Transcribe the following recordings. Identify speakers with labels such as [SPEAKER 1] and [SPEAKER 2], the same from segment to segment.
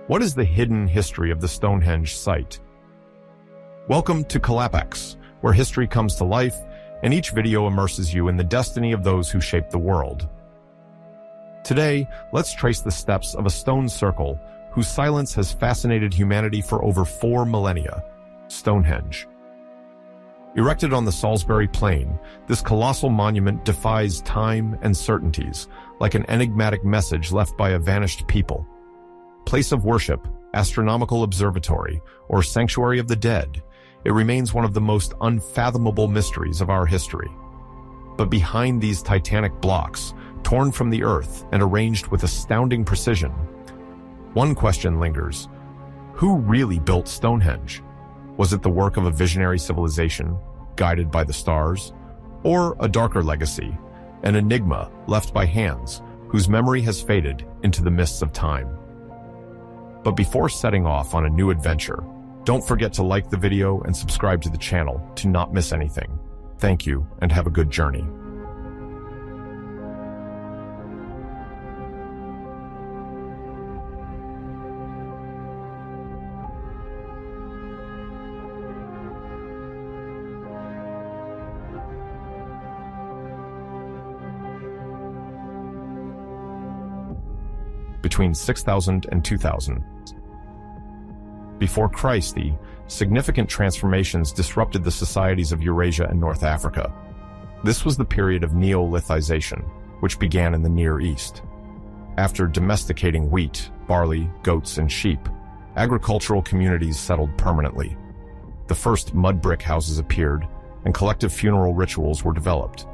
[SPEAKER 1] What is the hidden history of the Stonehenge site? Welcome to Colossal, where history comes to life, and each video immerses you in the destiny of those who shaped the world. Today, let's trace the steps of a stone circle whose silence has fascinated humanity for over 4 millennia, Stonehenge. Erected on the Salisbury plain, this colossal monument defies time and certainties, like an enigmatic message left by a vanished people. Place of worship, astronomical observatory, or sanctuary of the dead, it remains one of the most unfathomable mysteries of our history. But behind these titanic blocks, torn from the earth and arranged with astounding precision, one question lingers. Who really built Stonehenge? Was it the work of a visionary civilization, guided by the stars? Or a darker legacy, an enigma left by hands whose memory has faded into the mists of time? But before setting off on a new adventure, don't forget to like the video and subscribe to the channel to not miss anything. Thank you, and have a good journey. Between 6000 and 2000. Before Christ, the significant transformations disrupted the societies of Eurasia and North Africa. This was the period of Neolithization, which began in the Near East. After domesticating wheat, barley, goats, and sheep, agricultural communities settled permanently. The first mud brick houses appeared, and collective funeral rituals were developed.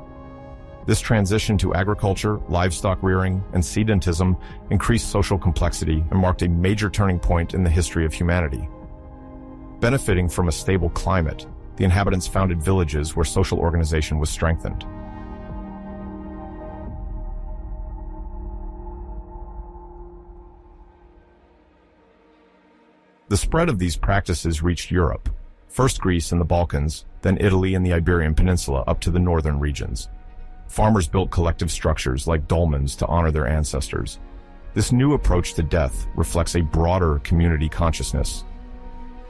[SPEAKER 1] This transition to agriculture, livestock rearing, and sedentism increased social complexity and marked a major turning point in the history of humanity. Benefiting from a stable climate, the inhabitants founded villages where social organization was strengthened. The spread of these practices reached Europe, first Greece and the Balkans, then Italy and the Iberian Peninsula up to the northern regions. Farmers built collective structures like dolmens to honor their ancestors. This new approach to death reflects a broader community consciousness.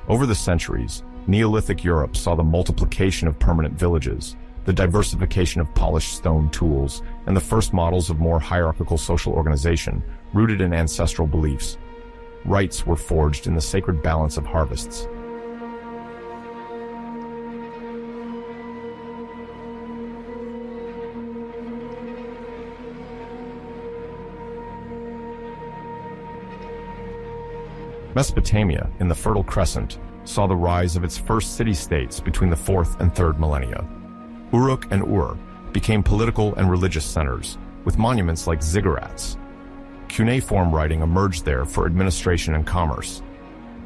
[SPEAKER 1] Over the centuries, Neolithic Europe saw the multiplication of permanent villages, the diversification of polished stone tools, and the first models of more hierarchical social organization rooted in ancestral beliefs. Rites were forged in the sacred balance of harvests. Mesopotamia, in the Fertile Crescent, saw the rise of its first city-states between the 4th and 3rd millennia. Uruk and Ur became political and religious centers, with monuments like ziggurats. Cuneiform writing emerged there for administration and commerce.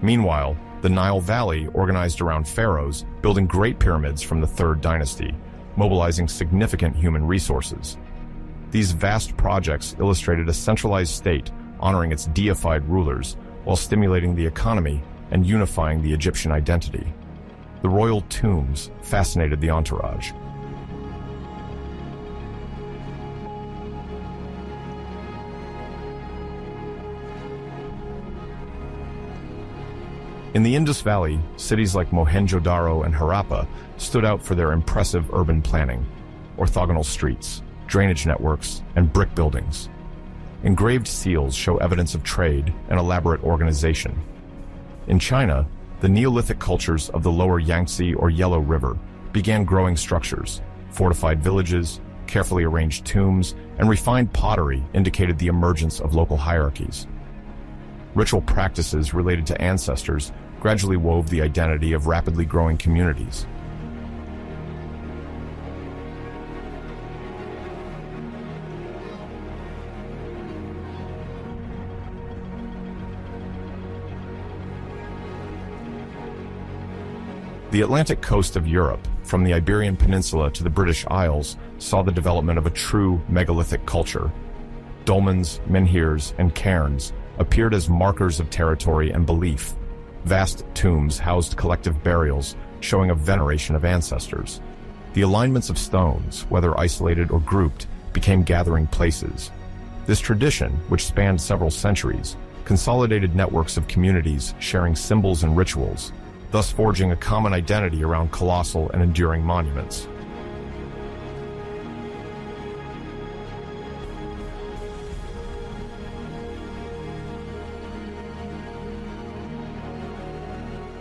[SPEAKER 1] Meanwhile, the Nile Valley organized around pharaohs, building great pyramids from the 3rd dynasty, mobilizing significant human resources. These vast projects illustrated a centralized state honoring its deified rulers, while stimulating the economy and unifying the Egyptian identity. The royal tombs fascinated the entourage. In the Indus Valley, cities like Mohenjo-Daro and Harappa stood out for their impressive urban planning, orthogonal streets, drainage networks, and brick buildings. Engraved seals show evidence of trade and elaborate organization. In China, the Neolithic cultures of the lower Yangtze or Yellow River began growing structures. Fortified villages, carefully arranged tombs, and refined pottery indicated the emergence of local hierarchies. Ritual practices related to ancestors gradually wove the identity of rapidly growing communities. The Atlantic coast of Europe, from the Iberian Peninsula to the British Isles, saw the development of a true megalithic culture. Dolmens, menhirs, and cairns appeared as markers of territory and belief. Vast tombs housed collective burials, showing a veneration of ancestors. The alignments of stones, whether isolated or grouped, became gathering places. This tradition, which spanned several centuries, consolidated networks of communities sharing symbols and rituals, thus forging a common identity around colossal and enduring monuments.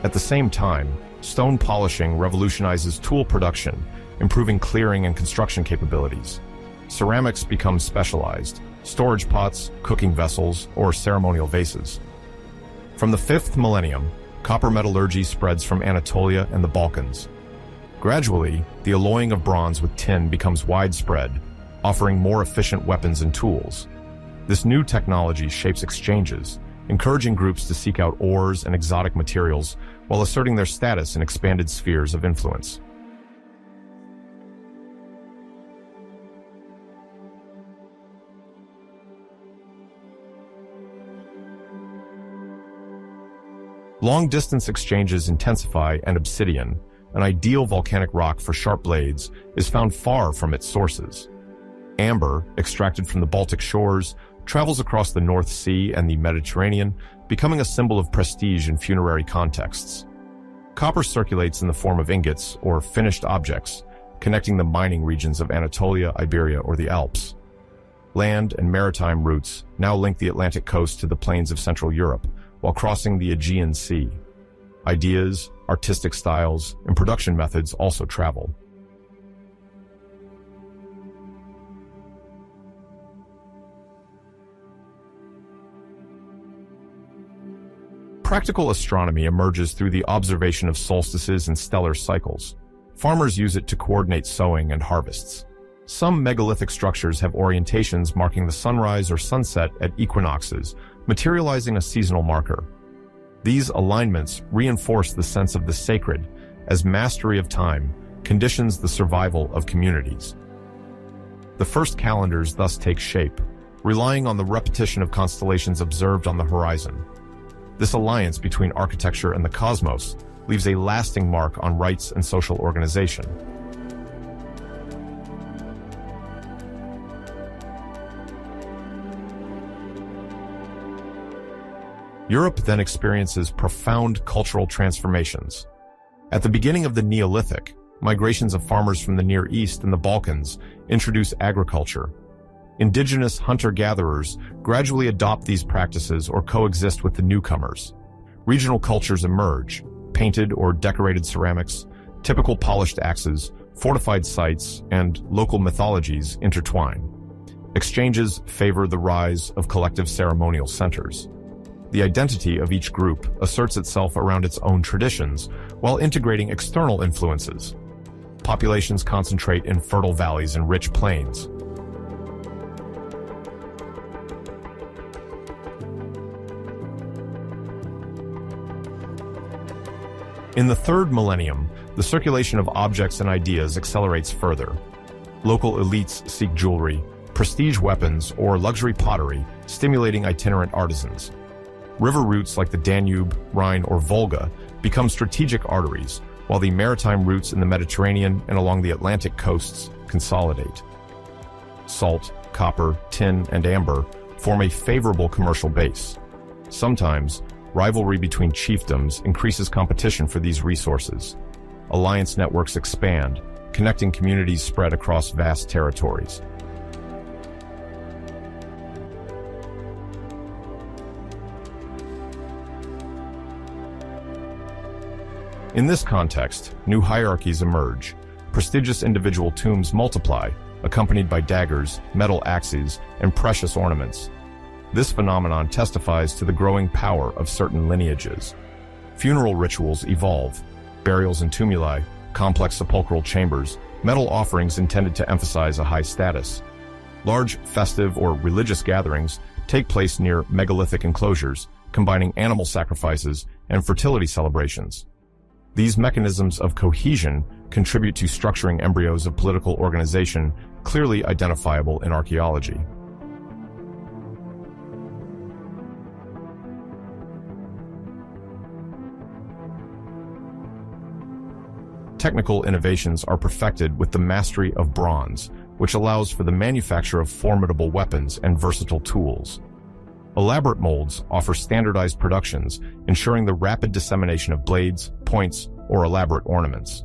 [SPEAKER 1] At the same time, stone polishing revolutionizes tool production, improving clearing and construction capabilities. Ceramics become specialized: storage pots, cooking vessels, or ceremonial vases. From the 5th millennium, copper metallurgy spreads from Anatolia and the Balkans. Gradually, the alloying of bronze with tin becomes widespread, offering more efficient weapons and tools. This new technology shapes exchanges, encouraging groups to seek out ores and exotic materials while asserting their status in expanded spheres of influence. Long-distance exchanges intensify, and obsidian, an ideal volcanic rock for sharp blades, is found far from its sources. Amber, extracted from the Baltic shores, travels across the North Sea and the Mediterranean, becoming a symbol of prestige in funerary contexts. Copper circulates in the form of ingots, or finished objects, connecting the mining regions of Anatolia, Iberia, or the Alps. Land and maritime routes now link the Atlantic coast to the plains of Central Europe, while crossing the Aegean Sea. Ideas, artistic styles, and production methods also travel. Practical astronomy emerges through the observation of solstices and stellar cycles. Farmers use it to coordinate sowing and harvests. Some megalithic structures have orientations marking the sunrise or sunset at equinoxes, materializing a seasonal marker. These alignments reinforce the sense of the sacred, as mastery of time conditions the survival of communities. The first calendars thus take shape, relying on the repetition of constellations observed on the horizon. This alliance between architecture and the cosmos leaves a lasting mark on rites and social organization. Europe then experiences profound cultural transformations. At the beginning of the Neolithic, migrations of farmers from the Near East and the Balkans introduce agriculture. Indigenous hunter-gatherers gradually adopt these practices or coexist with the newcomers. Regional cultures emerge: painted or decorated ceramics, typical polished axes, fortified sites, and local mythologies intertwine. Exchanges favor the rise of collective ceremonial centers. The identity of each group asserts itself around its own traditions while integrating external influences. Populations concentrate in fertile valleys and rich plains. In the 3rd millennium, the circulation of objects and ideas accelerates further. Local elites seek jewelry, prestige weapons, or luxury pottery, stimulating itinerant artisans. River routes like the Danube, Rhine, or Volga become strategic arteries, while the maritime routes in the Mediterranean and along the Atlantic coasts consolidate. Salt, copper, tin, and amber form a favorable commercial base. Sometimes, rivalry between chiefdoms increases competition for these resources. Alliance networks expand, connecting communities spread across vast territories. In this context, new hierarchies emerge. Prestigious individual tombs multiply, accompanied by daggers, metal axes, and precious ornaments. This phenomenon testifies to the growing power of certain lineages. Funeral rituals evolve: burials in tumuli, complex sepulchral chambers, metal offerings intended to emphasize a high status. Large festive or religious gatherings take place near megalithic enclosures, combining animal sacrifices and fertility celebrations. These mechanisms of cohesion contribute to structuring embryos of political organization clearly identifiable in archaeology. Technical innovations are perfected with the mastery of bronze, which allows for the manufacture of formidable weapons and versatile tools. Elaborate molds offer standardized productions, ensuring the rapid dissemination of blades, points, or elaborate ornaments.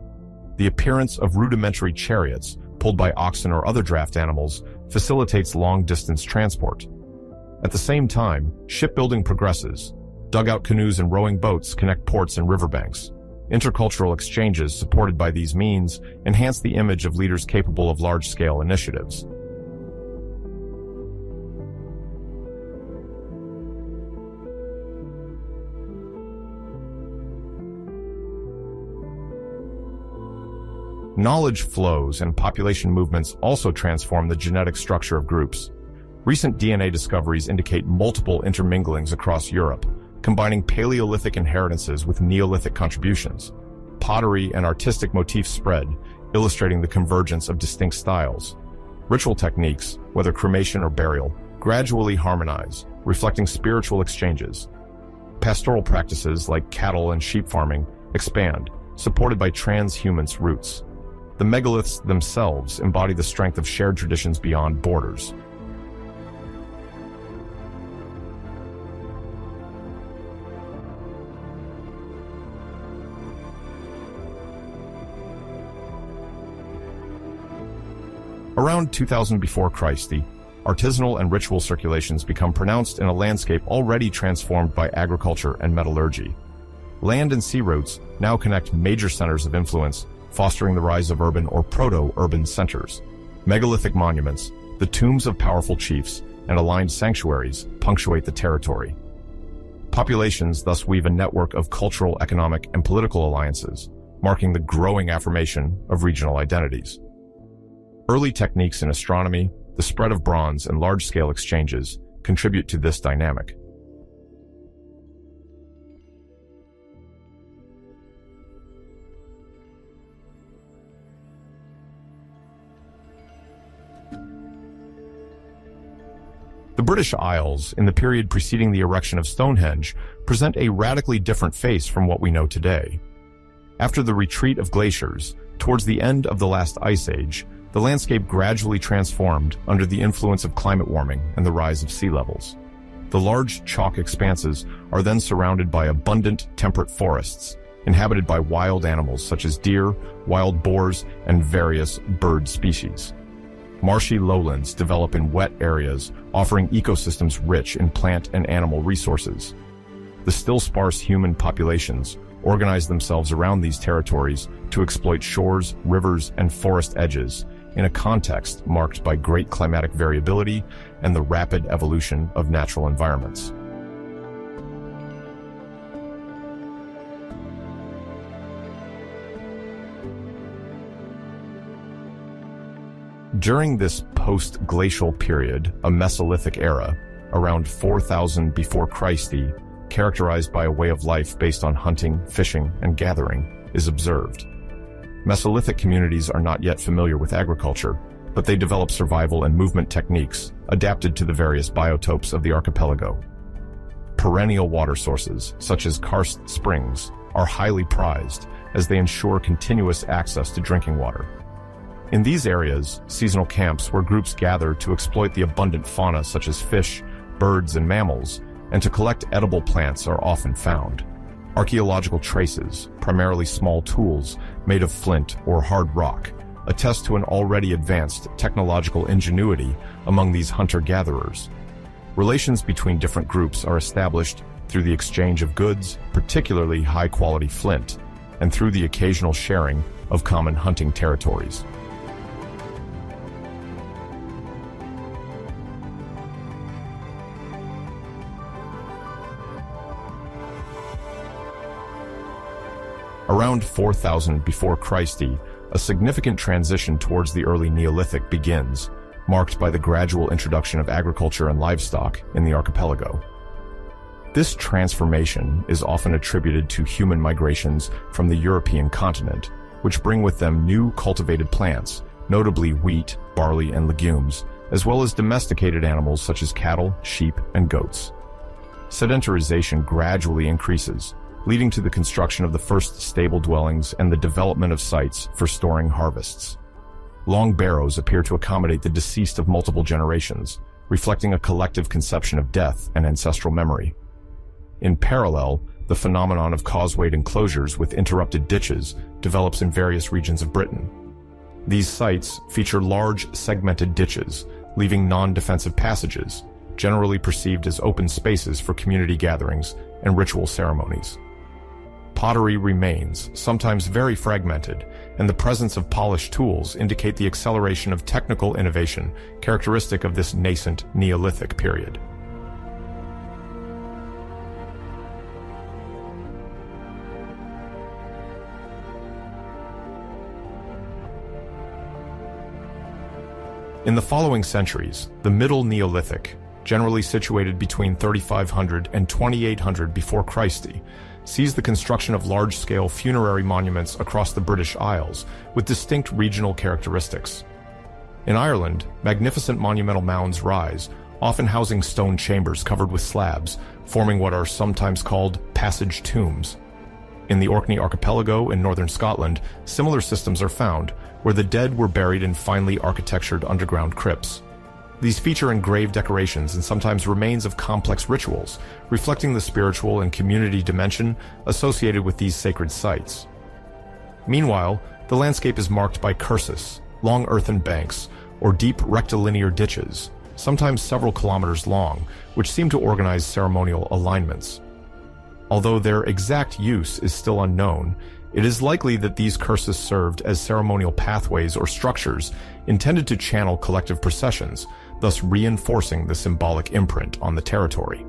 [SPEAKER 1] The appearance of rudimentary chariots, pulled by oxen or other draft animals, facilitates long-distance transport. At the same time, shipbuilding progresses. Dugout canoes and rowing boats connect ports and riverbanks. Intercultural exchanges supported by these means enhance the image of leaders capable of large-scale initiatives. Knowledge flows and population movements also transform the genetic structure of groups. Recent DNA discoveries indicate multiple interminglings across Europe, combining Paleolithic inheritances with Neolithic contributions. Pottery and artistic motifs spread, illustrating the convergence of distinct styles. Ritual techniques, whether cremation or burial, gradually harmonize, reflecting spiritual exchanges. Pastoral practices like cattle and sheep farming expand, supported by transhumanist roots. The megaliths themselves embody the strength of shared traditions beyond borders. Around 2000 before Christ, artisanal and ritual circulations become pronounced in a landscape already transformed by agriculture and metallurgy. Land and sea routes now connect major centers of influence, fostering the rise of urban or proto-urban centers. Megalithic monuments, the tombs of powerful chiefs, and aligned sanctuaries punctuate the territory. Populations thus weave a network of cultural, economic, and political alliances, marking the growing affirmation of regional identities. Early techniques in astronomy, the spread of bronze, and large-scale exchanges contribute to this dynamic. The British Isles, in the period preceding the erection of Stonehenge, present a radically different face from what we know today. After the retreat of glaciers, towards the end of the last ice age, the landscape gradually transformed under the influence of climate warming and the rise of sea levels. The large chalk expanses are then surrounded by abundant temperate forests, inhabited by wild animals such as deer, wild boars, and various bird species. Marshy lowlands develop in wet areas, offering ecosystems rich in plant and animal resources. The still sparse human populations organize themselves around these territories to exploit shores, rivers, and forest edges in a context marked by great climatic variability and the rapid evolution of natural environments. During this post-glacial period, a Mesolithic era, around 4000 before Christ, characterized by a way of life based on hunting, fishing, and gathering, is observed. Mesolithic communities are not yet familiar with agriculture, but they develop survival and movement techniques adapted to the various biotopes of the archipelago. Perennial water sources, such as karst springs, are highly prized as they ensure continuous access to drinking water. In these areas, seasonal camps where groups gather to exploit the abundant fauna such as fish, birds, and mammals, and to collect edible plants are often found. Archaeological traces, primarily small tools made of flint or hard rock, attest to an already advanced technological ingenuity among these hunter-gatherers. Relations between different groups are established through the exchange of goods, particularly high-quality flint, and through the occasional sharing of common hunting territories. Around 4000 before Christ, a significant transition towards the early Neolithic begins, marked by the gradual introduction of agriculture and livestock in the archipelago. This transformation is often attributed to human migrations from the European continent, which bring with them new cultivated plants, notably wheat, barley, and legumes, as well as domesticated animals such as cattle, sheep, and goats. Sedentarization gradually increases, leading to the construction of the first stable dwellings and the development of sites for storing harvests. Long barrows appear to accommodate the deceased of multiple generations, reflecting a collective conception of death and ancestral memory. In parallel, the phenomenon of causewayed enclosures with interrupted ditches develops in various regions of Britain. These sites feature large, segmented ditches, leaving non-defensive passages, generally perceived as open spaces for community gatherings and ritual ceremonies. Pottery remains, sometimes very fragmented, and the presence of polished tools indicate the acceleration of technical innovation characteristic of this nascent Neolithic period. In the following centuries, the Middle Neolithic, generally situated between 3500 and 2800 before Christ, sees the construction of large-scale funerary monuments across the British Isles with distinct regional characteristics. In Ireland, magnificent monumental mounds rise, often housing stone chambers covered with slabs, forming what are sometimes called passage tombs. In the Orkney Archipelago in northern Scotland, similar systems are found, where the dead were buried in finely architectured underground crypts. These feature engraved decorations and sometimes remains of complex rituals, reflecting the spiritual and community dimension associated with these sacred sites. Meanwhile, the landscape is marked by cursus, long earthen banks, or deep rectilinear ditches, sometimes several kilometers long, which seem to organize ceremonial alignments. Although their exact use is still unknown, it is likely that these cursus served as ceremonial pathways or structures intended to channel collective processions, thus reinforcing the symbolic imprint on the territory.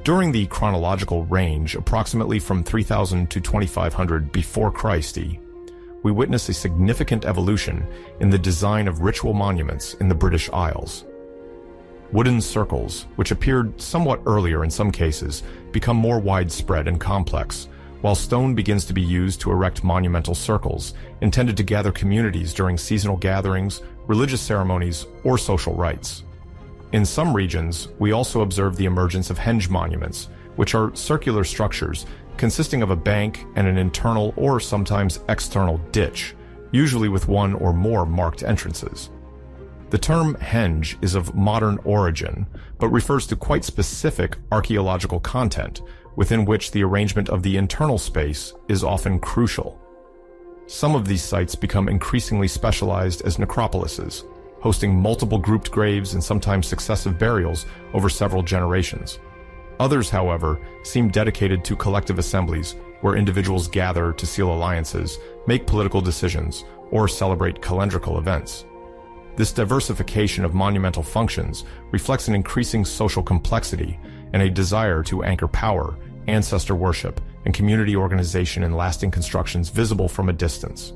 [SPEAKER 1] During the chronological range, approximately from 3000 to 2500 before Christ, we witness a significant evolution in the design of ritual monuments in the British Isles. Wooden circles, which appeared somewhat earlier in some cases, become more widespread and complex, while stone begins to be used to erect monumental circles intended to gather communities during seasonal gatherings, religious ceremonies, or social rites. In some regions, we also observe the emergence of henge monuments, which are circular structures consisting of a bank and an internal or sometimes external ditch, usually with one or more marked entrances. The term henge is of modern origin, but refers to quite specific archaeological content, within which the arrangement of the internal space is often crucial. Some of these sites become increasingly specialized as necropolises, hosting multiple grouped graves and sometimes successive burials over several generations. Others, however, seem dedicated to collective assemblies where individuals gather to seal alliances, make political decisions, or celebrate calendrical events. This diversification of monumental functions reflects an increasing social complexity and a desire to anchor power, ancestor worship, and community organization in lasting constructions visible from a distance.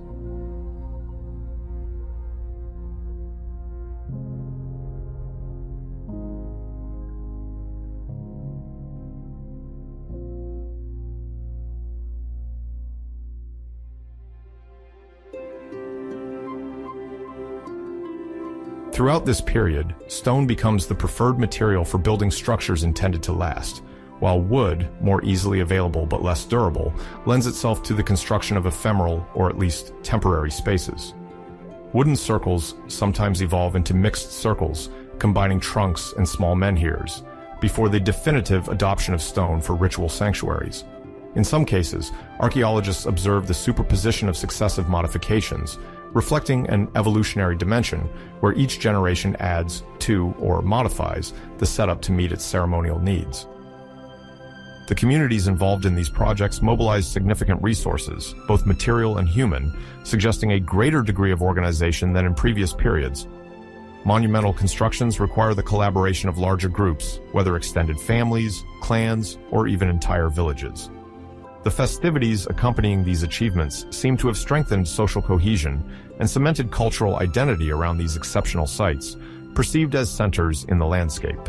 [SPEAKER 1] Throughout this period, stone becomes the preferred material for building structures intended to last, while wood, more easily available but less durable, lends itself to the construction of ephemeral or at least temporary spaces. Wooden circles sometimes evolve into mixed circles, combining trunks and small menhirs, before the definitive adoption of stone for ritual sanctuaries. In some cases, archaeologists observe the superposition of successive modifications, reflecting an evolutionary dimension where each generation adds to or modifies the setup to meet its ceremonial needs. The communities involved in these projects mobilize significant resources, both material and human, suggesting a greater degree of organization than in previous periods. Monumental constructions require the collaboration of larger groups, whether extended families, clans, or even entire villages. The festivities accompanying these achievements seem to have strengthened social cohesion and cemented cultural identity around these exceptional sites, perceived as centers in the landscape.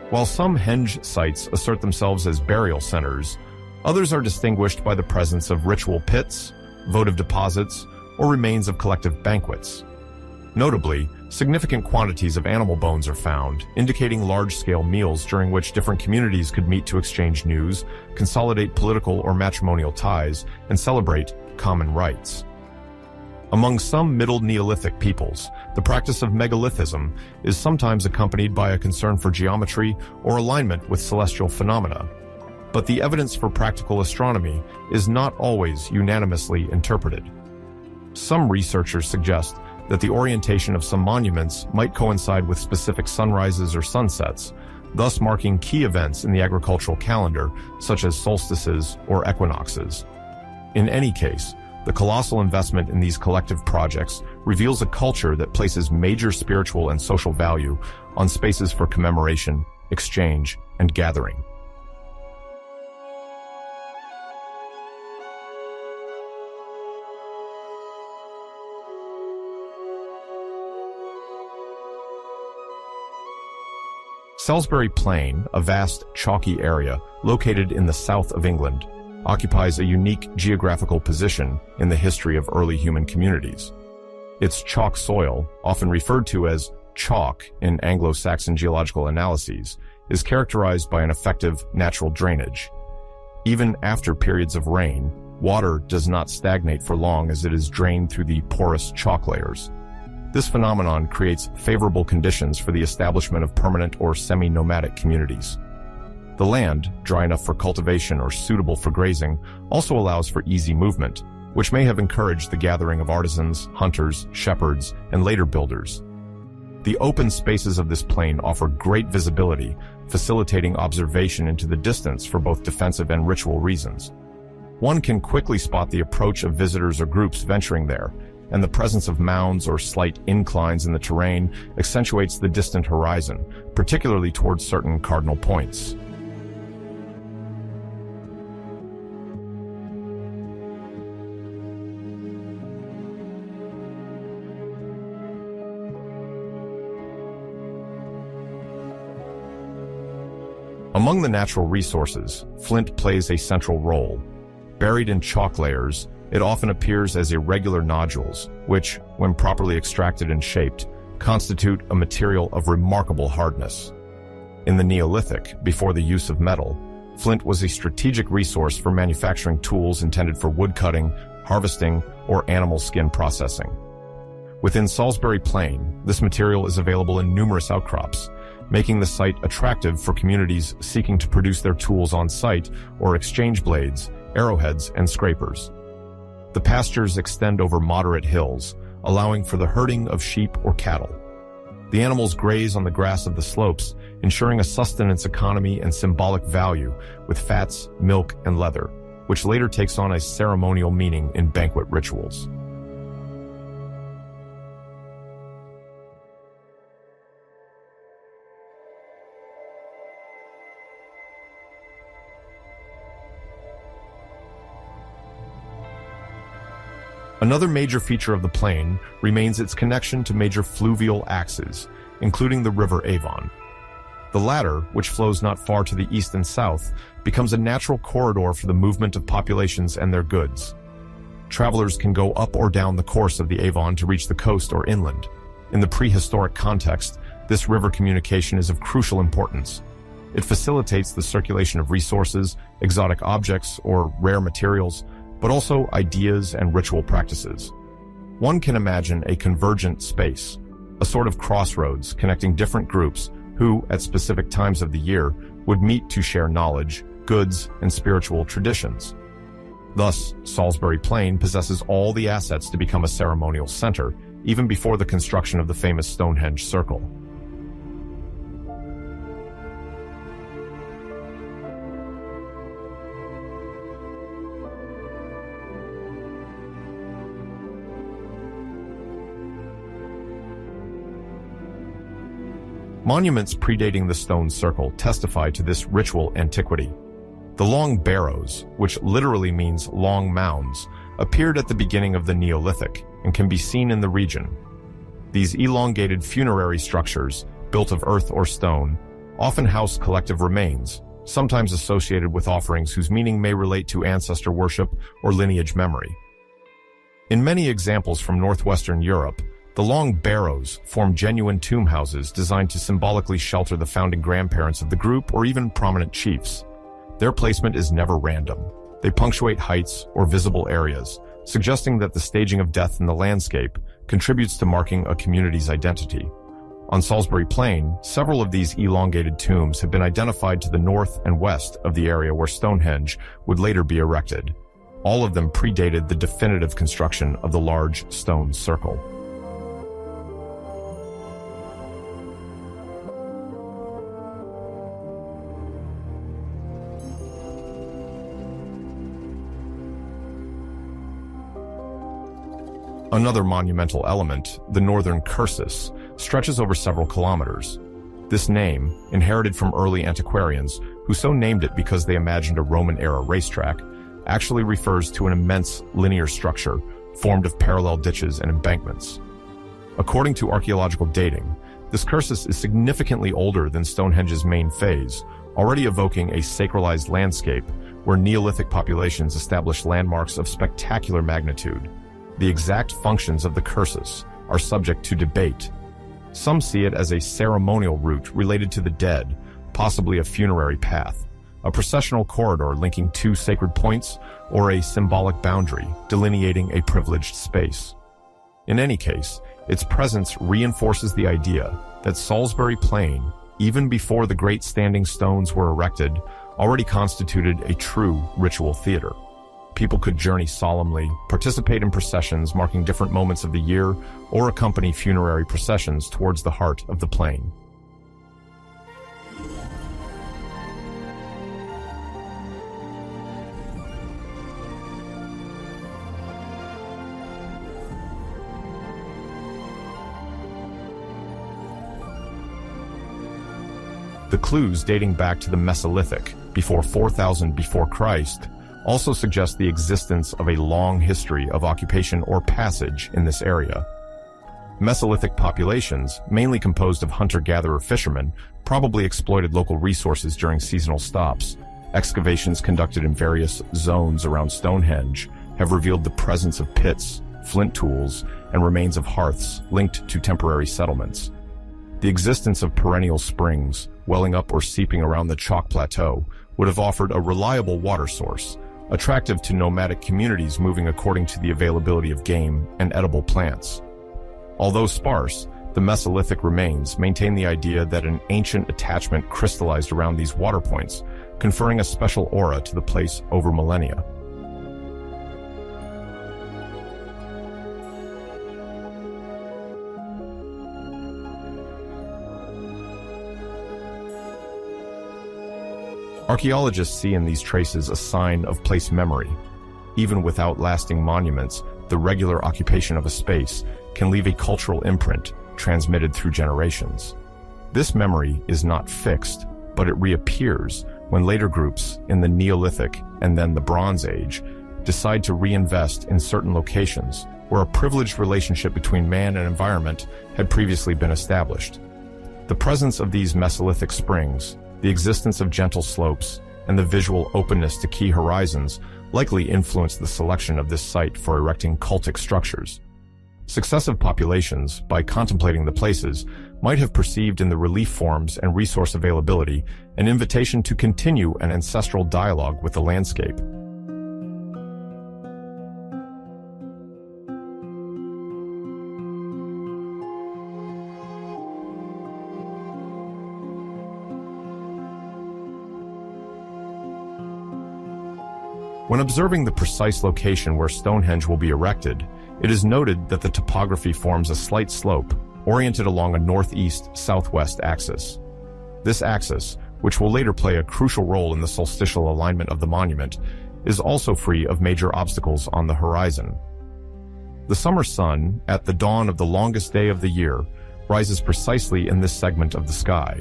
[SPEAKER 1] While some henge sites assert themselves as burial centers, others are distinguished by the presence of ritual pits, votive deposits, or remains of collective banquets. Notably, significant quantities of animal bones are found, indicating large-scale meals during which different communities could meet to exchange news, consolidate political or matrimonial ties, and celebrate common rites. Among some Middle Neolithic peoples, the practice of megalithism is sometimes accompanied by a concern for geometry or alignment with celestial phenomena. But the evidence for practical astronomy is not always unanimously interpreted. Some researchers suggest that the orientation of some monuments might coincide with specific sunrises or sunsets, thus marking key events in the agricultural calendar, such as solstices or equinoxes. In any case, the colossal investment in these collective projects reveals a culture that places major spiritual and social value on spaces for commemoration, exchange, and gathering. Salisbury Plain, a vast, chalky area located in the south of England, occupies a unique geographical position in the history of early human communities. Its chalk soil, often referred to as chalk in Anglo-Saxon geological analyses, is characterized by an effective natural drainage. Even after periods of rain, water does not stagnate for long as it is drained through the porous chalk layers. This phenomenon creates favorable conditions for the establishment of permanent or semi-nomadic communities. The land, dry enough for cultivation or suitable for grazing, also allows for easy movement, which may have encouraged the gathering of artisans, hunters, shepherds, and later builders. The open spaces of this plain offer great visibility, facilitating observation into the distance for both defensive and ritual reasons. One can quickly spot the approach of visitors or groups venturing there, and the presence of mounds or slight inclines in the terrain accentuates the distant horizon, particularly towards certain cardinal points. Among the natural resources, flint plays a central role. Buried in chalk layers, it often appears as irregular nodules, which, when properly extracted and shaped, constitute a material of remarkable hardness. In the Neolithic, before the use of metal, flint was a strategic resource for manufacturing tools intended for woodcutting, harvesting, or animal skin processing. Within Salisbury Plain, this material is available in numerous outcrops, making the site attractive for communities seeking to produce their tools on site or exchange blades, arrowheads, and scrapers. The pastures extend over moderate hills, allowing for the herding of sheep or cattle. The animals graze on the grass of the slopes, ensuring a sustenance economy and symbolic value with fats, milk, and leather, which later takes on a ceremonial meaning in banquet rituals. Another major feature of the plain remains its connection to major fluvial axes, including the River Avon. The latter, which flows not far to the east and south, becomes a natural corridor for the movement of populations and their goods. Travelers can go up or down the course of the Avon to reach the coast or inland. In the prehistoric context, this river communication is of crucial importance. It facilitates the circulation of resources, exotic objects, or rare materials, but also ideas and ritual practices. One can imagine a convergent space, a sort of crossroads connecting different groups who, at specific times of the year, would meet to share knowledge, goods, and spiritual traditions. Thus, Salisbury Plain possesses all the assets to become a ceremonial center, even before the construction of the famous Stonehenge Circle. Monuments predating the stone circle testify to this ritual antiquity. The long barrows, which literally means long mounds, appeared at the beginning of the Neolithic and can be seen in the region. These elongated funerary structures, built of earth or stone, often house collective remains, sometimes associated with offerings whose meaning may relate to ancestor worship or lineage memory. In many examples from northwestern Europe, the long barrows form genuine tomb houses designed to symbolically shelter the founding grandparents of the group or even prominent chiefs. Their placement is never random. They punctuate heights or visible areas, suggesting that the staging of death in the landscape contributes to marking a community's identity. On Salisbury Plain, several of these elongated tombs have been identified to the north and west of the area where Stonehenge would later be erected. All of them predated the definitive construction of the large stone circle. Another monumental element, the northern cursus, stretches over several kilometers. This name, inherited from early antiquarians, who so named it because they imagined a Roman-era racetrack, actually refers to an immense linear structure formed of parallel ditches and embankments. According to archaeological dating, this cursus is significantly older than Stonehenge's main phase, already evoking a sacralized landscape where Neolithic populations established landmarks of spectacular magnitude. The exact functions of the cursus are subject to debate. Some see it as a ceremonial route related to the dead, possibly a funerary path, a processional corridor linking two sacred points, or a symbolic boundary delineating a privileged space. In any case, its presence reinforces the idea that Salisbury Plain, even before the great standing stones were erected, already constituted a true ritual theater. People could journey solemnly, participate in processions marking different moments of the year, or accompany funerary processions towards the heart of the plain. The clues dating back to the Mesolithic, before 4000 before Christ, also suggest the existence of a long history of occupation or passage in this area. Mesolithic populations, mainly composed of hunter-gatherer fishermen, probably exploited local resources during seasonal stops. Excavations conducted in various zones around Stonehenge have revealed the presence of pits, flint tools, and remains of hearths linked to temporary settlements. The existence of perennial springs, welling up or seeping around the chalk plateau, would have offered a reliable water source, attractive to nomadic communities moving according to the availability of game and edible plants. Although sparse, the Mesolithic remains maintain the idea that an ancient attachment crystallized around these water points, conferring a special aura to the place over millennia. Archaeologists see in these traces a sign of place memory. Even without lasting monuments, the regular occupation of a space can leave a cultural imprint transmitted through generations. This memory is not fixed, but it reappears when later groups in the Neolithic and then the Bronze Age decide to reinvest in certain locations where a privileged relationship between man and environment had previously been established. The presence of these Mesolithic springs, the existence of gentle slopes, and the visual openness to key horizons likely influenced the selection of this site for erecting cultic structures. Successive populations, by contemplating the places, might have perceived in the relief forms and resource availability an invitation to continue an ancestral dialogue with the landscape. When observing the precise location where Stonehenge will be erected, it is noted that the topography forms a slight slope oriented along a northeast-southwest axis. This axis, which will later play a crucial role in the solstitial alignment of the monument, is also free of major obstacles on the horizon. The summer sun, at the dawn of the longest day of the year, rises precisely in this segment of the sky,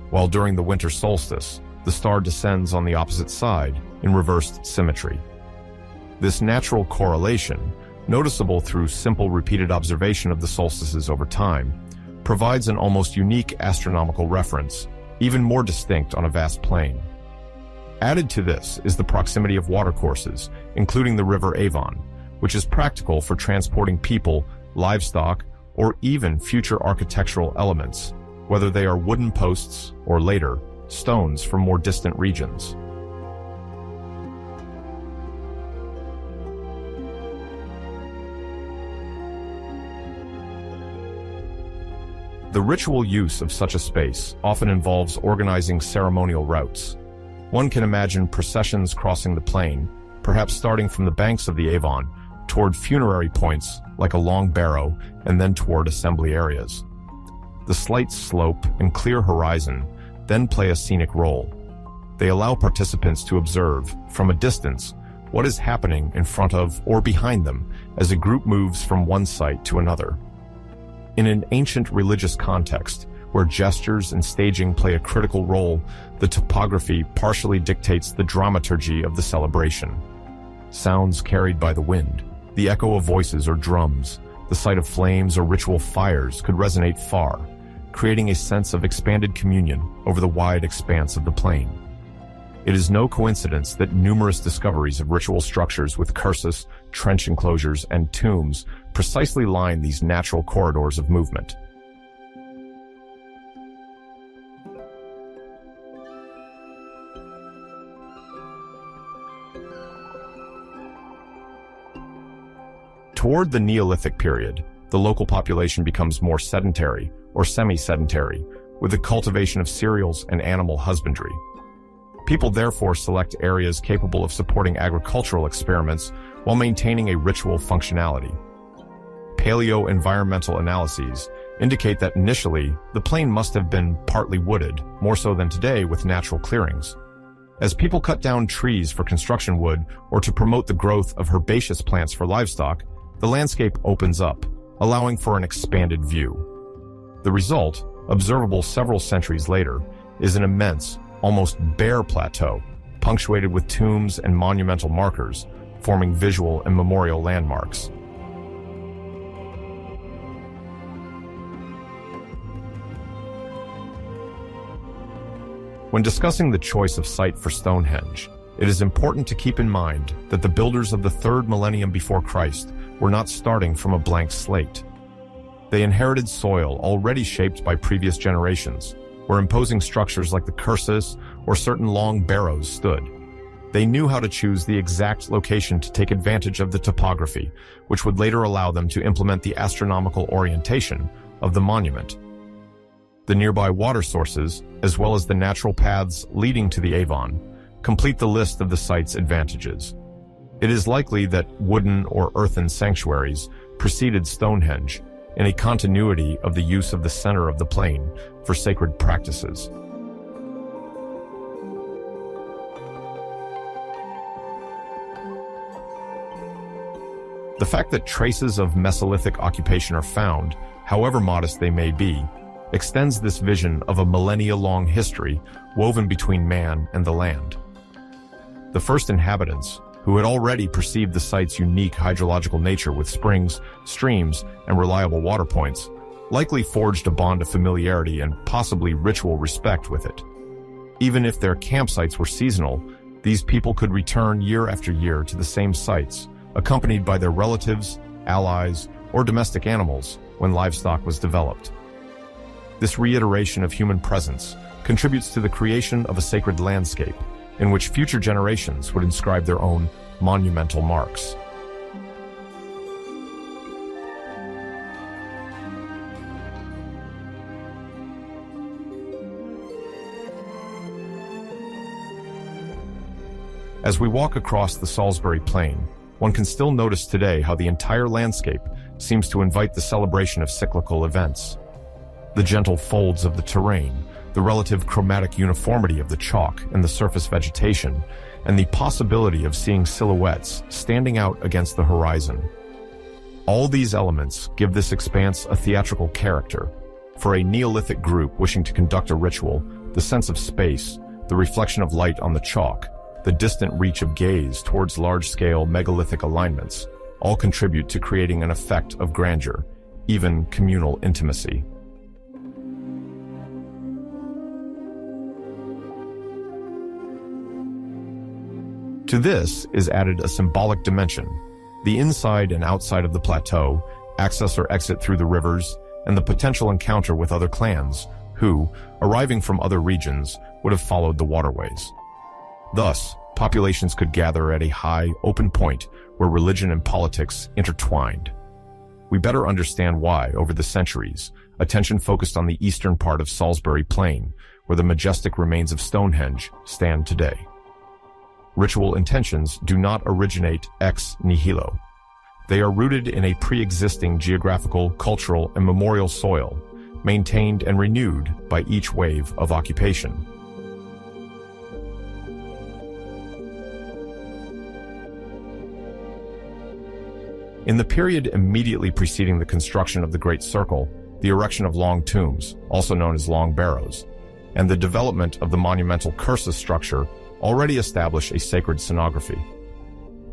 [SPEAKER 1] while during the winter solstice, the star descends on the opposite side in reversed symmetry. This natural correlation, noticeable through simple repeated observation of the solstices over time, provides an almost unique astronomical reference, even more distinct on a vast plain. Added to this is the proximity of watercourses, including the river Avon, which is practical for transporting people, livestock, or even future architectural elements, whether they are wooden posts or later, stones from more distant regions. The ritual use of such a space often involves organizing ceremonial routes. One can imagine processions crossing the plain, perhaps starting from the banks of the Avon, toward funerary points like a long barrow and then toward assembly areas. The slight slope and clear horizon then play a scenic role. They allow participants to observe, from a distance, what is happening in front of or behind them as a group moves from one site to another. In an ancient religious context, where gestures and staging play a critical role, the topography partially dictates the dramaturgy of the celebration. Sounds carried by the wind, the echo of voices or drums, the sight of flames or ritual fires could resonate far, creating a sense of expanded communion over the wide expanse of the plain. It is no coincidence that numerous discoveries of ritual structures with cursus, trench enclosures, and tombs precisely line these natural corridors of movement. Toward the Neolithic period, the local population becomes more sedentary or semi-sedentary, with the cultivation of cereals and animal husbandry. People therefore select areas capable of supporting agricultural experiments while maintaining a ritual functionality. Paleo-environmental analyses indicate that initially, the plain must have been partly wooded, more so than today with natural clearings. As people cut down trees for construction wood or to promote the growth of herbaceous plants for livestock, the landscape opens up, allowing for an expanded view. The result, observable several centuries later, is an immense, almost bare plateau, punctuated with tombs and monumental markers, forming visual and memorial landmarks. When discussing the choice of site for Stonehenge, it is important to keep in mind that the builders of the 3rd millennium before Christ were not starting from a blank slate. They inherited soil already shaped by previous generations, where imposing structures like the cursus or certain long barrows stood. They knew how to choose the exact location to take advantage of the topography, which would later allow them to implement the astronomical orientation of the monument. The nearby water sources, as well as the natural paths leading to the Avon, complete the list of the site's advantages. It is likely that wooden or earthen sanctuaries preceded Stonehenge in a continuity of the use of the center of the plain for sacred practices. The fact that traces of Mesolithic occupation are found, however modest they may be, extends this vision of a millennia-long history woven between man and the land. The first inhabitants, who had already perceived the site's unique hydrological nature with springs, streams, and reliable water points, likely forged a bond of familiarity and possibly ritual respect with it. Even if their campsites were seasonal, these people could return year after year to the same sites, accompanied by their relatives, allies, or domestic animals when livestock was developed. This reiteration of human presence contributes to the creation of a sacred landscape in which future generations would inscribe their own monumental marks. As we walk across the Salisbury Plain, one can still notice today how the entire landscape seems to invite the celebration of cyclical events. The gentle folds of the terrain, the relative chromatic uniformity of the chalk and the surface vegetation, and the possibility of seeing silhouettes standing out against the horizon. All these elements give this expanse a theatrical character. For a Neolithic group wishing to conduct a ritual, the sense of space, the reflection of light on the chalk, the distant reach of gaze towards large-scale megalithic alignments, all contribute to creating an effect of grandeur, even communal intimacy. To this is added a symbolic dimension: the inside and outside of the plateau, access or exit through the rivers, and the potential encounter with other clans who, arriving from other regions, would have followed the waterways. Thus, populations could gather at a high, open point where religion and politics intertwined. We better understand why, over the centuries, attention focused on the eastern part of Salisbury Plain, where the majestic remains of Stonehenge stand today. Ritual intentions do not originate ex nihilo. They are rooted in a pre-existing geographical, cultural, and memorial soil, maintained and renewed by each wave of occupation. In the period immediately preceding the construction of the Great Circle, the erection of long tombs, also known as long barrows, and the development of the monumental cursus structure already establish a sacred scenography.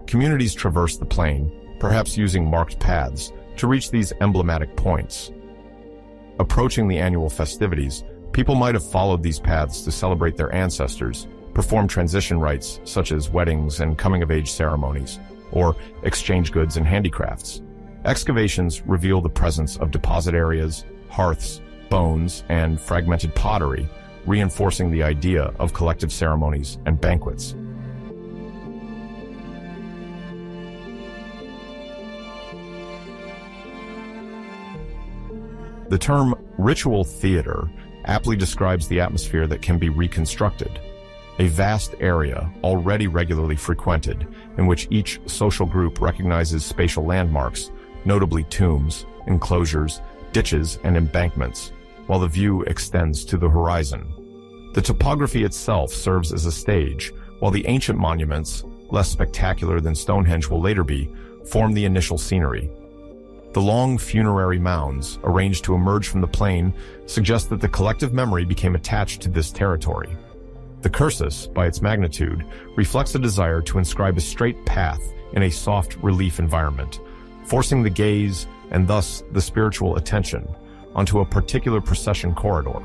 [SPEAKER 1] Communities traverse the plain, perhaps using marked paths, to reach these emblematic points. Approaching the annual festivities, people might have followed these paths to celebrate their ancestors, perform transition rites such as weddings and coming-of-age ceremonies, or exchange goods and handicrafts. Excavations reveal the presence of deposit areas, hearths, bones, and fragmented pottery, reinforcing the idea of collective ceremonies and banquets. The term ritual theater aptly describes the atmosphere that can be reconstructed. A vast area already regularly frequented, in which each social group recognizes spatial landmarks, notably tombs, enclosures, ditches, and embankments, while the view extends to the horizon. The topography itself serves as a stage, while the ancient monuments, less spectacular than Stonehenge will later be, form the initial scenery. The long funerary mounds, arranged to emerge from the plain, suggest that the collective memory became attached to this territory. The cursus, by its magnitude, reflects a desire to inscribe a straight path in a soft relief environment, forcing the gaze, and thus the spiritual attention, onto a particular procession corridor.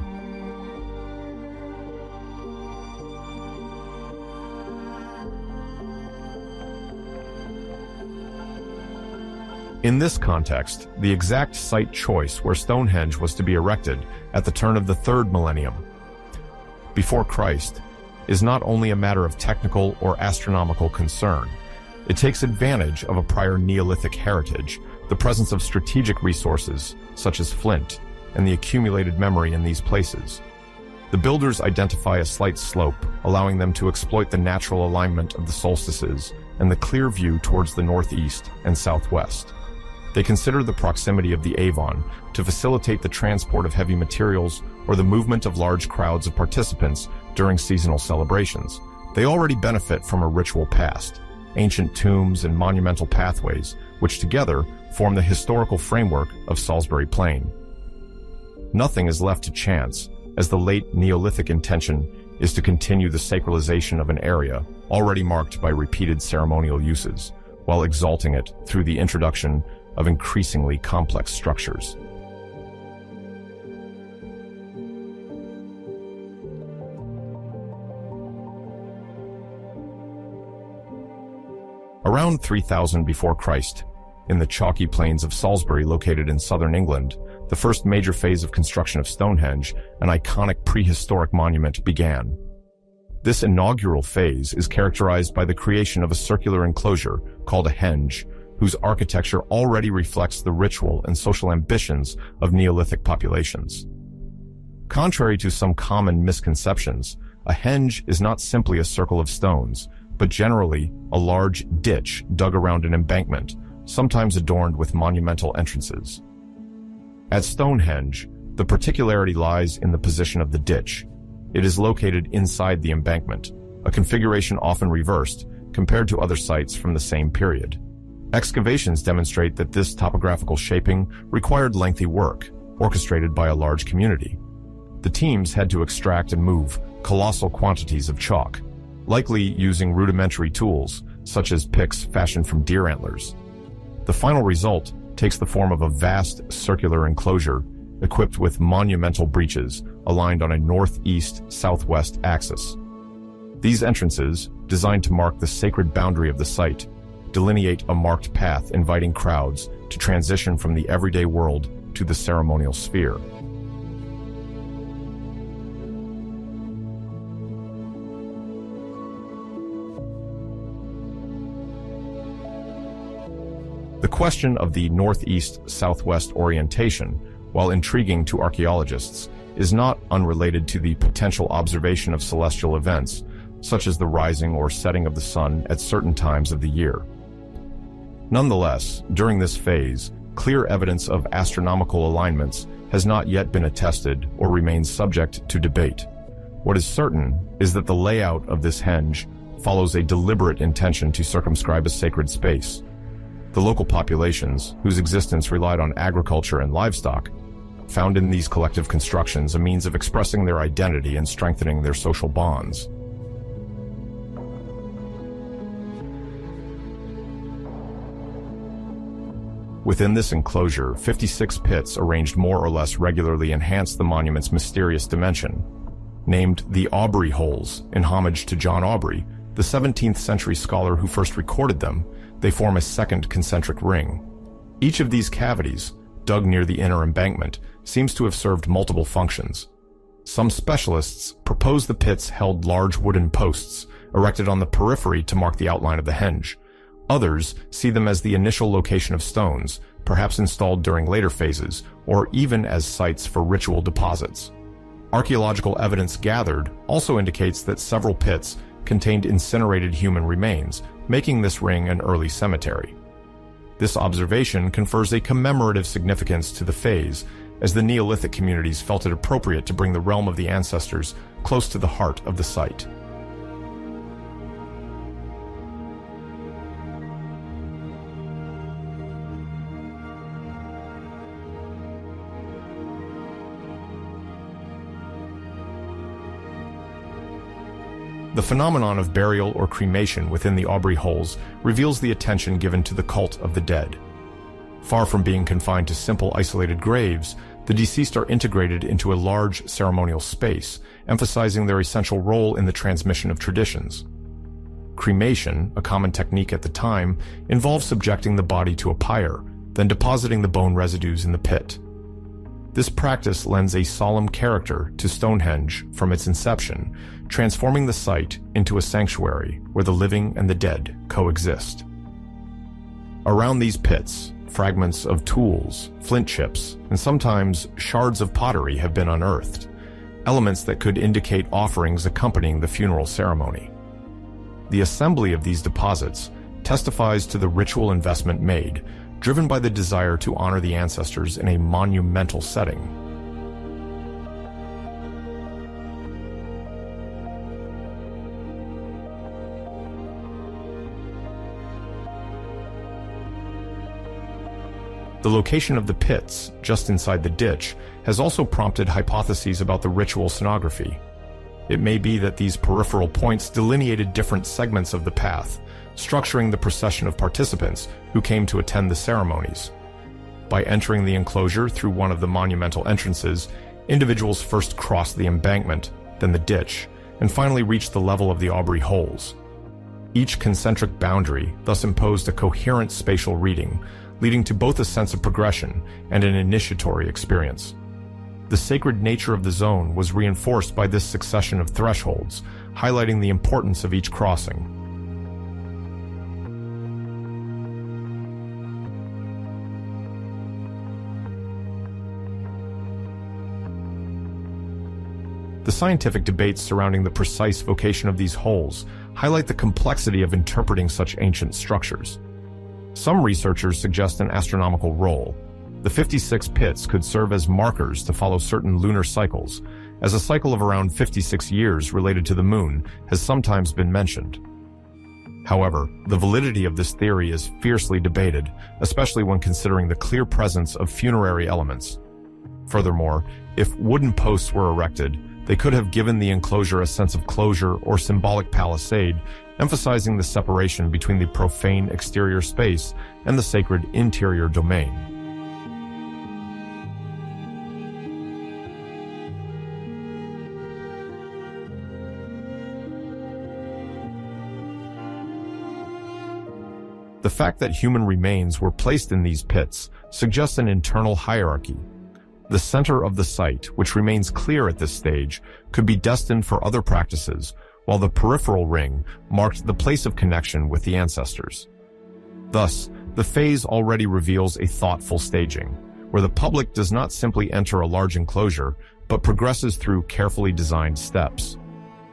[SPEAKER 1] In this context, the exact site choice where Stonehenge was to be erected at the turn of the 3rd millennium before Christ is not only a matter of technical or astronomical concern. It takes advantage of a prior Neolithic heritage, the presence of strategic resources, such as flint, and the accumulated memory in these places. The builders identify a slight slope, allowing them to exploit the natural alignment of the solstices and the clear view towards the northeast and southwest. They consider the proximity of the Avon to facilitate the transport of heavy materials or the movement of large crowds of participants during seasonal celebrations. They already benefit from a ritual past, ancient tombs and monumental pathways, which together form the historical framework of Salisbury Plain. Nothing is left to chance, as the late Neolithic intention is to continue the sacralization of an area already marked by repeated ceremonial uses, while exalting it through the introduction of increasingly complex structures. Around 3000 before Christ, in the chalky plains of Salisbury located in southern England, the first major phase of construction of Stonehenge, an iconic prehistoric monument, began. This inaugural phase is characterized by the creation of a circular enclosure called a henge, whose architecture already reflects the ritual and social ambitions of Neolithic populations. Contrary to some common misconceptions, a henge is not simply a circle of stones, but generally a large ditch dug around an embankment, sometimes adorned with monumental entrances. At Stonehenge, the particularity lies in the position of the ditch. It is located inside the embankment, a configuration often reversed compared to other sites from the same period. Excavations demonstrate that this topographical shaping required lengthy work, orchestrated by a large community. The teams had to extract and move colossal quantities of chalk, likely using rudimentary tools, such as picks fashioned from deer antlers. The final result takes the form of a vast circular enclosure equipped with monumental breaches aligned on a northeast-southwest axis. These entrances, designed to mark the sacred boundary of the site, delineate a marked path inviting crowds to transition from the everyday world to the ceremonial sphere. The question of the northeast-southwest orientation, while intriguing to archaeologists, is not unrelated to the potential observation of celestial events, such as the rising or setting of the sun at certain times of the year. Nonetheless, during this phase, clear evidence of astronomical alignments has not yet been attested or remains subject to debate. What is certain is that the layout of this henge follows a deliberate intention to circumscribe a sacred space. The local populations, whose existence relied on agriculture and livestock, found in these collective constructions a means of expressing their identity and strengthening their social bonds. Within this enclosure, 56 pits arranged more or less regularly enhance the monument's mysterious dimension. Named the Aubrey Holes, in homage to John Aubrey, the 17th century scholar who first recorded them, they form a second concentric ring. Each of these cavities, dug near the inner embankment, seems to have served multiple functions. Some specialists propose the pits held large wooden posts, erected on the periphery to mark the outline of the henge. Others see them as the initial location of stones, perhaps installed during later phases, or even as sites for ritual deposits. Archaeological evidence gathered also indicates that several pits contained incinerated human remains, making this ring an early cemetery. This observation confers a commemorative significance to the phase, as the Neolithic communities felt it appropriate to bring the realm of the ancestors close to the heart of the site. The phenomenon of burial or cremation within the Aubrey Holes reveals the attention given to the cult of the dead. Far from being confined to simple isolated graves, the deceased are integrated into a large ceremonial space, emphasizing their essential role in the transmission of traditions. Cremation, a common technique at the time, involves subjecting the body to a pyre, then depositing the bone residues in the pit. This practice lends a solemn character to Stonehenge from its inception, transforming the site into a sanctuary where the living and the dead coexist. Around these pits, fragments of tools, flint chips, and sometimes shards of pottery have been unearthed, elements that could indicate offerings accompanying the funeral ceremony. The assembly of these deposits testifies to the ritual investment made, driven by the desire to honor the ancestors in a monumental setting. The location of the pits, just inside the ditch, has also prompted hypotheses about the ritual scenography. It may be that these peripheral points delineated different segments of the path, structuring the procession of participants who came to attend the ceremonies. By entering the enclosure through one of the monumental entrances, individuals first crossed the embankment, then the ditch, and finally reached the level of the Aubrey Holes. Each concentric boundary thus imposed a coherent spatial reading, leading to both a sense of progression and an initiatory experience. The sacred nature of the zone was reinforced by this succession of thresholds, highlighting the importance of each crossing. The scientific debates surrounding the precise vocation of these holes highlight the complexity of interpreting such ancient structures. Some researchers suggest an astronomical role. The 56 pits could serve as markers to follow certain lunar cycles, as a cycle of around 56 years related to the moon has sometimes been mentioned. However, the validity of this theory is fiercely debated, especially when considering the clear presence of funerary elements. Furthermore, if wooden posts were erected, they could have given the enclosure a sense of closure or symbolic palisade, emphasizing the separation between the profane exterior space and the sacred interior domain. The fact that human remains were placed in these pits suggests an internal hierarchy. The center of the site, which remains clear at this stage, could be destined for other practices, while the peripheral ring marked the place of connection with the ancestors. Thus, the phase already reveals a thoughtful staging, where the public does not simply enter a large enclosure, but progresses through carefully designed steps.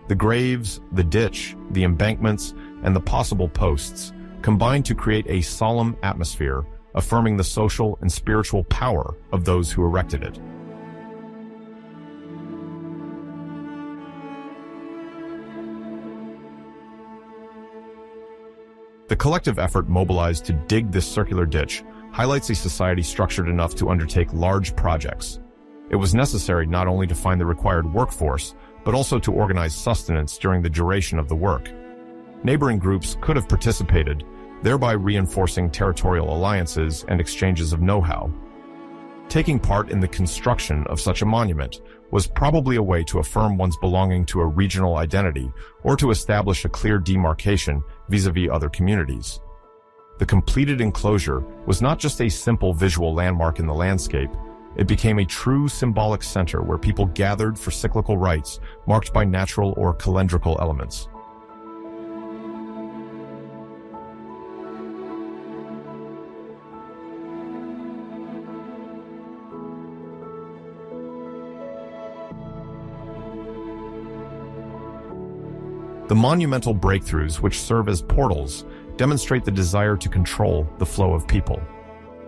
[SPEAKER 1] The graves, the ditch, the embankments, and the possible posts combine to create a solemn atmosphere, affirming the social and spiritual power of those who erected it. The collective effort mobilized to dig this circular ditch highlights a society structured enough to undertake large projects. It was necessary not only to find the required workforce, but also to organize sustenance during the duration of the work. Neighboring groups could have participated, thereby reinforcing territorial alliances and exchanges of know-how. Taking part in the construction of such a monument was probably a way to affirm one's belonging to a regional identity or to establish a clear demarcation vis-à-vis other communities. The completed enclosure was not just a simple visual landmark in the landscape, it became a true symbolic center where people gathered for cyclical rites marked by natural or calendrical elements. The monumental breakthroughs, which serve as portals, demonstrate the desire to control the flow of people.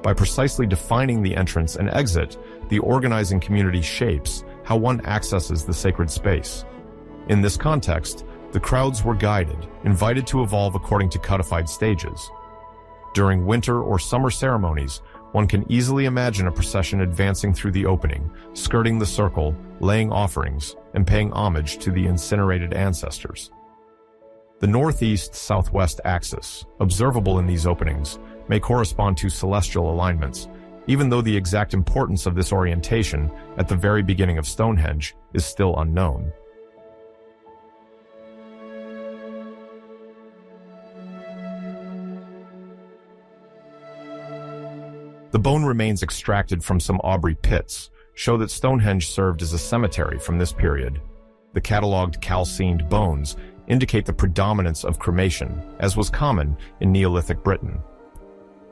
[SPEAKER 1] By precisely defining the entrance and exit, the organizing community shapes how one accesses the sacred space. In this context, the crowds were guided, invited to evolve according to codified stages. During winter or summer ceremonies, one can easily imagine a procession advancing through the opening, skirting the circle, laying offerings, and paying homage to the incinerated ancestors. The northeast-southwest axis, observable in these openings, may correspond to celestial alignments, even though the exact importance of this orientation at the very beginning of Stonehenge is still unknown. The bone remains extracted from some Aubrey pits show that Stonehenge served as a cemetery from this period. The catalogued calcined bones indicate the predominance of cremation, as was common in Neolithic Britain.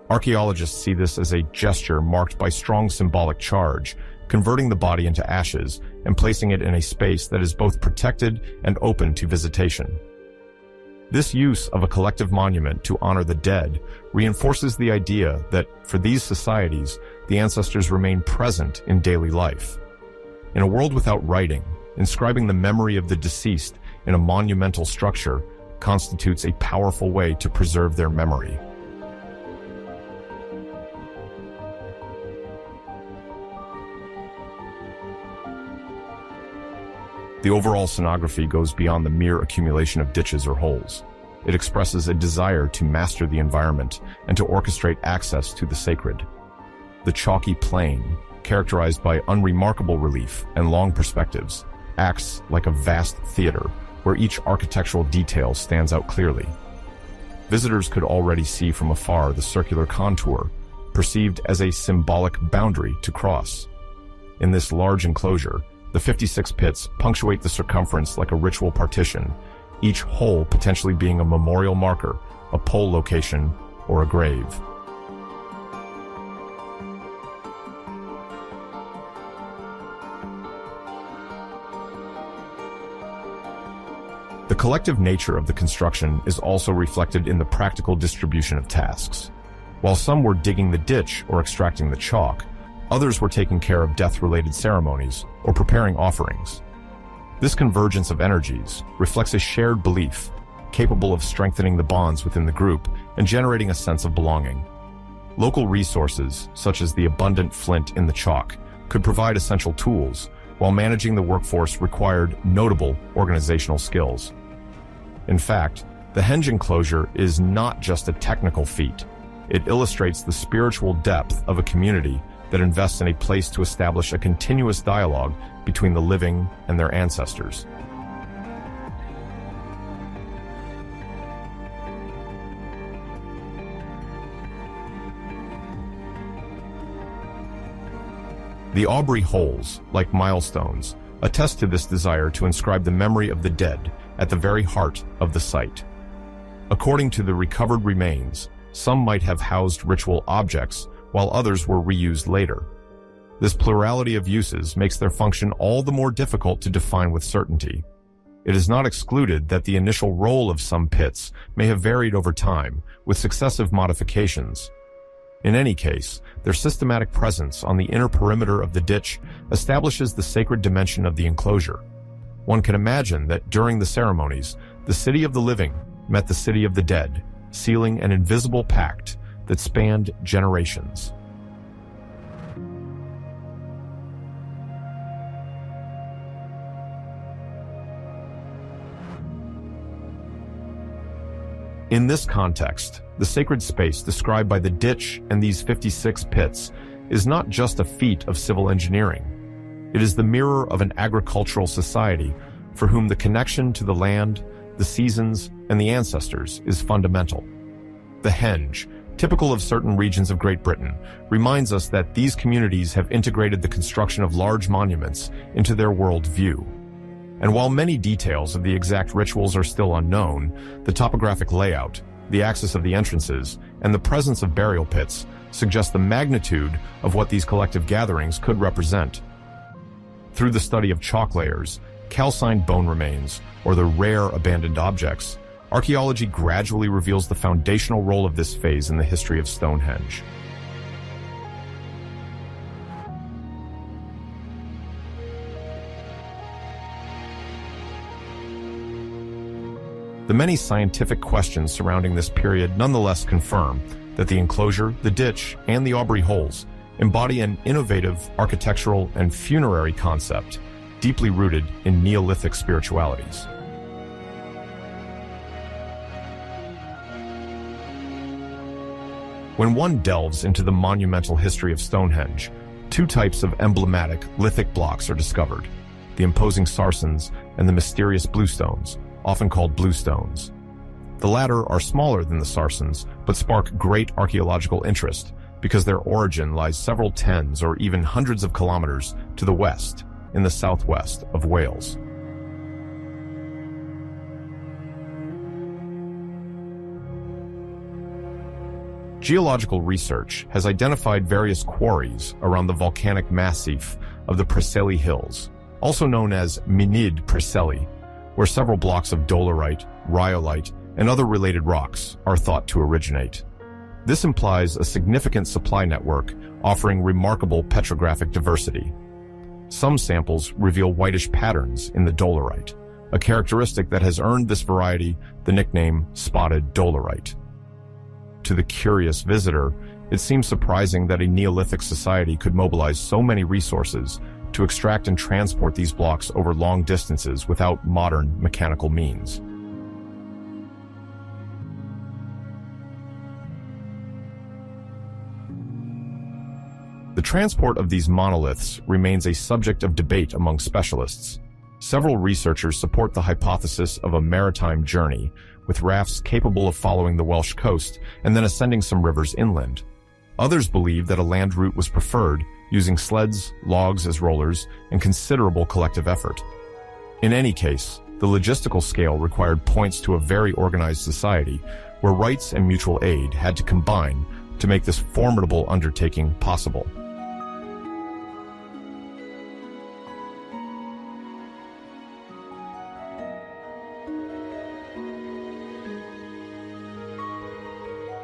[SPEAKER 1] Archaeologists see this as a gesture marked by strong symbolic charge, converting the body into ashes and placing it in a space that is both protected and open to visitation. This use of a collective monument to honor the dead reinforces the idea that, for these societies, the ancestors remain present in daily life. In a world without writing, inscribing the memory of the deceased in a monumental structure constitutes a powerful way to preserve their memory. The overall scenography goes beyond the mere accumulation of ditches or holes. It expresses a desire to master the environment and to orchestrate access to the sacred. The chalky plain, characterized by unremarkable relief and long perspectives, acts like a vast theater where each architectural detail stands out clearly. Visitors could already see from afar the circular contour, perceived as a symbolic boundary to cross. In this large enclosure, the 56 pits punctuate the circumference like a ritual partition, each hole potentially being a memorial marker, a pole location, or a grave. The collective nature of the construction is also reflected in the practical distribution of tasks. While some were digging the ditch or extracting the chalk, others were taking care of death-related ceremonies or preparing offerings. This convergence of energies reflects a shared belief, capable of strengthening the bonds within the group and generating a sense of belonging. Local resources, such as the abundant flint in the chalk, could provide essential tools, while managing the workforce required notable organizational skills. In fact, the henge enclosure is not just a technical feat. It illustrates the spiritual depth of a community that invests in a place to establish a continuous dialogue between the living and their ancestors. The Aubrey holes, like milestones, attest to this desire to inscribe the memory of the dead at the very heart of the site. According to the recovered remains, some might have housed ritual objects, while others were reused later. This plurality of uses makes their function all the more difficult to define with certainty. It is not excluded that the initial role of some pits may have varied over time, with successive modifications. In any case, their systematic presence on the inner perimeter of the ditch establishes the sacred dimension of the enclosure. One can imagine that during the ceremonies, the city of the living met the city of the dead, sealing an invisible pact that spanned generations. In this context, the sacred space described by the ditch and these 56 pits is not just a feat of civil engineering. It is the mirror of an agricultural society for whom the connection to the land, the seasons, and the ancestors is fundamental. The henge, typical of certain regions of Great Britain, reminds us that these communities have integrated the construction of large monuments into their world view. And while many details of the exact rituals are still unknown, the topographic layout, the axis of the entrances, and the presence of burial pits suggest the magnitude of what these collective gatherings could represent. Through the study of chalk layers, calcined bone remains, or the rare abandoned objects, archaeology gradually reveals the foundational role of this phase in the history of Stonehenge. The many scientific questions surrounding this period nonetheless confirm that the enclosure, the ditch, and the Aubrey holes embody an innovative architectural and funerary concept deeply rooted in Neolithic spiritualities. When one delves into the monumental history of Stonehenge, two types of emblematic lithic blocks are discovered: the imposing sarsens and the mysterious bluestones, often called bluestones. The latter are smaller than the sarsens, but spark great archaeological interest because their origin lies several tens or even hundreds of kilometers to the west, in the southwest of Wales. Geological research has identified various quarries around the volcanic massif of the Preseli Hills, also known as Minid Preseli, where several blocks of dolerite, rhyolite, and other related rocks are thought to originate. This implies a significant supply network offering remarkable petrographic diversity. Some samples reveal whitish patterns in the dolerite, a characteristic that has earned this variety the nickname spotted dolerite. To the curious visitor, it seems surprising that a Neolithic society could mobilize so many resources to extract and transport these blocks over long distances without modern mechanical means. The transport of these monoliths remains a subject of debate among specialists. Several researchers support the hypothesis of a maritime journey, with rafts capable of following the Welsh coast and then ascending some rivers inland. Others believe that a land route was preferred, using sleds, logs as rollers, and considerable collective effort. In any case, the logistical scale required points to a very organized society, where rights and mutual aid had to combine to make this formidable undertaking possible.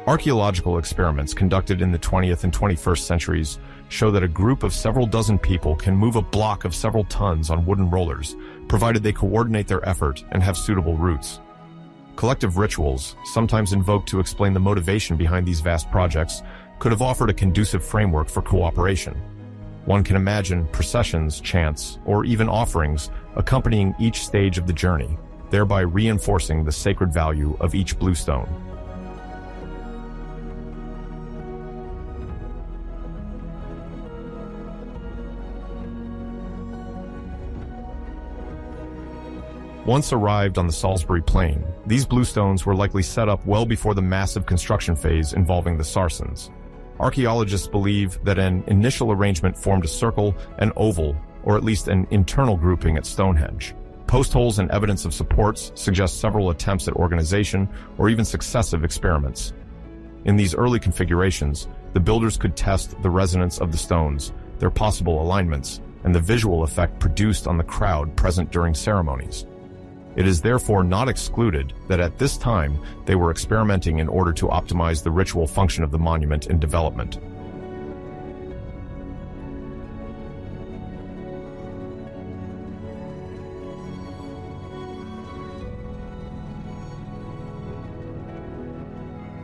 [SPEAKER 1] Archaeological experiments conducted in the 20th and 21st centuries show that a group of several dozen people can move a block of several tons on wooden rollers, provided they coordinate their effort and have suitable routes. Collective rituals, sometimes invoked to explain the motivation behind these vast projects, could have offered a conducive framework for cooperation. One can imagine processions, chants, or even offerings accompanying each stage of the journey, thereby reinforcing the sacred value of each bluestone. Once arrived on the Salisbury plain, these bluestones were likely set up well before the massive construction phase involving the sarsens. Archaeologists believe that an initial arrangement formed a circle, an oval, or at least an internal grouping at Stonehenge. Post holes and evidence of supports suggest several attempts at organization or even successive experiments. In these early configurations, the builders could test the resonance of the stones, their possible alignments, and the visual effect produced on the crowd present during ceremonies. It is therefore not excluded that at this time they were experimenting in order to optimize the ritual function of the monument in development.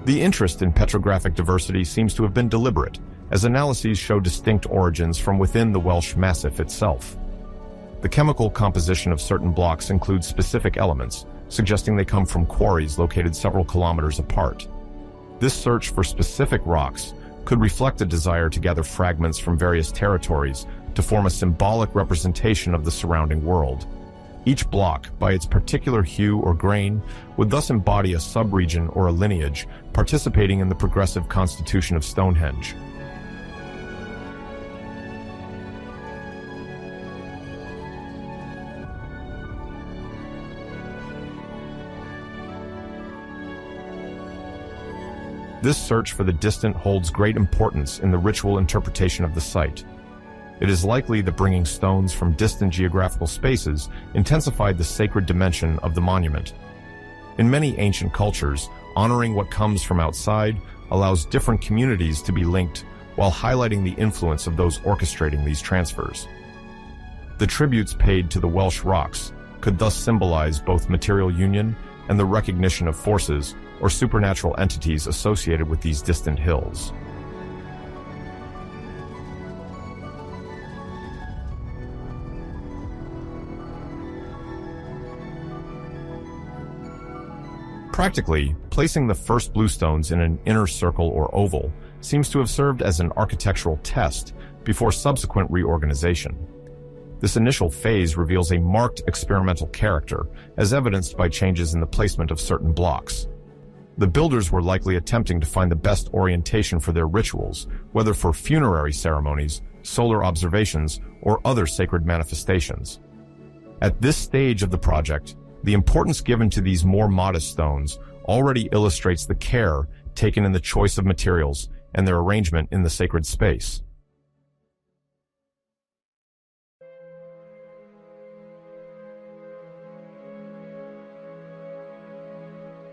[SPEAKER 1] The interest in petrographic diversity seems to have been deliberate, as analyses show distinct origins from within the Welsh Massif itself. The chemical composition of certain blocks includes specific elements, suggesting they come from quarries located several kilometers apart. This search for specific rocks could reflect a desire to gather fragments from various territories to form a symbolic representation of the surrounding world. Each block, by its particular hue or grain, would thus embody a subregion or a lineage participating in the progressive constitution of Stonehenge. This search for the distant holds great importance in the ritual interpretation of the site. It is likely that bringing stones from distant geographical spaces intensified the sacred dimension of the monument. In many ancient cultures, honoring what comes from outside allows different communities to be linked while highlighting the influence of those orchestrating these transfers. The tributes paid to the Welsh rocks could thus symbolize both material union and the recognition of forces or supernatural entities associated with these distant hills. Practically, placing the first bluestones in an inner circle or oval seems to have served as an architectural test before subsequent reorganization. This initial phase reveals a marked experimental character, as evidenced by changes in the placement of certain blocks. The builders were likely attempting to find the best orientation for their rituals, whether for funerary ceremonies, solar observations, or other sacred manifestations. At this stage of the project, the importance given to these more modest stones already illustrates the care taken in the choice of materials and their arrangement in the sacred space.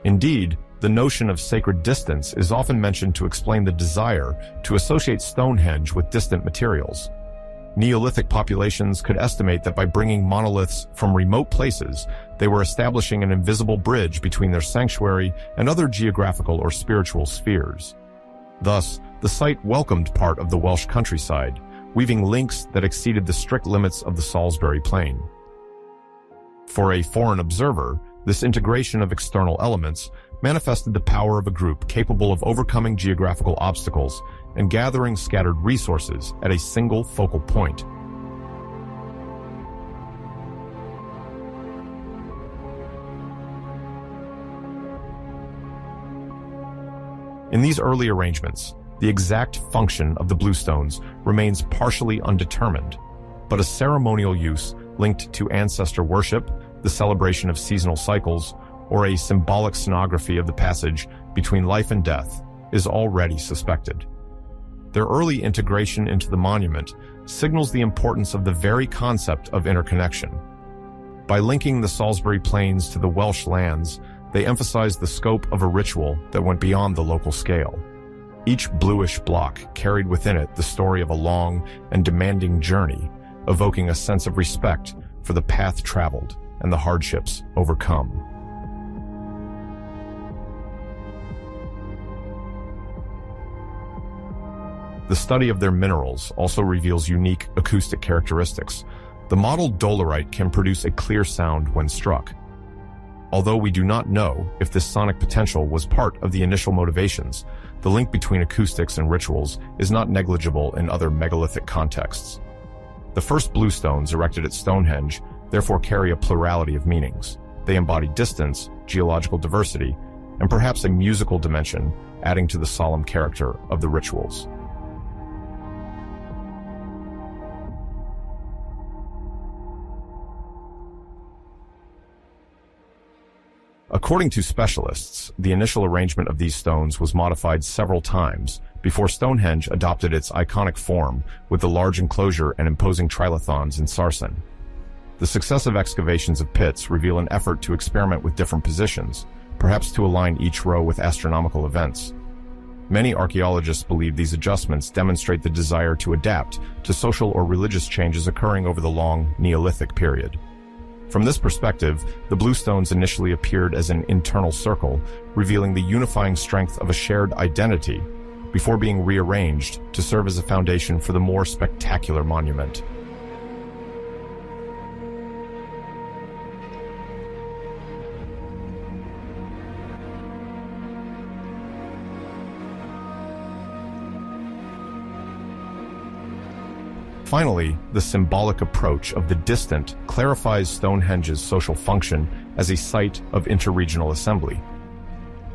[SPEAKER 1] Indeed, the notion of sacred distance is often mentioned to explain the desire to associate Stonehenge with distant materials. Neolithic populations could estimate that by bringing monoliths from remote places, they were establishing an invisible bridge between their sanctuary and other geographical or spiritual spheres. Thus, the site welcomed part of the Welsh countryside, weaving links that exceeded the strict limits of the Salisbury plain. For a foreign observer, this integration of external elements manifested the power of a group capable of overcoming geographical obstacles and gathering scattered resources at a single focal point. In these early arrangements, the exact function of the bluestones remains partially undetermined, but a ceremonial use linked to ancestor worship, the celebration of seasonal cycles, or a symbolic sonography of the passage between life and death is already suspected. Their early integration into the monument signals the importance of the very concept of interconnection. By linking the Salisbury Plains to the Welsh lands, they emphasized the scope of a ritual that went beyond the local scale. Each bluish block carried within it the story of a long and demanding journey, evoking a sense of respect for the path traveled and the hardships overcome. The study of their minerals also reveals unique acoustic characteristics. The modeled dolerite can produce a clear sound when struck. Although we do not know if this sonic potential was part of the initial motivations, the link between acoustics and rituals is not negligible in other megalithic contexts. The first bluestones erected at Stonehenge therefore carry a plurality of meanings. They embody distance, geological diversity, and perhaps a musical dimension, adding to the solemn character of the rituals. According to specialists, the initial arrangement of these stones was modified several times before Stonehenge adopted its iconic form with the large enclosure and imposing trilithons in sarsen. The successive excavations of pits reveal an effort to experiment with different positions, perhaps to align each row with astronomical events. Many archaeologists believe these adjustments demonstrate the desire to adapt to social or religious changes occurring over the long Neolithic period. From this perspective, the bluestones initially appeared as an internal circle, revealing the unifying strength of a shared identity, before being rearranged to serve as a foundation for the more spectacular monument. Finally, the symbolic approach of the distant clarifies Stonehenge's social function as a site of interregional assembly.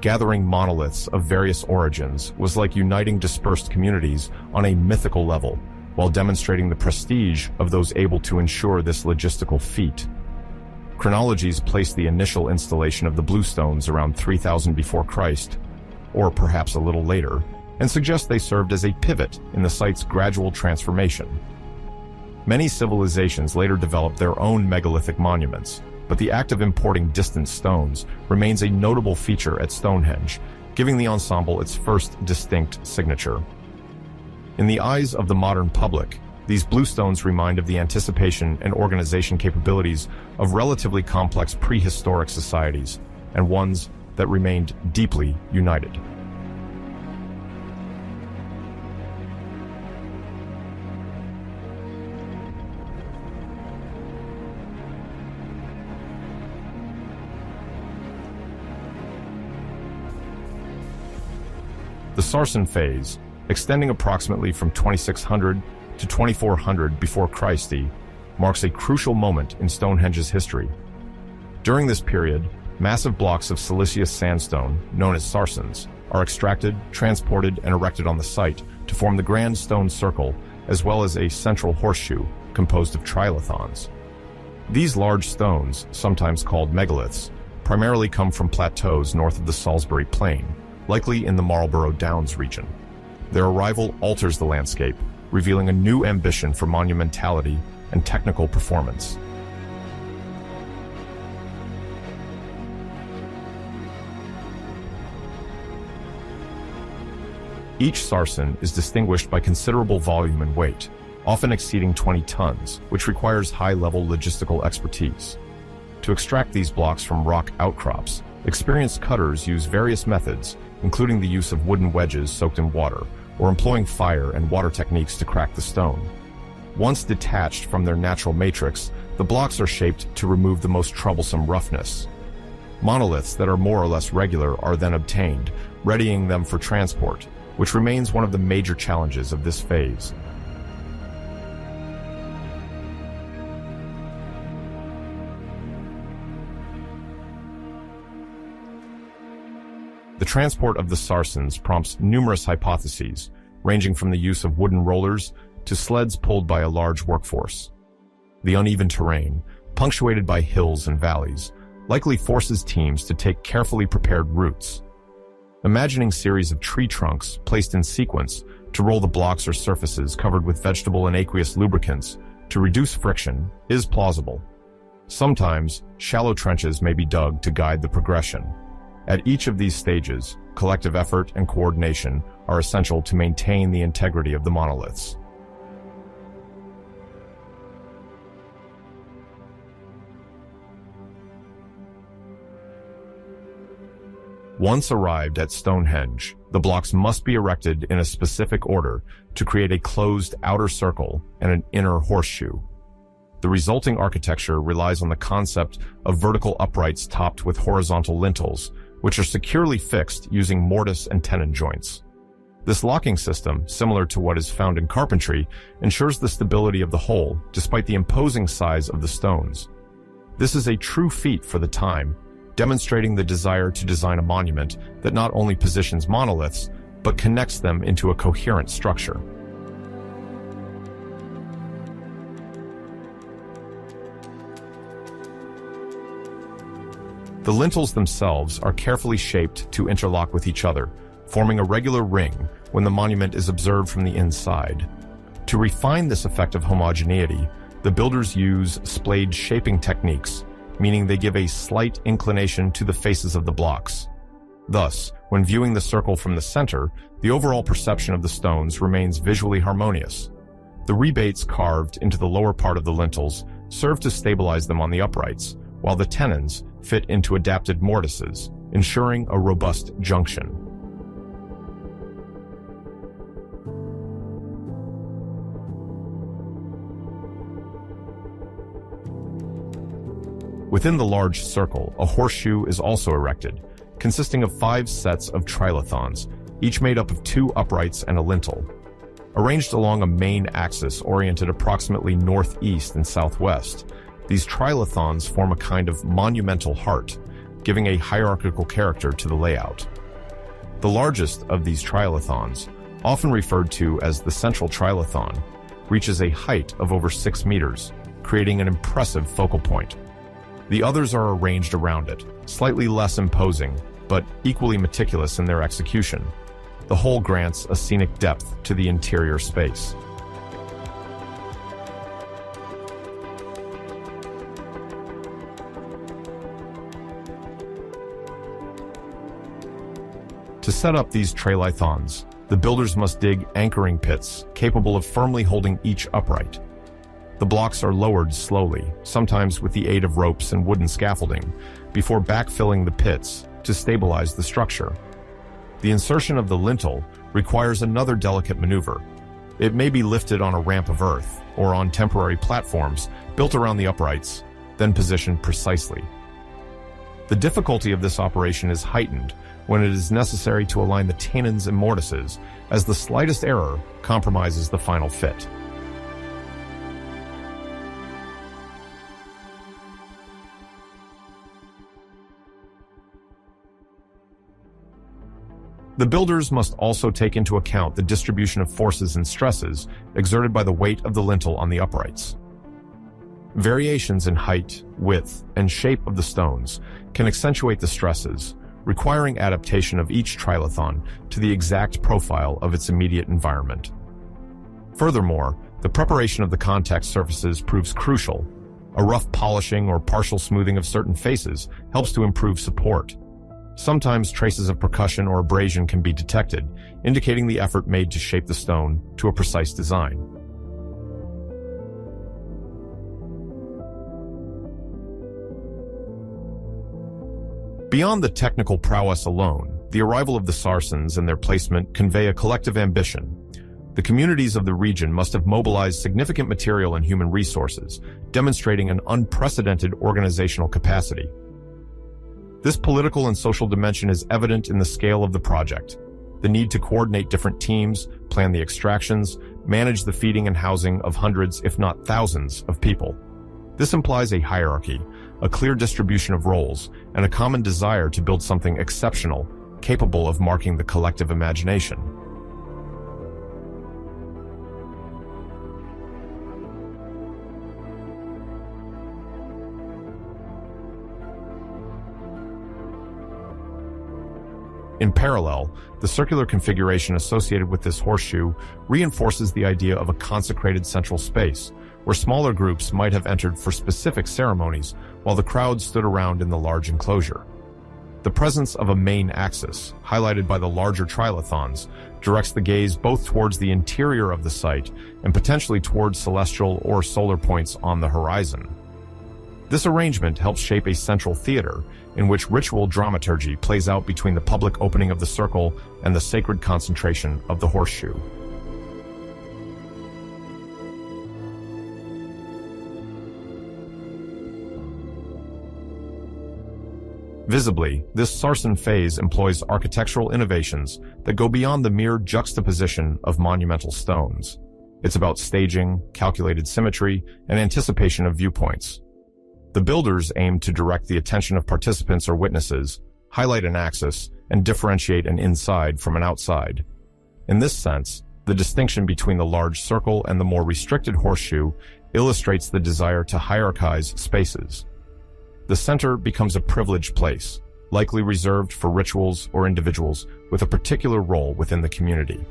[SPEAKER 1] Gathering monoliths of various origins was like uniting dispersed communities on a mythical level, while demonstrating the prestige of those able to ensure this logistical feat. Chronologies place the initial installation of the bluestones around 3000 before Christ, or perhaps a little later, and suggest they served as a pivot in the site's gradual transformation. Many civilizations later developed their own megalithic monuments, but the act of importing distant stones remains a notable feature at Stonehenge, giving the ensemble its first distinct signature. In the eyes of the modern public, these bluestones remind of the anticipation and organization capabilities of relatively complex prehistoric societies, and ones that remained deeply united. The sarsen phase, extending approximately from 2600 to 2400 before Christ, marks a crucial moment in Stonehenge's history. During this period, massive blocks of siliceous sandstone, known as sarsens, are extracted, transported, and erected on the site to form the grand stone circle, as well as a central horseshoe composed of trilithons. These large stones, sometimes called megaliths, primarily come from plateaus north of the Salisbury plain, likely in the Marlborough Downs region. Their arrival alters the landscape, revealing a new ambition for monumentality and technical performance. Each sarsen is distinguished by considerable volume and weight, often exceeding 20 tons, which requires high-level logistical expertise. To extract these blocks from rock outcrops, experienced cutters use various methods, including the use of wooden wedges soaked in water, or employing fire and water techniques to crack the stone. Once detached from their natural matrix, the blocks are shaped to remove the most troublesome roughness. Monoliths that are more or less regular are then obtained, readying them for transport, which remains one of the major challenges of this phase. The transport of the sarsens prompts numerous hypotheses, ranging from the use of wooden rollers to sleds pulled by a large workforce. The uneven terrain, punctuated by hills and valleys, likely forces teams to take carefully prepared routes. Imagining series of tree trunks placed in sequence to roll the blocks or surfaces covered with vegetable and aqueous lubricants to reduce friction is plausible. Sometimes, shallow trenches may be dug to guide the progression. At each of these stages, collective effort and coordination are essential to maintain the integrity of the monoliths. Once arrived at Stonehenge, the blocks must be erected in a specific order to create a closed outer circle and an inner horseshoe. The resulting architecture relies on the concept of vertical uprights topped with horizontal lintels, which are securely fixed using mortise and tenon joints. This locking system, similar to what is found in carpentry, ensures the stability of the whole despite the imposing size of the stones. This is a true feat for the time, demonstrating the desire to design a monument that not only positions monoliths, but connects them into a coherent structure. The lintels themselves are carefully shaped to interlock with each other, forming a regular ring when the monument is observed from the inside. To refine this effect of homogeneity, the builders use splayed shaping techniques, meaning they give a slight inclination to the faces of the blocks. Thus, when viewing the circle from the center, the overall perception of the stones remains visually harmonious. The rebates carved into the lower part of the lintels serve to stabilize them on the uprights, while the tenons fit into adapted mortises, ensuring a robust junction. Within the large circle, a horseshoe is also erected, consisting of 5 sets of trilithons, each made up of 2 uprights and a lintel. Arranged along a main axis oriented approximately northeast and southwest, these trilithons form a kind of monumental heart, giving a hierarchical character to the layout. The largest of these trilithons, often referred to as the central trilithon, reaches a height of over 6 meters, creating an impressive focal point. The others are arranged around it, slightly less imposing, but equally meticulous in their execution. The whole grants a scenic depth to the interior space. To set up these trilithons, the builders must dig anchoring pits capable of firmly holding each upright. The blocks are lowered slowly, sometimes with the aid of ropes and wooden scaffolding, before backfilling the pits to stabilize the structure. The insertion of the lintel requires another delicate maneuver. It may be lifted on a ramp of earth or on temporary platforms built around the uprights, then positioned precisely. The difficulty of this operation is heightened when it is necessary to align the tenons and mortises, as the slightest error compromises the final fit. The builders must also take into account the distribution of forces and stresses exerted by the weight of the lintel on the uprights. Variations in height, width, and shape of the stones can accentuate the stresses, requiring adaptation of each trilithon to the exact profile of its immediate environment. Furthermore, the preparation of the contact surfaces proves crucial. A rough polishing or partial smoothing of certain faces helps to improve support. Sometimes traces of percussion or abrasion can be detected, indicating the effort made to shape the stone to a precise design. Beyond the technical prowess alone, the arrival of the sarsens and their placement convey a collective ambition. The communities of the region must have mobilized significant material and human resources, demonstrating an unprecedented organizational capacity. This political and social dimension is evident in the scale of the project. The need to coordinate different teams, plan the extractions, manage the feeding and housing of hundreds, if not thousands, of people. This implies a hierarchy, a clear distribution of roles, and a common desire to build something exceptional, capable of marking the collective imagination. In parallel, the circular configuration associated with this horseshoe reinforces the idea of a consecrated central space, where smaller groups might have entered for specific ceremonies while the crowd stood around in the large enclosure. The presence of a main axis, highlighted by the larger trilithons, directs the gaze both towards the interior of the site and potentially towards celestial or solar points on the horizon. This arrangement helps shape a central theater in which ritual dramaturgy plays out between the public opening of the circle and the sacred concentration of the horseshoe. Visibly, this sarsen phase employs architectural innovations that go beyond the mere juxtaposition of monumental stones. It's about staging, calculated symmetry, and anticipation of viewpoints. The builders aim to direct the attention of participants or witnesses, highlight an axis, and differentiate an inside from an outside. In this sense, the distinction between the large circle and the more restricted horseshoe illustrates the desire to hierarchize spaces. The center becomes a privileged place, likely reserved for rituals or individuals with a particular role within the community.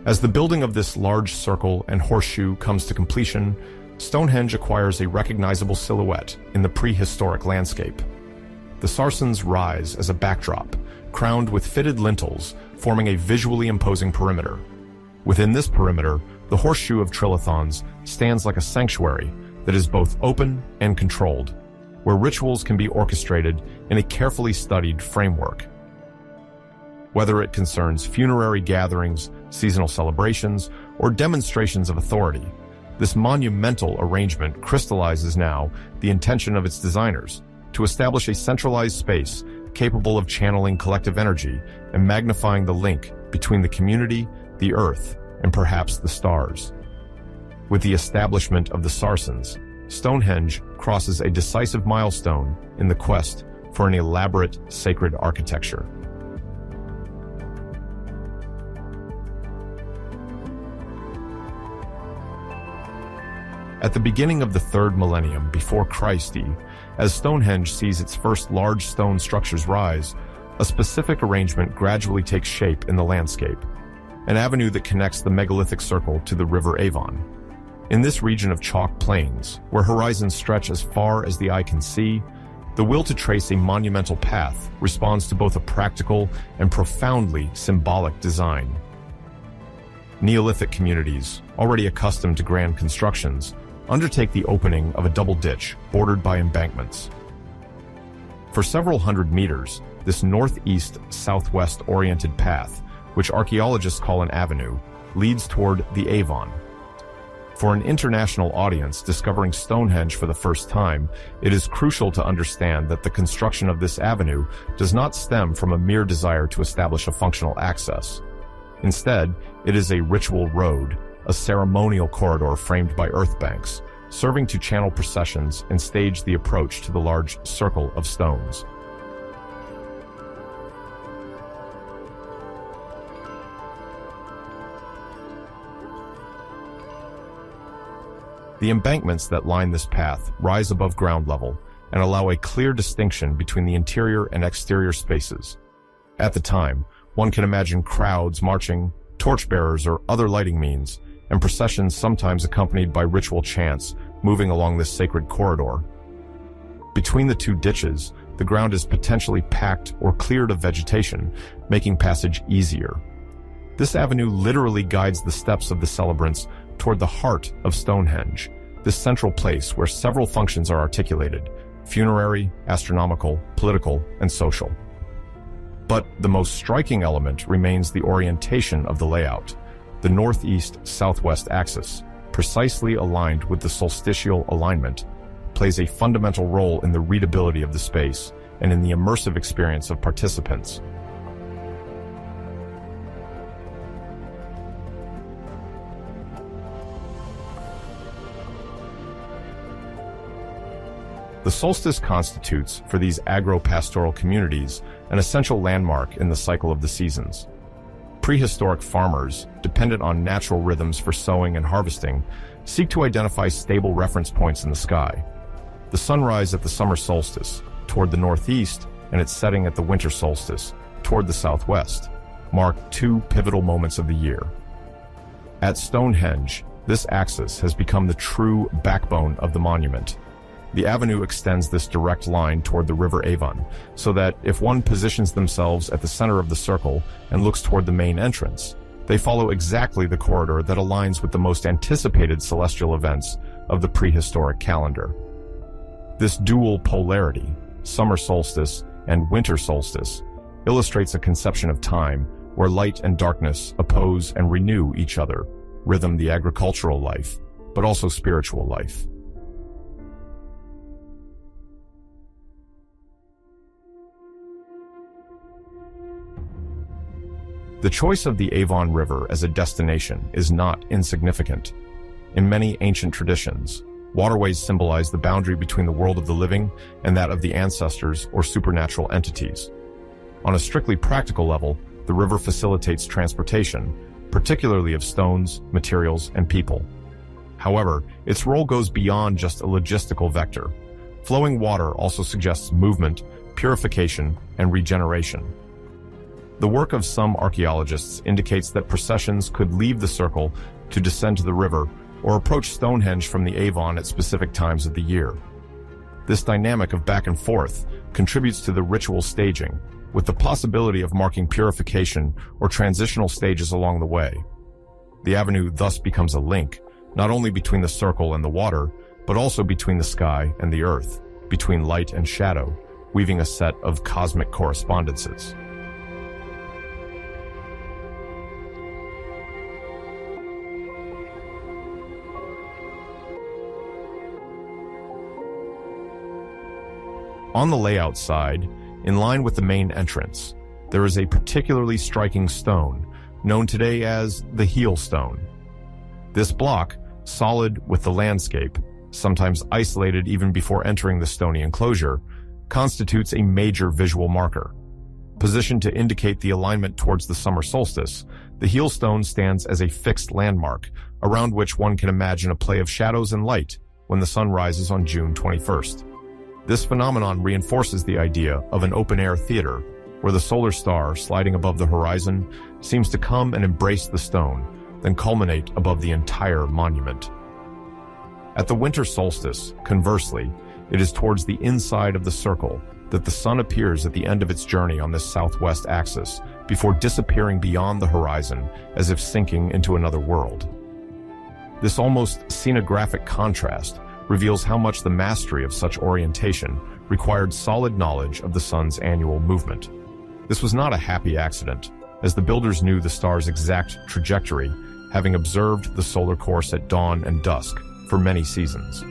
[SPEAKER 1] As the building of this large circle and horseshoe comes to completion, Stonehenge acquires a recognizable silhouette in the prehistoric landscape. The sarsens rise as a backdrop, crowned with fitted lintels, forming a visually imposing perimeter. Within this perimeter, the horseshoe of trilithons stands like a sanctuary that is both open and controlled, where rituals can be orchestrated in a carefully studied framework. Whether it concerns funerary gatherings, seasonal celebrations, or demonstrations of authority, this monumental arrangement crystallizes now the intention of its designers to establish a centralized space capable of channeling collective energy and magnifying the link between the community, the earth, and perhaps the stars. With the establishment of the sarsens, Stonehenge crosses a decisive milestone in the quest for an elaborate sacred architecture. At the beginning of the 3rd millennium before Christ, as Stonehenge sees its first large stone structures rise, a specific arrangement gradually takes shape in the landscape, an avenue that connects the megalithic circle to the river Avon. In this region of chalk plains, where horizons stretch as far as the eye can see, the will to trace a monumental path responds to both a practical and profoundly symbolic design. Neolithic communities, already accustomed to grand constructions, undertake the opening of a double ditch bordered by embankments. For several hundred meters, this northeast-southwest oriented path, which archaeologists call an avenue, leads toward the Avon. For an international audience discovering Stonehenge for the first time, it is crucial to understand that the construction of this avenue does not stem from a mere desire to establish a functional access. Instead, it is a ritual road, a ceremonial corridor framed by earth banks, serving to channel processions and stage the approach to the large circle of stones. The embankments that line this path rise above ground level and allow a clear distinction between the interior and exterior spaces. At the time, one can imagine crowds marching, torchbearers or other lighting means, and processions sometimes accompanied by ritual chants moving along this sacred corridor. Between the two ditches, the ground is potentially packed or cleared of vegetation, making passage easier. This avenue literally guides the steps of the celebrants toward the heart of Stonehenge, this central place where several functions are articulated: funerary, astronomical, political, and social. But the most striking element remains the orientation of the layout. The northeast-southwest axis, precisely aligned with the solstitial alignment, plays a fundamental role in the readability of the space and in the immersive experience of participants. The solstice constitutes, for these agro-pastoral communities, an essential landmark in the cycle of the seasons. Prehistoric farmers, dependent on natural rhythms for sowing and harvesting, seek to identify stable reference points in the sky. The sunrise at the summer solstice, toward the northeast, and its setting at the winter solstice, toward the southwest, mark two pivotal moments of the year. At Stonehenge, this axis has become the true backbone of the monument. The avenue extends this direct line toward the river Avon, so that if one positions themselves at the center of the circle and looks toward the main entrance, they follow exactly the corridor that aligns with the most anticipated celestial events of the prehistoric calendar. This dual polarity, summer solstice and winter solstice, illustrates a conception of time where light and darkness oppose and renew each other, rhythm the agricultural life, but also spiritual life. The choice of the Avon River as a destination is not insignificant. In many ancient traditions, waterways symbolize the boundary between the world of the living and that of the ancestors or supernatural entities. On a strictly practical level, the river facilitates transportation, particularly of stones, materials, and people. However, its role goes beyond just a logistical vector. Flowing water also suggests movement, purification, and regeneration. The work of some archaeologists indicates that processions could leave the circle to descend to the river or approach Stonehenge from the Avon at specific times of the year. This dynamic of back and forth contributes to the ritual staging, with the possibility of marking purification or transitional stages along the way. The avenue thus becomes a link, not only between the circle and the water, but also between the sky and the earth, between light and shadow, weaving a set of cosmic correspondences. On the layout side, in line with the main entrance, there is a particularly striking stone, known today as the heel stone. This block, solid with the landscape, sometimes isolated even before entering the stony enclosure, constitutes a major visual marker. Positioned to indicate the alignment towards the summer solstice, the heel stone stands as a fixed landmark, around which one can imagine a play of shadows and light when the sun rises on June 21st. This phenomenon reinforces the idea of an open-air theater, where the solar star sliding above the horizon seems to come and embrace the stone, then culminate above the entire monument. At the winter solstice, conversely, it is towards the inside of the circle that the sun appears at the end of its journey on this southwest axis, before disappearing beyond the horizon as if sinking into another world. This almost scenographic contrast reveals how much the mastery of such orientation required solid knowledge of the sun's annual movement. This was not a happy accident, as the builders knew the star's exact trajectory, having observed the solar course at dawn and dusk for many seasons.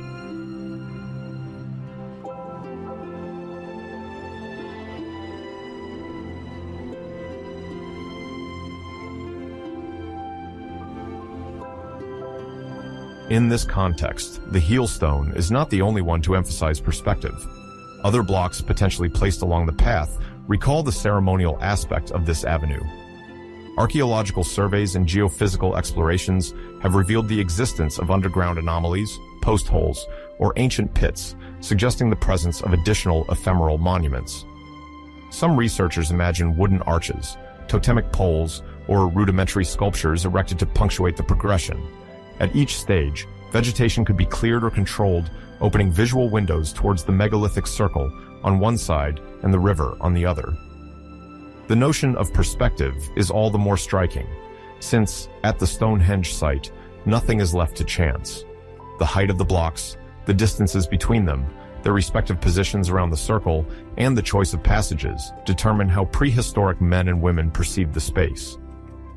[SPEAKER 1] In this context, the heel stone is not the only one to emphasize perspective. Other blocks potentially placed along the path recall the ceremonial aspect of this avenue. Archaeological surveys and geophysical explorations have revealed the existence of underground anomalies, post holes, or ancient pits, suggesting the presence of additional ephemeral monuments. Some researchers imagine wooden arches, totemic poles, or rudimentary sculptures erected to punctuate the progression. At each stage, vegetation could be cleared or controlled, opening visual windows towards the megalithic circle on one side and the river on the other. The notion of perspective is all the more striking, since, at the Stonehenge site, nothing is left to chance. The height of the blocks, the distances between them, their respective positions around the circle, and the choice of passages determine how prehistoric men and women perceived the space.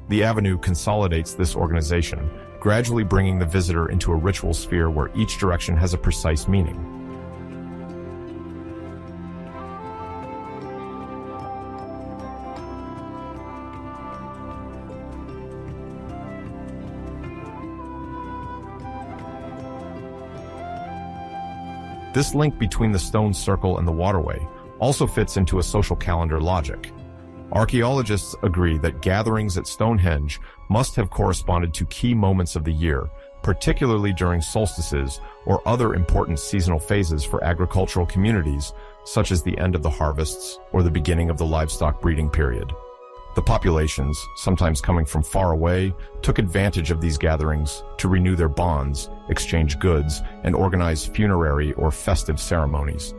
[SPEAKER 1] The avenue consolidates this organization, gradually bringing the visitor into a ritual sphere where each direction has a precise meaning. This link between the stone circle and the waterway also fits into a social calendar logic. Archaeologists agree that gatherings at Stonehenge must have corresponded to key moments of the year, particularly during solstices or other important seasonal phases for agricultural communities, such as the end of the harvests or the beginning of the livestock breeding period. The populations, sometimes coming from far away, took advantage of these gatherings to renew their bonds, exchange goods, and organize funerary or festive ceremonies.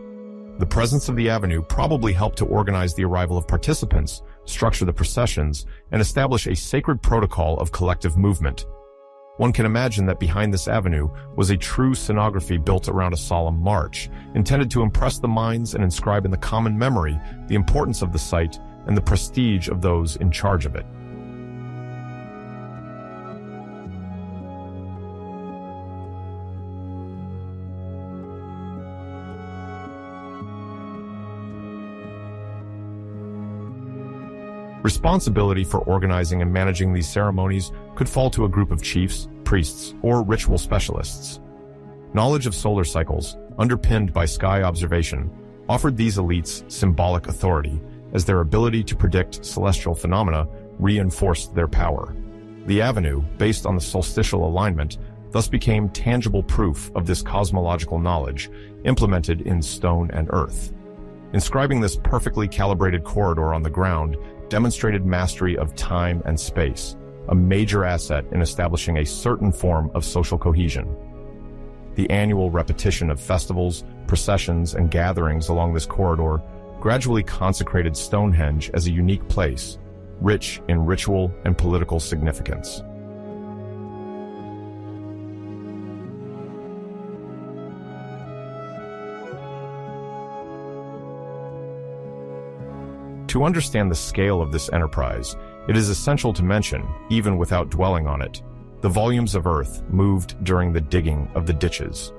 [SPEAKER 1] The presence of the avenue probably helped to organize the arrival of participants, structure the processions, and establish a sacred protocol of collective movement. One can imagine that behind this avenue was a true scenography built around a solemn march, intended to impress the minds and inscribe in the common memory the importance of the site and the prestige of those in charge of it. Responsibility for organizing and managing these ceremonies could fall to a group of chiefs, priests, or ritual specialists. Knowledge of solar cycles, underpinned by sky observation, offered these elites symbolic authority, as their ability to predict celestial phenomena reinforced their power. The avenue, based on the solstitial alignment, thus became tangible proof of this cosmological knowledge, implemented in stone and earth. Inscribing this perfectly calibrated corridor on the ground demonstrated mastery of time and space, a major asset in establishing a certain form of social cohesion. The annual repetition of festivals, processions, and gatherings along this corridor gradually consecrated Stonehenge as a unique place, rich in ritual and political significance. To understand the scale of this enterprise, it is essential to mention, even without dwelling on it, the volumes of earth moved during the digging of the ditches.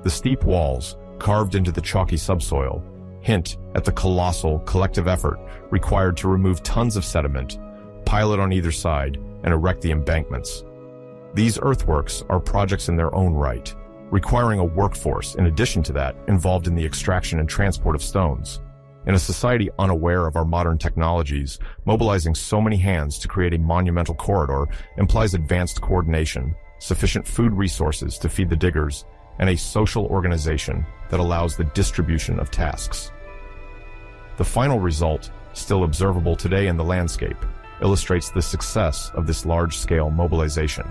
[SPEAKER 1] The steep walls, carved into the chalky subsoil, hint at the colossal collective effort required to remove tons of sediment, pile it on either side, and erect the embankments. These earthworks are projects in their own right, requiring a workforce in addition to that involved in the extraction and transport of stones. In a society unaware of our modern technologies, mobilizing so many hands to create a monumental corridor implies advanced coordination, sufficient food resources to feed the diggers, and a social organization that allows the distribution of tasks. The final result, still observable today in the landscape, illustrates the success of this large-scale mobilization.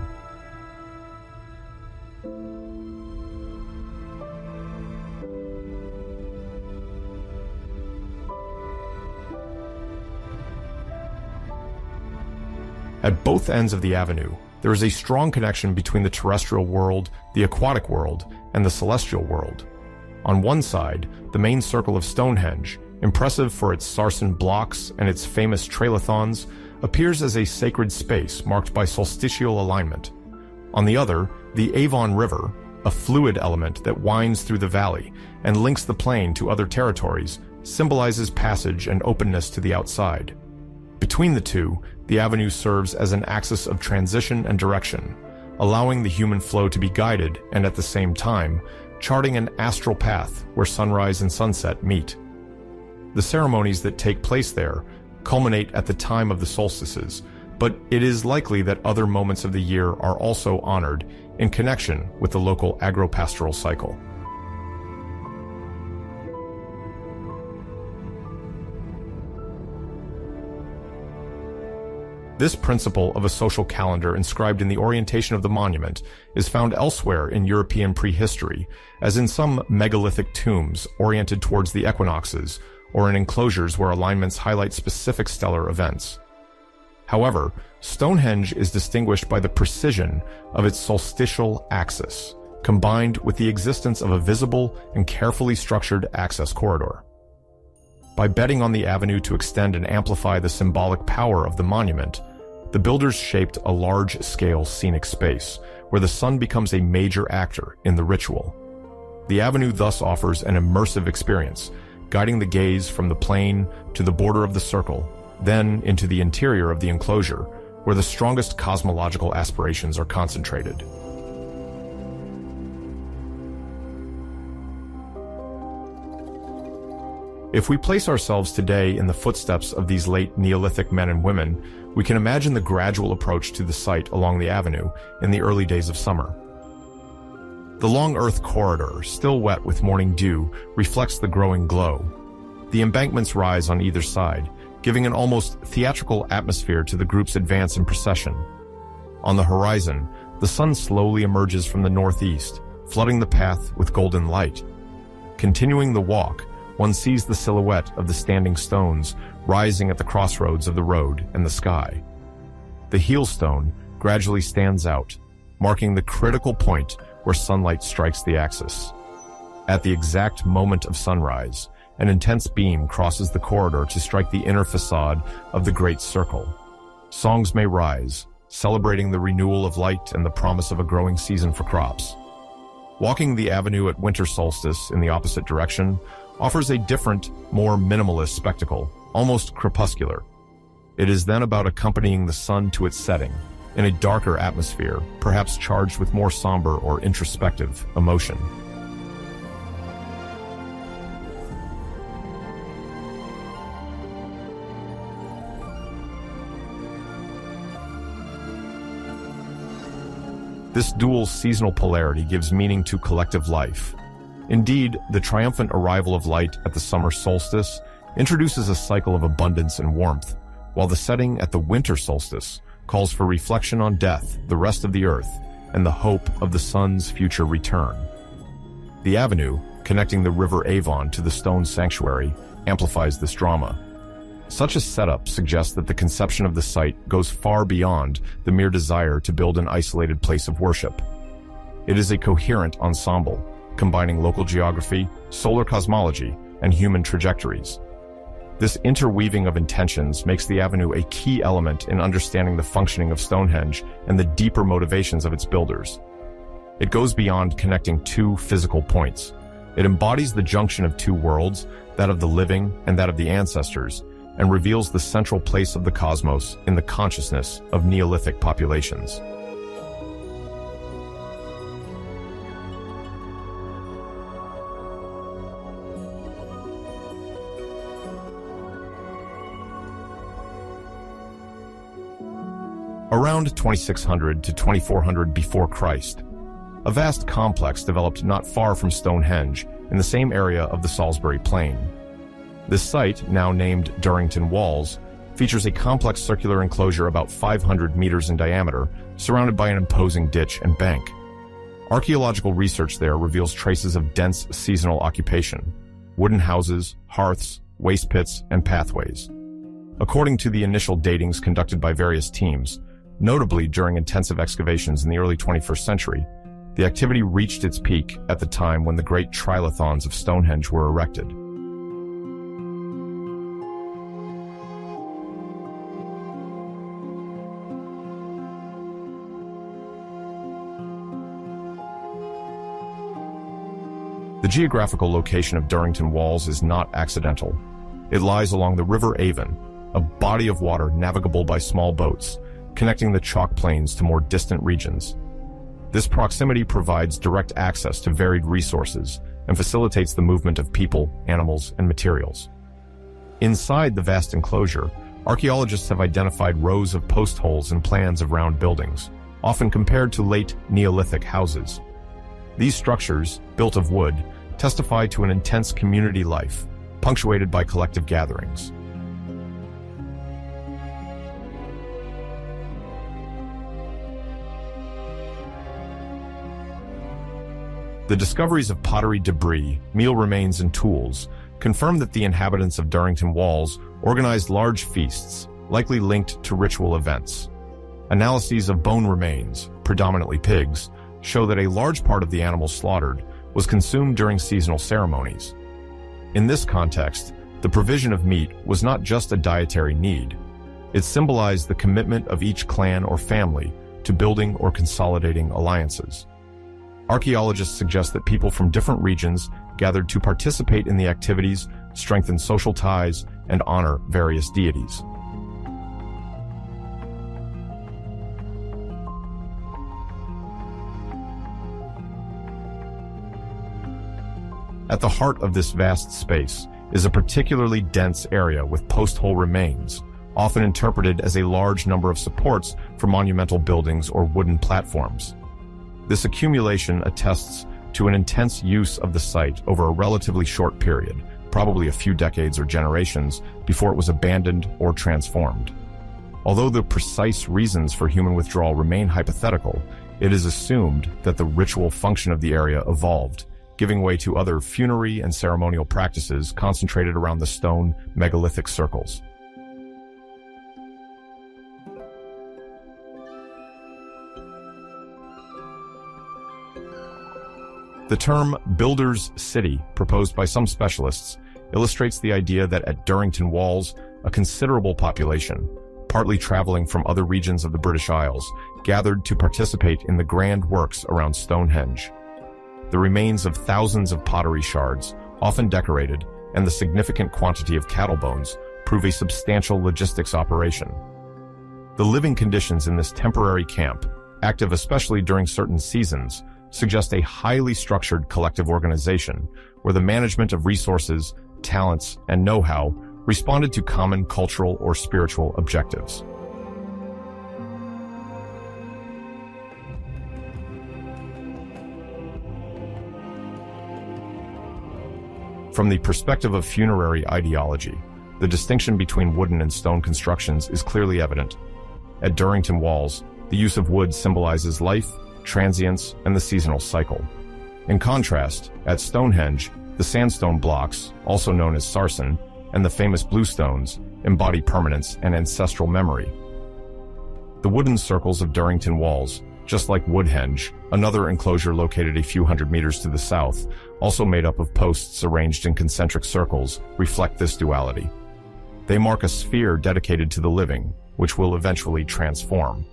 [SPEAKER 1] At both ends of the avenue, there is a strong connection between the terrestrial world, the aquatic world, and the celestial world. On one side, the main circle of Stonehenge, impressive for its sarsen blocks and its famous trilithons, appears as a sacred space marked by solstitial alignment. On the other, the Avon River, a fluid element that winds through the valley and links the plain to other territories, symbolizes passage and openness to the outside. Between the two, the avenue serves as an axis of transition and direction, allowing the human flow to be guided and at the same time, charting an astral path where sunrise and sunset meet. The ceremonies that take place there culminate at the time of the solstices, but it is likely that other moments of the year are also honored in connection with the local agro-pastoral cycle. This principle of a social calendar inscribed in the orientation of the monument is found elsewhere in European prehistory, as in some megalithic tombs oriented towards the equinoxes, or in enclosures where alignments highlight specific stellar events. However, Stonehenge is distinguished by the precision of its solstitial axis, combined with the existence of a visible and carefully structured access corridor. By betting on the avenue to extend and amplify the symbolic power of the monument, the builders shaped a large-scale scenic space where the sun becomes a major actor in the ritual. The avenue thus offers an immersive experience, guiding the gaze from the plain to the border of the circle, then into the interior of the enclosure, where the strongest cosmological aspirations are concentrated. If we place ourselves today in the footsteps of these late Neolithic men and women, we can imagine the gradual approach to the site along the avenue in the early days of summer. The long earth corridor, still wet with morning dew, reflects the growing glow. The embankments rise on either side, giving an almost theatrical atmosphere to the group's advance in procession. On the horizon, the sun slowly emerges from the northeast, flooding the path with golden light. Continuing the walk, one sees the silhouette of the standing stones rising at the crossroads of the road and the sky. The heel stone gradually stands out, marking the critical point where sunlight strikes the axis. At the exact moment of sunrise, an intense beam crosses the corridor to strike the inner facade of the Great Circle. Songs may rise, celebrating the renewal of light and the promise of a growing season for crops. Walking the avenue at winter solstice in the opposite direction offers a different, more minimalist spectacle, almost crepuscular. It is then about accompanying the sun to its setting, in a darker atmosphere, perhaps charged with more somber or introspective emotion. This dual seasonal polarity gives meaning to collective life. Indeed, the triumphant arrival of light at the summer solstice introduces a cycle of abundance and warmth, while the setting at the winter solstice calls for reflection on death, the rest of the earth, and the hope of the sun's future return. The avenue, connecting the river Avon to the stone sanctuary, amplifies this drama. Such a setup suggests that the conception of the site goes far beyond the mere desire to build an isolated place of worship. It is a coherent ensemble, combining local geography, solar cosmology, and human trajectories. This interweaving of intentions makes the avenue a key element in understanding the functioning of Stonehenge and the deeper motivations of its builders. It goes beyond connecting two physical points. It embodies the junction of two worlds, that of the living and that of the ancestors, and reveals the central place of the cosmos in the consciousness of Neolithic populations. Around 2600 to 2400 before Christ, a vast complex developed not far from Stonehenge in the same area of the Salisbury Plain. This site, now named Durrington Walls, features a complex circular enclosure about 500 meters in diameter, surrounded by an imposing ditch and bank. Archaeological research there reveals traces of dense seasonal occupation: wooden houses, hearths, waste pits, and pathways. According to the initial datings conducted by various teams, notably during intensive excavations in the early 21st century, the activity reached its peak at the time when the great trilithons of Stonehenge were erected. The geographical location of Durrington Walls is not accidental. It lies along the River Avon, a body of water navigable by small boats, connecting the chalk plains to more distant regions. This proximity provides direct access to varied resources and facilitates the movement of people, animals, and materials. Inside the vast enclosure, archaeologists have identified rows of post holes and plans of round buildings, often compared to late Neolithic houses. These structures, built of wood, testify to an intense community life, punctuated by collective gatherings. The discoveries of pottery debris, meal remains, and tools confirm that the inhabitants of Durrington Walls organized large feasts, likely linked to ritual events. Analyses of bone remains, predominantly pigs, show that a large part of the animals slaughtered was consumed during seasonal ceremonies. In this context, the provision of meat was not just a dietary need. It symbolized the commitment of each clan or family to building or consolidating alliances. Archaeologists suggest that people from different regions gathered to participate in the activities, strengthen social ties, and honor various deities. At the heart of this vast space is a particularly dense area with post-hole remains, often interpreted as a large number of supports for monumental buildings or wooden platforms. This accumulation attests to an intense use of the site over a relatively short period, probably a few decades or generations, before it was abandoned or transformed. Although the precise reasons for human withdrawal remain hypothetical, it is assumed that the ritual function of the area evolved, giving way to other funerary and ceremonial practices concentrated around the stone megalithic circles. The term "builder's city," proposed by some specialists, illustrates the idea that at Durrington Walls, a considerable population, partly traveling from other regions of the British Isles, gathered to participate in the grand works around Stonehenge. The remains of thousands of pottery shards, often decorated, and the significant quantity of cattle bones prove a substantial logistics operation. The living conditions in this temporary camp, active especially during certain seasons, suggest a highly structured collective organization where the management of resources, talents, and know-how responded to common cultural or spiritual objectives. From the perspective of funerary ideology, the distinction between wooden and stone constructions is clearly evident. At Durrington Walls, the use of wood symbolizes life, transience, and the seasonal cycle. In contrast, at Stonehenge, the sandstone blocks, also known as sarsen, and the famous bluestones, embody permanence and ancestral memory. The wooden circles of Durrington Walls, just like Woodhenge, another enclosure located a few hundred meters to the south, also made up of posts arranged in concentric circles, reflect this duality. They mark a sphere dedicated to the living, which will eventually transform.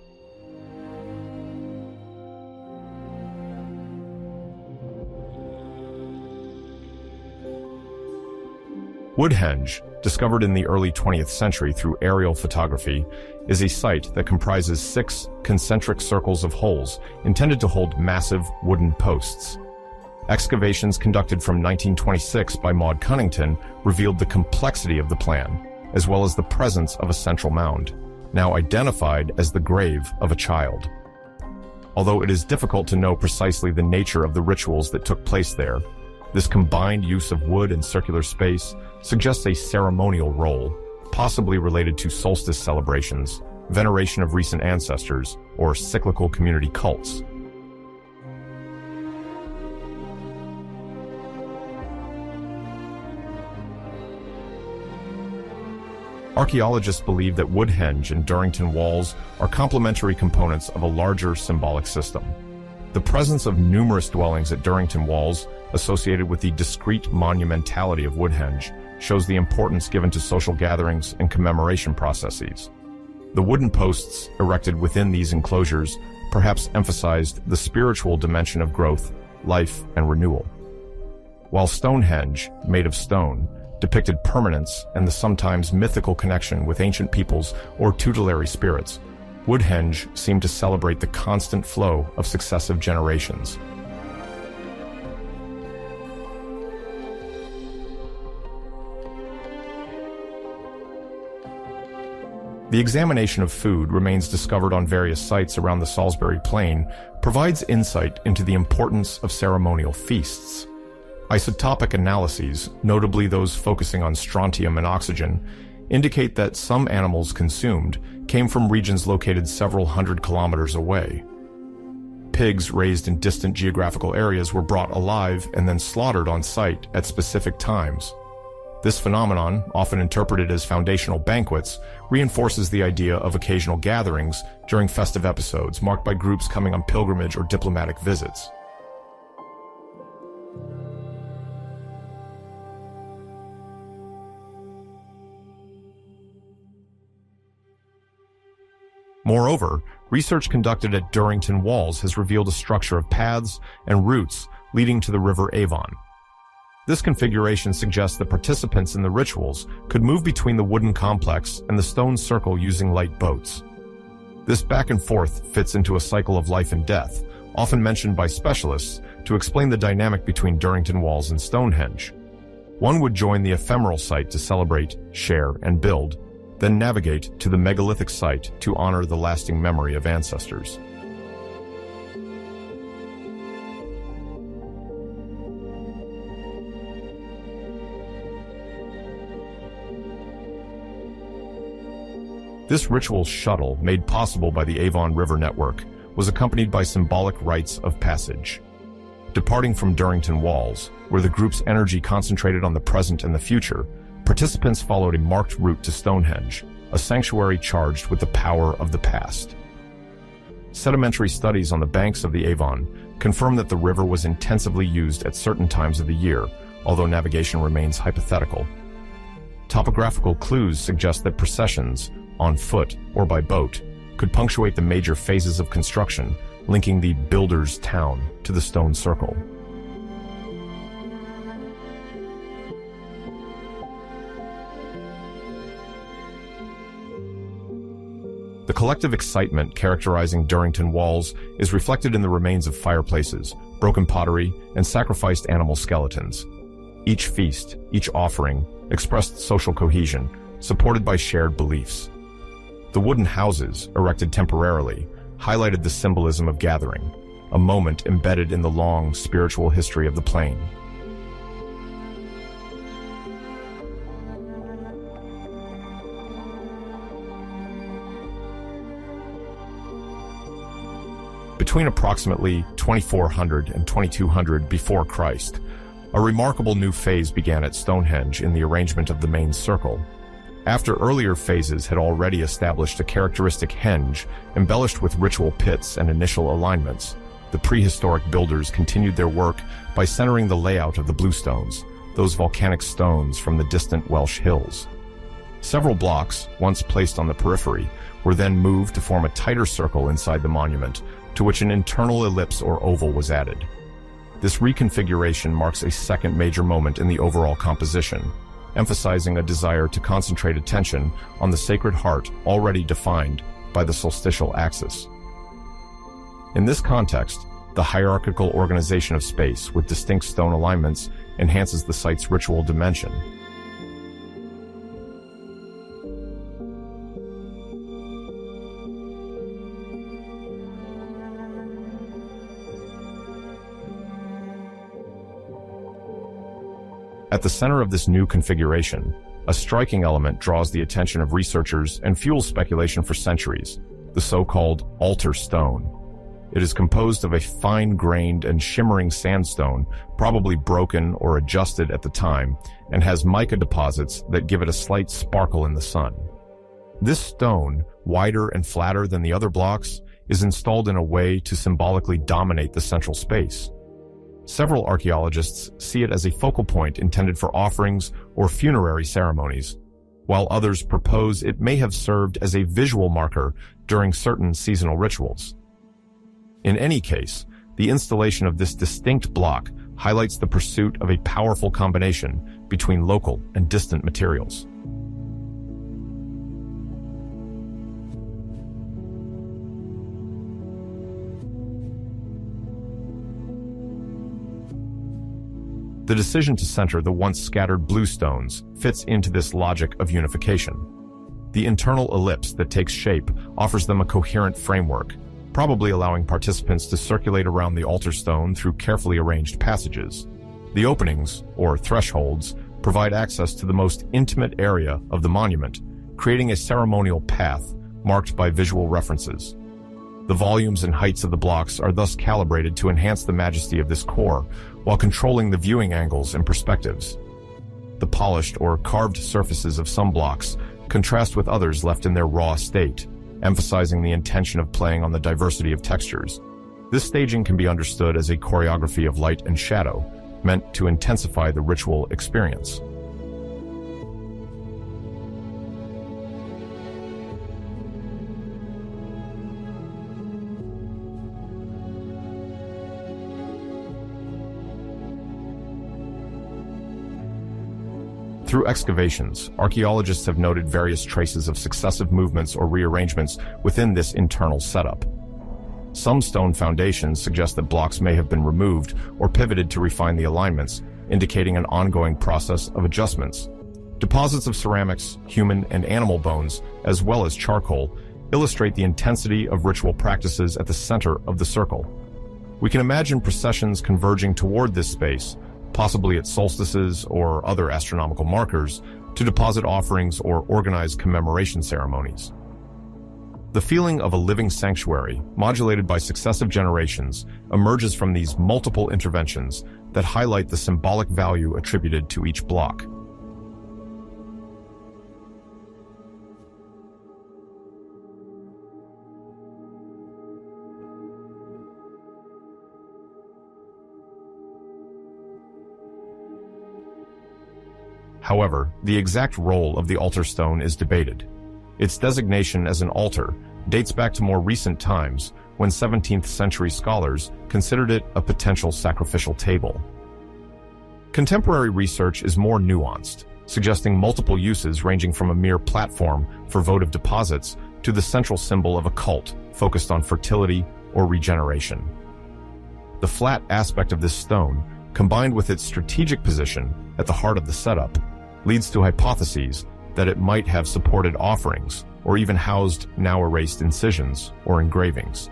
[SPEAKER 1] Woodhenge, discovered in the early 20th century through aerial photography, is a site that comprises 6 concentric circles of holes intended to hold massive wooden posts. Excavations conducted from 1926 by Maud Cunnington revealed the complexity of the plan, as well as the presence of a central mound, now identified as the grave of a child. Although it is difficult to know precisely the nature of the rituals that took place there, this combined use of wood and circular space suggests a ceremonial role, possibly related to solstice celebrations, veneration of recent ancestors, or cyclical community cults. Archaeologists believe that Woodhenge and Durrington Walls are complementary components of a larger symbolic system. The presence of numerous dwellings at Durrington Walls, associated with the discrete monumentality of Woodhenge, shows the importance given to social gatherings and commemoration processes. The wooden posts erected within these enclosures perhaps emphasized the spiritual dimension of growth, life, and renewal. While Stonehenge, made of stone, depicted permanence and the sometimes mythical connection with ancient peoples or tutelary spirits, Woodhenge seemed to celebrate the constant flow of successive generations. The examination of food remains discovered on various sites around the Salisbury Plain provides insight into the importance of ceremonial feasts. Isotopic analyses, notably those focusing on strontium and oxygen, indicate that some animals consumed came from regions located several hundred kilometers away. Pigs raised in distant geographical areas were brought alive and then slaughtered on site at specific times. This phenomenon, often interpreted as foundational banquets, reinforces the idea of occasional gatherings during festive episodes marked by groups coming on pilgrimage or diplomatic visits. Moreover, research conducted at Durrington Walls has revealed a structure of paths and routes leading to the River Avon. This configuration suggests that participants in the rituals could move between the wooden complex and the stone circle using light boats. This back and forth fits into a cycle of life and death, often mentioned by specialists to explain the dynamic between Durrington Walls and Stonehenge. One would join the ephemeral site to celebrate, share, and build, then navigate to the megalithic site to honor the lasting memory of ancestors. This ritual shuttle, made possible by the Avon River Network, was accompanied by symbolic rites of passage. Departing from Durrington Walls, where the group's energy concentrated on the present and the future, participants followed a marked route to Stonehenge, a sanctuary charged with the power of the past. Sedimentary studies on the banks of the Avon confirm that the river was intensively used at certain times of the year, although navigation remains hypothetical. Topographical clues suggest that processions, on foot or by boat, could punctuate the major phases of construction, linking the builder's town to the stone circle. The collective excitement characterizing Durrington Walls is reflected in the remains of fireplaces, broken pottery, and sacrificed animal skeletons. Each feast, each offering, expressed social cohesion, supported by shared beliefs. The wooden houses, erected temporarily, highlighted the symbolism of gathering, a moment embedded in the long spiritual history of the plain. Between approximately 2400 and 2200 before Christ, a remarkable new phase began at Stonehenge in the arrangement of the main circle. After earlier phases had already established a characteristic henge embellished with ritual pits and initial alignments, the prehistoric builders continued their work by centering the layout of the bluestones, those volcanic stones from the distant Welsh hills. Several blocks, once placed on the periphery, were then moved to form a tighter circle inside the monument, to which an internal ellipse or oval was added. This reconfiguration marks a second major moment in the overall composition, emphasizing a desire to concentrate attention on the Sacred Heart already defined by the solstitial axis. In this context, the hierarchical organization of space with distinct stone alignments enhances the site's ritual dimension. At the center of this new configuration, a striking element draws the attention of researchers and fuels speculation for centuries, the so-called altar stone. It is composed of a fine-grained and shimmering sandstone, probably broken or adjusted at the time, and has mica deposits that give it a slight sparkle in the sun. This stone, wider and flatter than the other blocks, is installed in a way to symbolically dominate the central space. Several archaeologists see it as a focal point intended for offerings or funerary ceremonies, while others propose it may have served as a visual marker during certain seasonal rituals. In any case, the installation of this distinct block highlights the pursuit of a powerful combination between local and distant materials. The decision to center the once scattered bluestones fits into this logic of unification. The internal ellipse that takes shape offers them a coherent framework, probably allowing participants to circulate around the altar stone through carefully arranged passages. The openings, or thresholds, provide access to the most intimate area of the monument, creating a ceremonial path marked by visual references. The volumes and heights of the blocks are thus calibrated to enhance the majesty of this core, while controlling the viewing angles and perspectives. The polished or carved surfaces of some blocks contrast with others left in their raw state, emphasizing the intention of playing on the diversity of textures. This staging can be understood as a choreography of light and shadow, meant to intensify the ritual experience. Through excavations, archaeologists have noted various traces of successive movements or rearrangements within this internal setup. Some stone foundations suggest that blocks may have been removed or pivoted to refine the alignments, indicating an ongoing process of adjustments. Deposits of ceramics, human and animal bones, as well as charcoal, illustrate the intensity of ritual practices at the center of the circle. We can imagine processions converging toward this space, possibly at solstices or other astronomical markers, to deposit offerings or organize commemoration ceremonies. The feeling of a living sanctuary, modulated by successive generations, emerges from these multiple interventions that highlight the symbolic value attributed to each block. However, the exact role of the altar stone is debated. Its designation as an altar dates back to more recent times, when 17th century scholars considered it a potential sacrificial table. Contemporary research is more nuanced, suggesting multiple uses ranging from a mere platform for votive deposits to the central symbol of a cult focused on fertility or regeneration. The flat aspect of this stone, combined with its strategic position at the heart of the setup, leads to hypotheses that it might have supported offerings or even housed now erased incisions or engravings.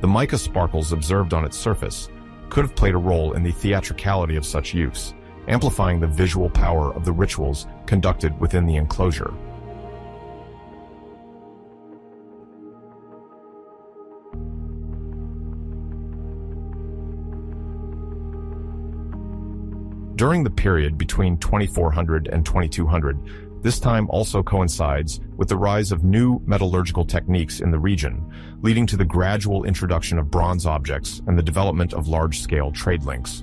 [SPEAKER 1] The mica sparkles observed on its surface could have played a role in the theatricality of such use, amplifying the visual power of the rituals conducted within the enclosure. During the period between 2400 and 2200, this time also coincides with the rise of new metallurgical techniques in the region, leading to the gradual introduction of bronze objects and the development of large-scale trade links.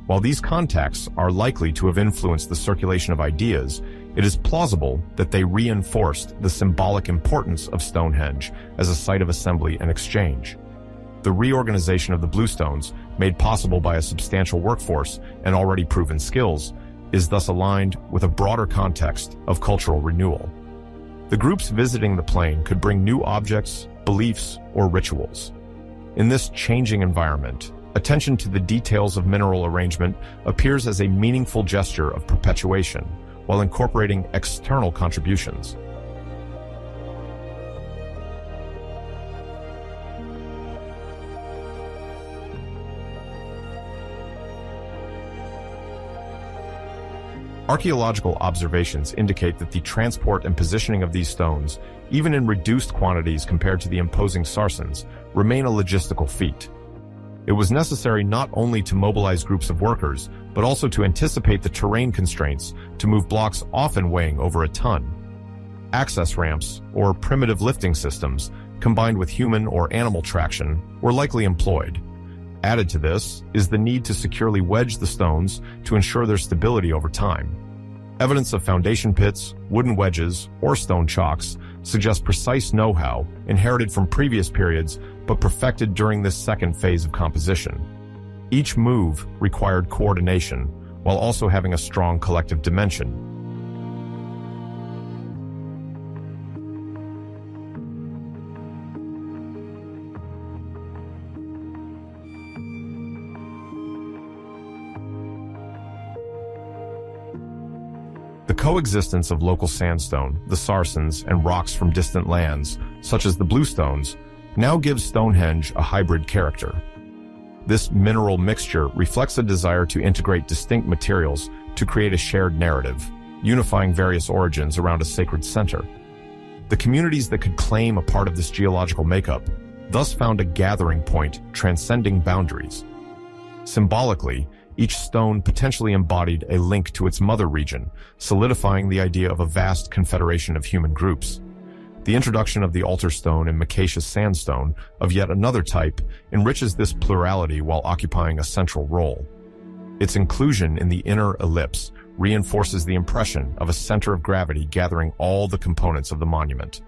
[SPEAKER 1] While these contacts are likely to have influenced the circulation of ideas, it is plausible that they reinforced the symbolic importance of Stonehenge as a site of assembly and exchange. The reorganization of the bluestones, made possible by a substantial workforce and already proven skills, is thus aligned with a broader context of cultural renewal. The groups visiting the plain could bring new objects, beliefs, or rituals. In this changing environment, attention to the details of mineral arrangement appears as a meaningful gesture of perpetuation, while incorporating external contributions. Archaeological observations indicate that the transport and positioning of these stones, even in reduced quantities compared to the imposing sarsens, remain a logistical feat. It was necessary not only to mobilize groups of workers, but also to anticipate the terrain constraints to move blocks often weighing over a ton. Access ramps, or primitive lifting systems, combined with human or animal traction, were likely employed. Added to this is the need to securely wedge the stones to ensure their stability over time. Evidence of foundation pits, wooden wedges, or stone chocks suggests precise know-how inherited from previous periods but perfected during this second phase of composition. Each move required coordination while also having a strong collective dimension. The coexistence of local sandstone, the sarsens, and rocks from distant lands, such as the bluestones, now gives Stonehenge a hybrid character. This mineral mixture reflects a desire to integrate distinct materials to create a shared narrative, unifying various origins around a sacred center. The communities that could claim a part of this geological makeup thus found a gathering point transcending boundaries. Symbolically, each stone potentially embodied a link to its mother region, solidifying the idea of a vast confederation of human groups. The introduction of the altar stone and micaceous sandstone of yet another type enriches this plurality while occupying a central role. Its inclusion in the inner ellipse reinforces the impression of a center of gravity gathering all the components of the monument.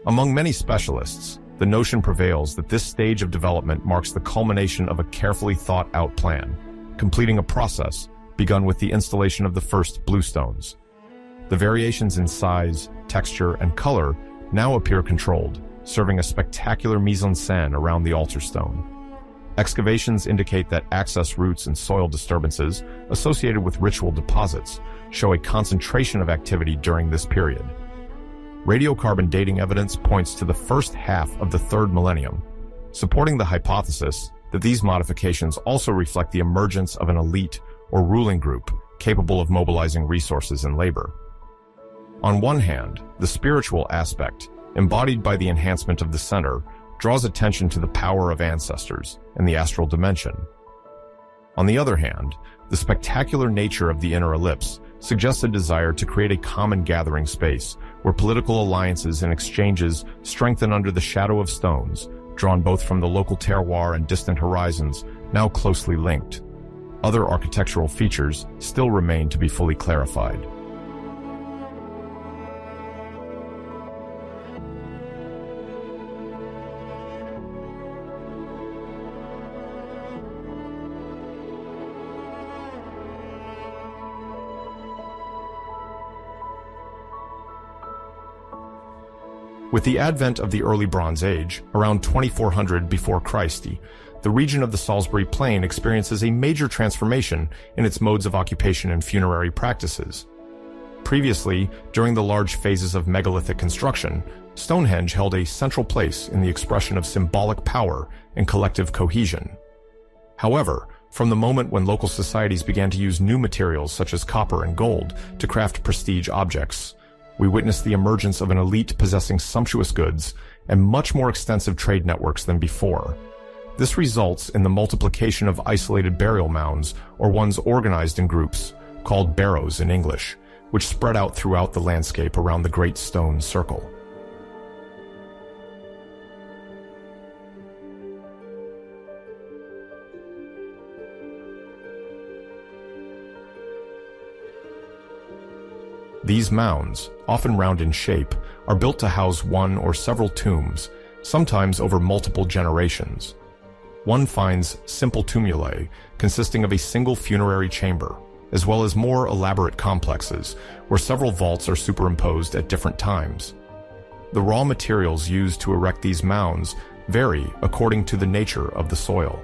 [SPEAKER 1] Among many specialists, the notion prevails that this stage of development marks the culmination of a carefully thought-out plan, completing a process begun with the installation of the first bluestones. The variations in size, texture, and color now appear controlled, serving a spectacular mise-en-scène around the altar stone. Excavations indicate that access routes and soil disturbances associated with ritual deposits show a concentration of activity during this period. Radiocarbon dating evidence points to the first half of the third millennium, supporting the hypothesis that these modifications also reflect the emergence of an elite or ruling group capable of mobilizing resources and labor. On one hand, the spiritual aspect, embodied by the enhancement of the center, draws attention to the power of ancestors and the astral dimension. On the other hand, the spectacular nature of the inner ellipse suggests a desire to create a common gathering space where political alliances and exchanges strengthen under the shadow of stones, drawn both from the local terroir and distant horizons, now closely linked. Other architectural features still remain to be fully clarified. With the advent of the early Bronze Age, around 2400 before Christ, the region of the Salisbury Plain experiences a major transformation in its modes of occupation and funerary practices. Previously, during the large phases of megalithic construction, Stonehenge held a central place in the expression of symbolic power and collective cohesion. However, from the moment when local societies began to use new materials such as copper and gold to craft prestige objects, we witness the emergence of an elite possessing sumptuous goods and much more extensive trade networks than before. This results in the multiplication of isolated burial mounds, or ones organized in groups, called barrows in English, which spread out throughout the landscape around the Great Stone Circle. These mounds, often round in shape, are built to house one or several tombs, sometimes over multiple generations. One finds simple tumuli consisting of a single funerary chamber, as well as more elaborate complexes where several vaults are superimposed at different times. The raw materials used to erect these mounds vary according to the nature of the soil.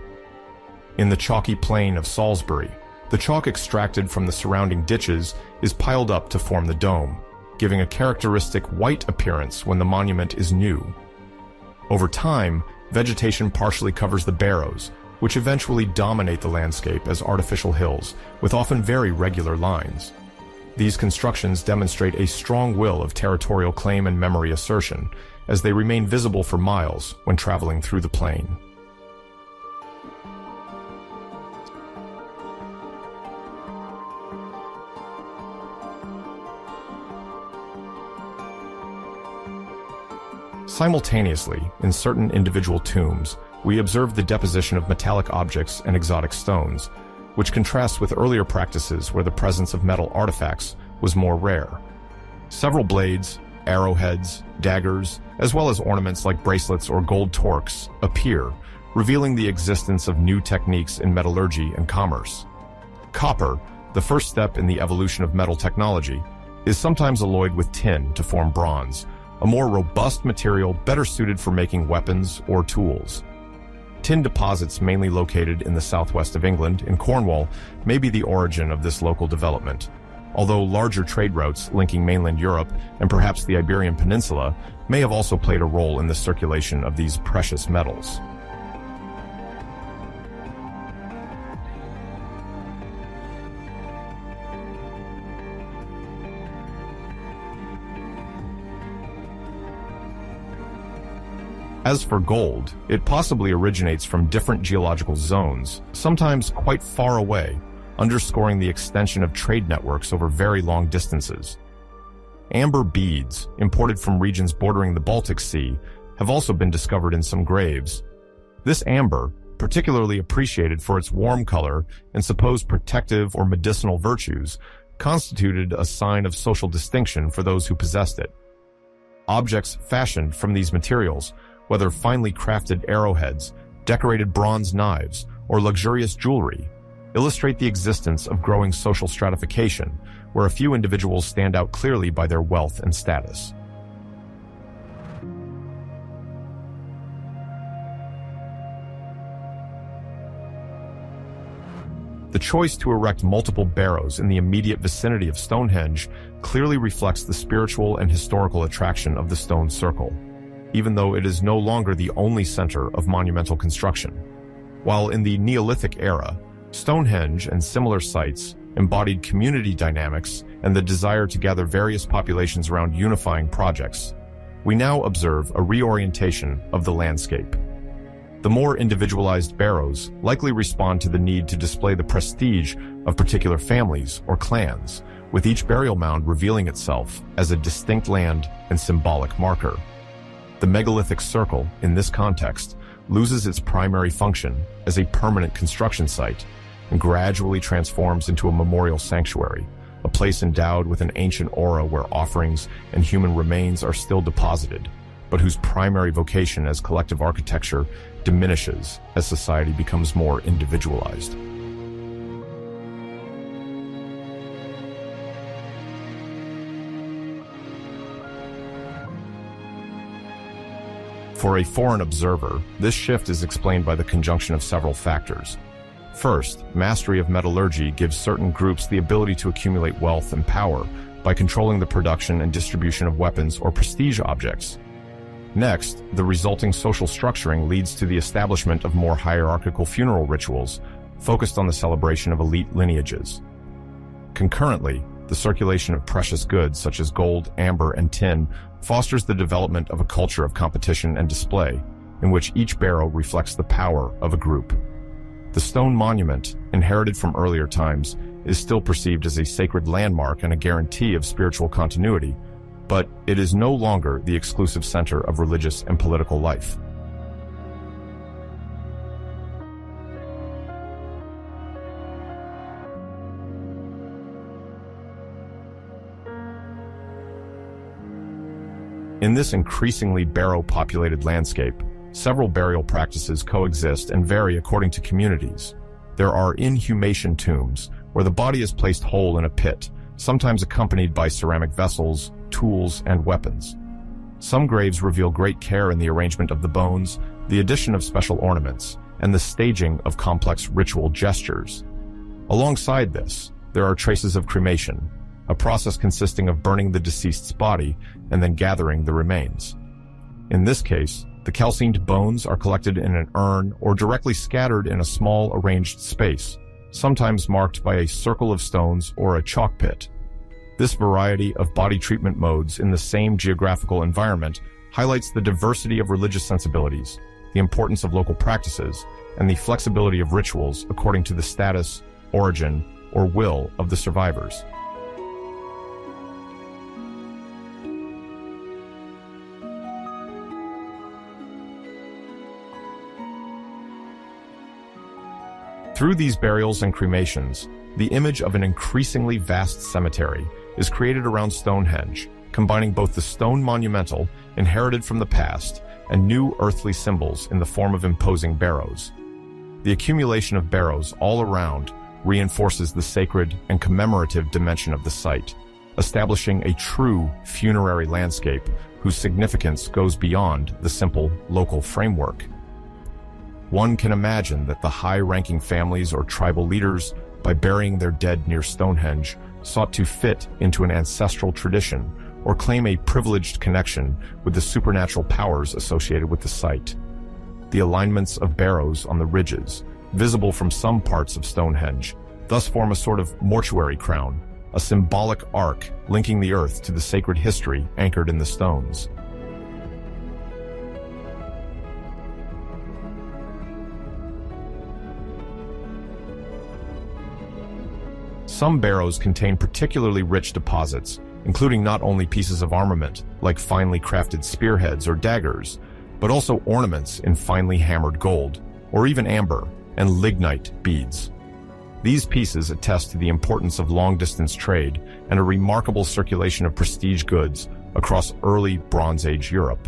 [SPEAKER 1] In the chalky plain of Salisbury, the chalk extracted from the surrounding ditches is piled up to form the dome, giving a characteristic white appearance when the monument is new. Over time, vegetation partially covers the barrows, which eventually dominate the landscape as artificial hills, with often very regular lines. These constructions demonstrate a strong will of territorial claim and memory assertion, as they remain visible for miles when traveling through the plain. Simultaneously, in certain individual tombs, we observe the deposition of metallic objects and exotic stones, which contrasts with earlier practices where the presence of metal artifacts was more rare. Several blades, arrowheads, daggers, as well as ornaments like bracelets or gold torques appear, revealing the existence of new techniques in metallurgy and commerce. Copper, the first step in the evolution of metal technology, is sometimes alloyed with tin to form bronze, a more robust material better suited for making weapons or tools. Tin deposits mainly located in the southwest of England, in Cornwall, may be the origin of this local development, although larger trade routes linking mainland Europe and perhaps the Iberian Peninsula may have also played a role in the circulation of these precious metals. As for gold, it possibly originates from different geological zones, sometimes quite far away, underscoring the extension of trade networks over very long distances. Amber beads, imported from regions bordering the Baltic Sea, have also been discovered in some graves. This amber, particularly appreciated for its warm color and supposed protective or medicinal virtues, constituted a sign of social distinction for those who possessed it. Objects fashioned from these materials, whether finely crafted arrowheads, decorated bronze knives, or luxurious jewelry, illustrate the existence of growing social stratification, where a few individuals stand out clearly by their wealth and status. The choice to erect multiple barrows in the immediate vicinity of Stonehenge clearly reflects the spiritual and historical attraction of the stone circle, even though it is no longer the only center of monumental construction. While in the Neolithic era, Stonehenge and similar sites embodied community dynamics and the desire to gather various populations around unifying projects, we now observe a reorientation of the landscape. The more individualized barrows likely respond to the need to display the prestige of particular families or clans, with each burial mound revealing itself as a distinct land and symbolic marker. The megalithic circle, in this context, loses its primary function as a permanent construction site and gradually transforms into a memorial sanctuary, a place endowed with an ancient aura where offerings and human remains are still deposited, but whose primary vocation as collective architecture diminishes as society becomes more individualized. For a foreign observer, this shift is explained by the conjunction of several factors. First, mastery of metallurgy gives certain groups the ability to accumulate wealth and power by controlling the production and distribution of weapons or prestige objects. Next, the resulting social structuring leads to the establishment of more hierarchical funeral rituals, focused on the celebration of elite lineages. Concurrently, The circulation of precious goods such as gold, amber, and tin fosters the development of a culture of competition and display, in which each barrow reflects the power of a group. The stone monument, inherited from earlier times, is still perceived as a sacred landmark and a guarantee of spiritual continuity, but it is no longer the exclusive center of religious and political life. In this increasingly barrow-populated landscape, several burial practices coexist and vary according to communities. There are inhumation tombs, where the body is placed whole in a pit, sometimes accompanied by ceramic vessels, tools, and weapons. Some graves reveal great care in the arrangement of the bones, the addition of special ornaments, and the staging of complex ritual gestures. Alongside this, there are traces of cremation, a process consisting of burning the deceased's body and then gathering the remains. In this case, the calcined bones are collected in an urn or directly scattered in a small arranged space, sometimes marked by a circle of stones or a chalk pit. This variety of body treatment modes in the same geographical environment highlights the diversity of religious sensibilities, the importance of local practices, and the flexibility of rituals according to the status, origin, or will of the survivors. Through these burials and cremations, the image of an increasingly vast cemetery is created around Stonehenge, combining both the stone monumental, inherited from the past, and new earthly symbols in the form of imposing barrows. The accumulation of barrows all around reinforces the sacred and commemorative dimension of the site, establishing a true funerary landscape whose significance goes beyond the simple local framework. One can imagine that the high-ranking families or tribal leaders, by burying their dead near Stonehenge, sought to fit into an ancestral tradition or claim a privileged connection with the supernatural powers associated with the site. The alignments of barrows on the ridges, visible from some parts of Stonehenge, thus form a sort of mortuary crown, a symbolic arc linking the earth to the sacred history anchored in the stones. Some barrows contain particularly rich deposits, including not only pieces of armament, like finely crafted spearheads or daggers, but also ornaments in finely hammered gold, or even amber and lignite beads. These pieces attest to the importance of long-distance trade and a remarkable circulation of prestige goods across early Bronze Age Europe.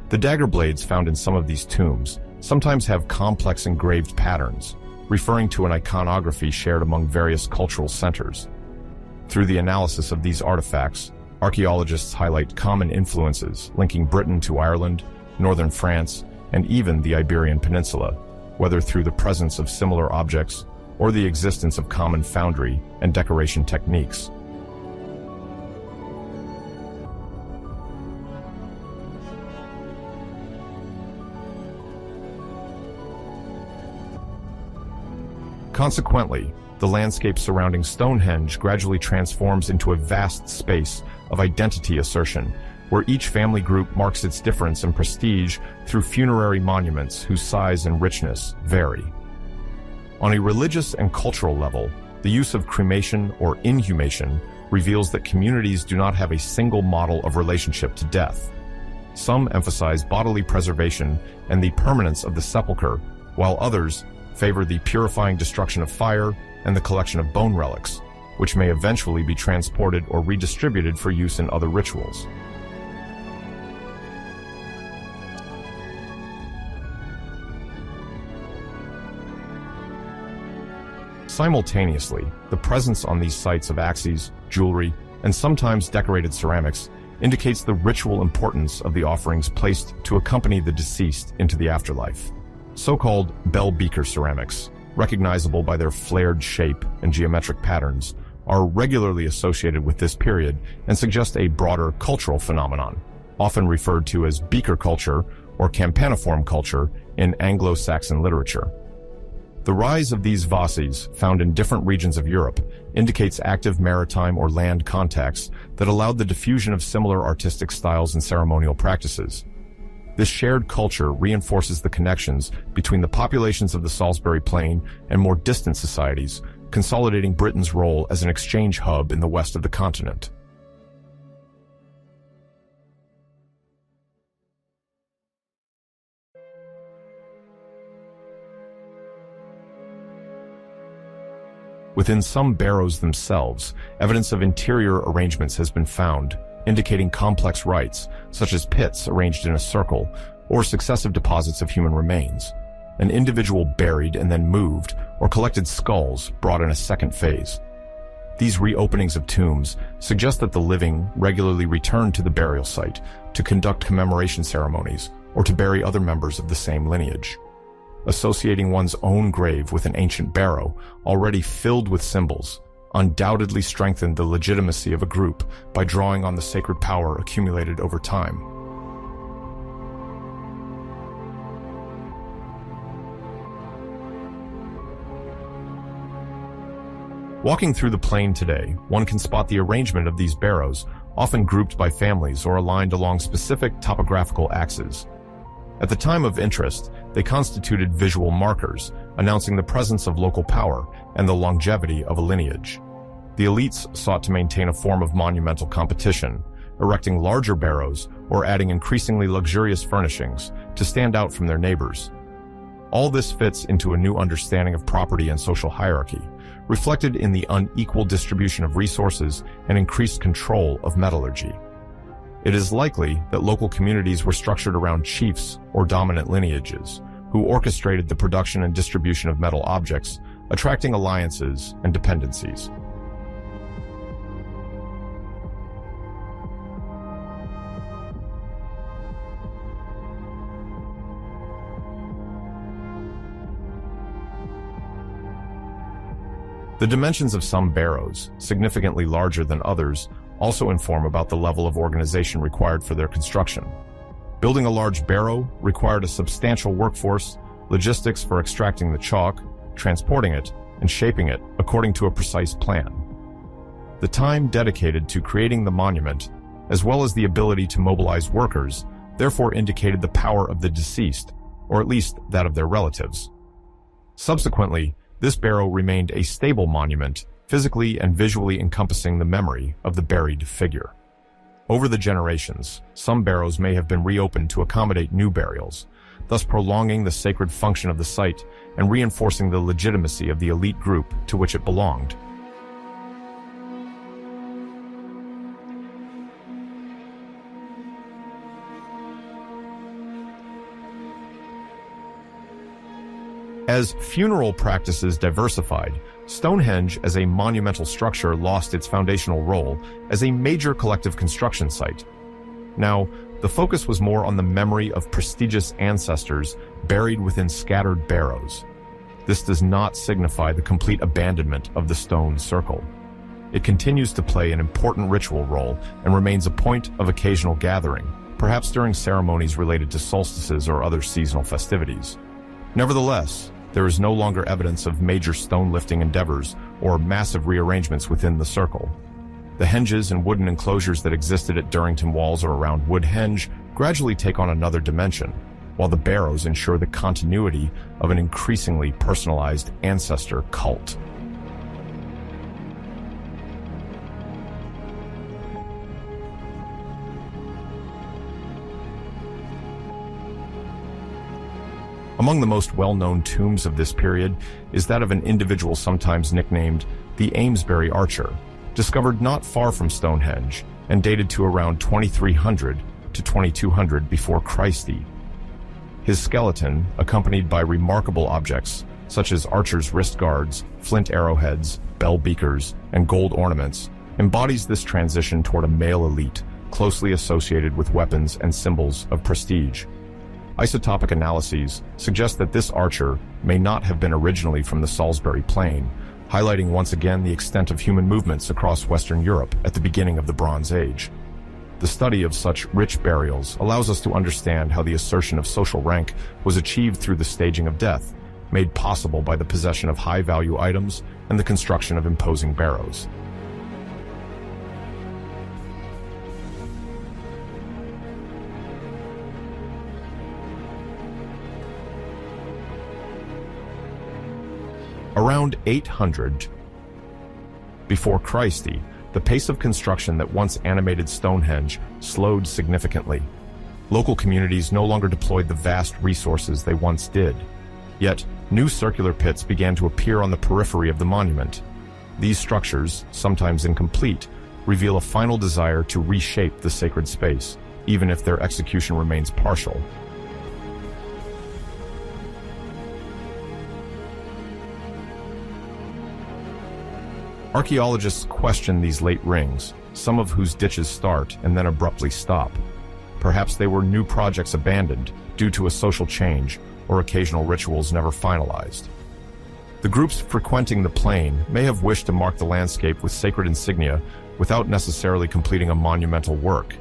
[SPEAKER 1] The dagger blades found in some of these tombs sometimes have complex engraved patterns, referring to an iconography shared among various cultural centers. Through the analysis of these artifacts, archaeologists highlight common influences linking Britain to Ireland, northern France, and even the Iberian Peninsula, whether through the presence of similar objects or the existence of common foundry and decoration techniques. Consequently, the landscape surrounding Stonehenge gradually transforms into a vast space of identity assertion, where each family group marks its difference and prestige through funerary monuments whose size and richness vary. On a religious and cultural level, the use of cremation or inhumation reveals that communities do not have a single model of relationship to death. Some emphasize bodily preservation and the permanence of the sepulchre, while others favor the purifying destruction of fire and the collection of bone relics, which may eventually be transported or redistributed for use in other rituals. Simultaneously, the presence on these sites of axes, jewelry, and sometimes decorated ceramics indicates the ritual importance of the offerings placed to accompany the deceased into the afterlife. So-called bell beaker ceramics, recognizable by their flared shape and geometric patterns, are regularly associated with this period and suggest a broader cultural phenomenon, often referred to as beaker culture or campaniform culture in Anglo-Saxon literature. The rise of these vases, found in different regions of Europe, indicates active maritime or land contacts that allowed the diffusion of similar artistic styles and ceremonial practices. This shared culture reinforces the connections between the populations of the Salisbury Plain and more distant societies, consolidating Britain's role as an exchange hub in the west of the continent. Within some barrows themselves, evidence of interior arrangements has been found, indicating complex rites, such as pits arranged in a circle, or successive deposits of human remains. An individual buried and then moved, or collected skulls brought in a second phase. These reopenings of tombs suggest that the living regularly returned to the burial site to conduct commemoration ceremonies or to bury other members of the same lineage. Associating one's own grave with an ancient barrow, already filled with symbols, undoubtedly strengthened the legitimacy of a group by drawing on the sacred power accumulated over time. Walking through the plain today, one can spot the arrangement of these barrows, often grouped by families or aligned along specific topographical axes. At the time of interest, they constituted visual markers, announcing the presence of local power and the longevity of a lineage. The elites sought to maintain a form of monumental competition, erecting larger barrows or adding increasingly luxurious furnishings to stand out from their neighbors. All this fits into a new understanding of property and social hierarchy, reflected in the unequal distribution of resources and increased control of metallurgy. It is likely that local communities were structured around chiefs or dominant lineages, who orchestrated the production and distribution of metal objects, attracting alliances and dependencies. The dimensions of some barrows, significantly larger than others, also inform about the level of organization required for their construction. Building a large barrow required a substantial workforce, logistics for extracting the chalk, transporting it, and shaping it according to a precise plan. The time dedicated to creating the monument, as well as the ability to mobilize workers, therefore indicated the power of the deceased, or at least that of their relatives. Subsequently, this barrow remained a stable monument, physically and visually encompassing the memory of the buried figure. Over the generations, some barrows may have been reopened to accommodate new burials, thus prolonging the sacred function of the site and reinforcing the legitimacy of the elite group to which it belonged. As funeral practices diversified, Stonehenge as a monumental structure lost its foundational role as a major collective construction site. Now, the focus was more on the memory of prestigious ancestors buried within scattered barrows. This does not signify the complete abandonment of the stone circle. It continues to play an important ritual role and remains a point of occasional gathering, perhaps during ceremonies related to solstices or other seasonal festivities. Nevertheless, there is no longer evidence of major stone lifting endeavors or massive rearrangements within the circle. The henges and wooden enclosures that existed at Durrington Walls or around Woodhenge gradually take on another dimension, while the barrows ensure the continuity of an increasingly personalized ancestor cult. Among the most well-known tombs of this period is that of an individual sometimes nicknamed the Amesbury Archer, discovered not far from Stonehenge and dated to around 2300 to 2200 before Christi. His skeleton, accompanied by remarkable objects such as archers' wrist guards, flint arrowheads, bell beakers, and gold ornaments, embodies this transition toward a male elite closely associated with weapons and symbols of prestige. Isotopic analyses suggest that this archer may not have been originally from the Salisbury Plain, highlighting once again the extent of human movements across Western Europe at the beginning of the Bronze Age. The study of such rich burials allows us to understand how the assertion of social rank was achieved through the staging of death, made possible by the possession of high-value items and the construction of imposing barrows. Around 800 before Christ, the pace of construction that once animated Stonehenge slowed significantly. Local communities no longer deployed the vast resources they once did. Yet, new circular pits began to appear on the periphery of the monument. These structures, sometimes incomplete, reveal a final desire to reshape the sacred space, even if their execution remains partial. Archaeologists question these late rings, some of whose ditches start and then abruptly stop. Perhaps they were new projects abandoned due to a social change or occasional rituals never finalized. The groups frequenting the plain may have wished to mark the landscape with sacred insignia without necessarily completing a monumental work.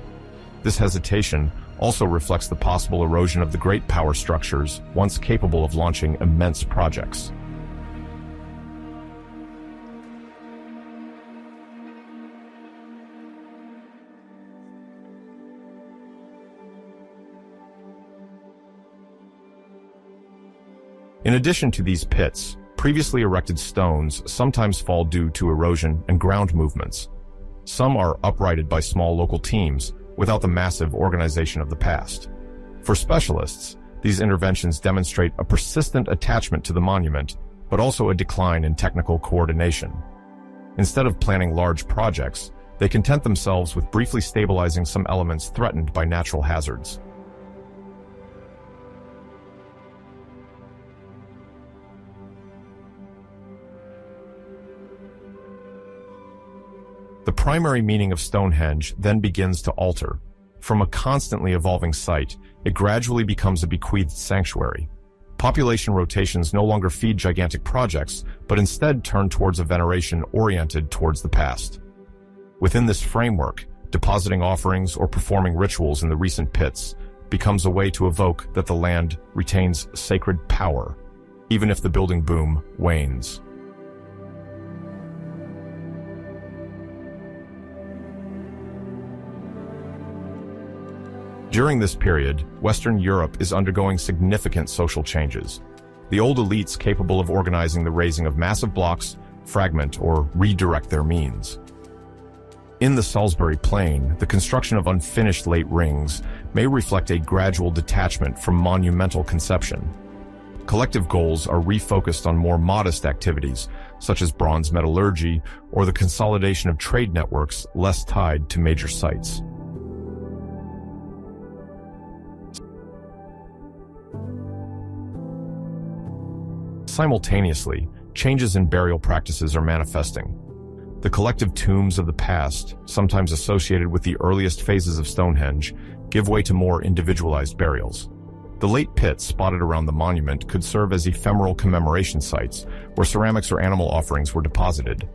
[SPEAKER 1] This hesitation also reflects the possible erosion of the great power structures once capable of launching immense projects. In addition to these pits, previously erected stones sometimes fall due to erosion and ground movements. Some are uprighted by small local teams without the massive organization of the past. For specialists, these interventions demonstrate a persistent attachment to the monument, but also a decline in technical coordination. Instead of planning large projects, they content themselves with briefly stabilizing some elements threatened by natural hazards. The primary meaning of Stonehenge then begins to alter. From a constantly evolving site, it gradually becomes a bequeathed sanctuary. Population rotations no longer feed gigantic projects, but instead turn towards a veneration oriented towards the past. Within this framework, depositing offerings or performing rituals in the recent pits becomes a way to evoke that the land retains sacred power, even if the building boom wanes. During this period, Western Europe is undergoing significant social changes. The old elites capable of organizing the raising of massive blocks fragment or redirect their means. In the Salisbury plain, the construction of unfinished late rings may reflect a gradual detachment from monumental conception. Collective goals are refocused on more modest activities, such as bronze metallurgy or the consolidation of trade networks less tied to major sites. Simultaneously, changes in burial practices are manifesting. The collective tombs of the past, sometimes associated with the earliest phases of Stonehenge, give way to more individualized burials. The late pits spotted around the monument could serve as ephemeral commemoration sites where ceramics or animal offerings were deposited.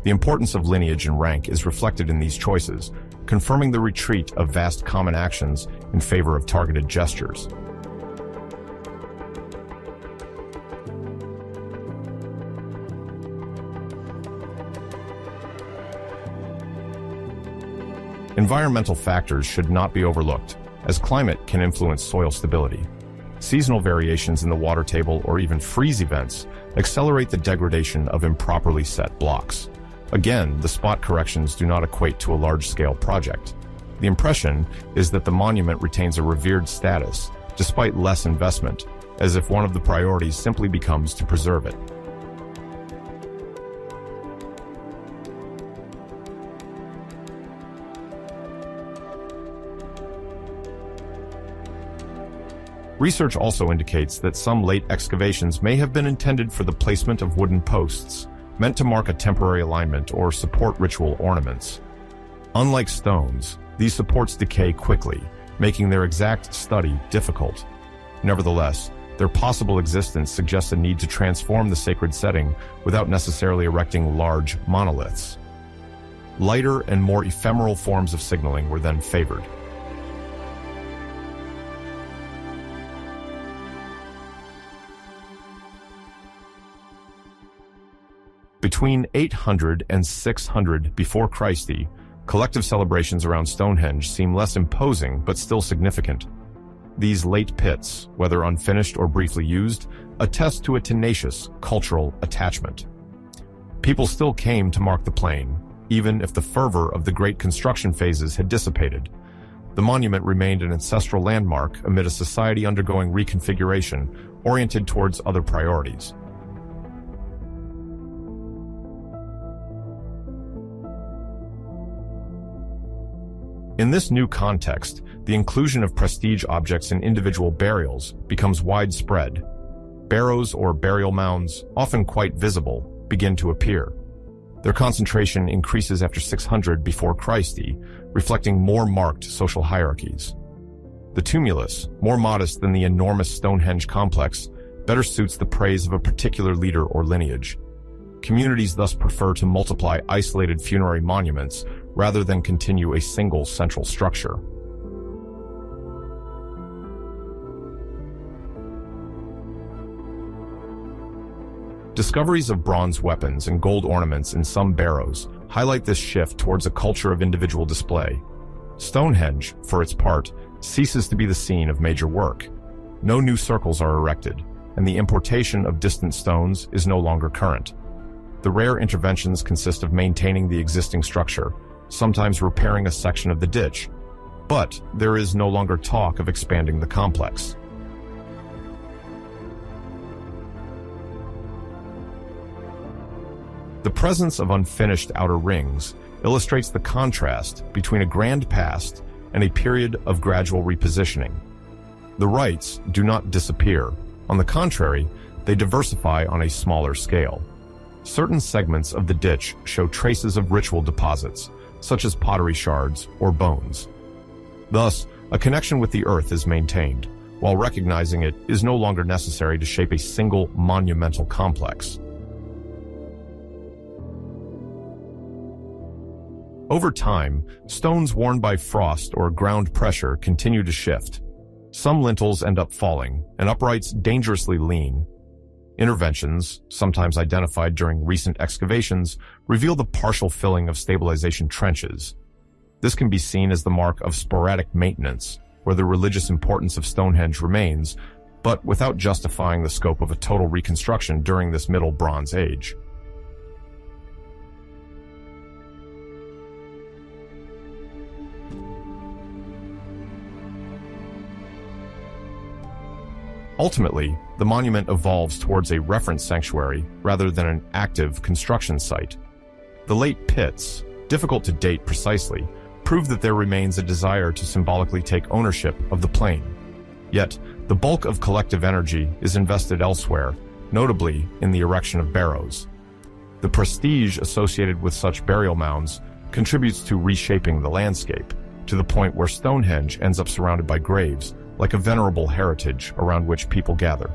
[SPEAKER 1] The importance of lineage and rank is reflected in these choices, confirming the retreat of vast common actions in favor of targeted gestures. Environmental factors should not be overlooked, as climate can influence soil stability. Seasonal variations in the water table or even freeze events accelerate the degradation of improperly set blocks. Again, the spot corrections do not equate to a large-scale project. The impression is that the monument retains a revered status, despite less investment, as if one of the priorities simply becomes to preserve it. Research also indicates that some late excavations may have been intended for the placement of wooden posts, meant to mark a temporary alignment or support ritual ornaments. Unlike stones, these supports decay quickly, making their exact study difficult. Nevertheless, their possible existence suggests a need to transform the sacred setting without necessarily erecting large monoliths. Lighter and more ephemeral forms of signaling were then favored. Between 800 and 600 before Christ, collective celebrations around Stonehenge seem less imposing but still significant. These late pits, whether unfinished or briefly used, attest to a tenacious cultural attachment. People still came to mark the plain, even if the fervor of the great construction phases had dissipated. The monument remained an ancestral landmark amid a society undergoing reconfiguration, oriented towards other priorities. In this new context, the inclusion of prestige objects in individual burials becomes widespread. Barrows or burial mounds, often quite visible, begin to appear. Their concentration increases after 600 before Christ, reflecting more marked social hierarchies. The tumulus, more modest than the enormous Stonehenge complex, better suits the praise of a particular leader or lineage. Communities thus prefer to multiply isolated funerary monuments rather than continue a single central structure. Discoveries of bronze weapons and gold ornaments in some barrows highlight this shift towards a culture of individual display. Stonehenge, for its part, ceases to be the scene of major work. No new circles are erected, and the importation of distant stones is no longer current. The rare interventions consist of maintaining the existing structure, sometimes repairing a section of the ditch, but there is no longer talk of expanding the complex. The presence of unfinished outer rings illustrates the contrast between a grand past and a period of gradual repositioning. The rites do not disappear. On the contrary, they diversify on a smaller scale. Certain segments of the ditch show traces of ritual deposits, such as pottery shards or bones. Thus, a connection with the earth is maintained, while recognizing it is no longer necessary to shape a single monumental complex. Over time, stones worn by frost or ground pressure continue to shift. Some lintels end up falling, and uprights dangerously lean. Interventions, sometimes identified during recent excavations, reveal the partial filling of stabilization trenches. This can be seen as the mark of sporadic maintenance, where the religious importance of Stonehenge remains, but without justifying the scope of a total reconstruction during this Middle Bronze Age. Ultimately, the monument evolves towards a reference sanctuary rather than an active construction site. The late pits, difficult to date precisely, prove that there remains a desire to symbolically take ownership of the plain. Yet, the bulk of collective energy is invested elsewhere, notably in the erection of barrows. The prestige associated with such burial mounds contributes to reshaping the landscape, to the point where Stonehenge ends up surrounded by graves, like a venerable heritage around which people gather.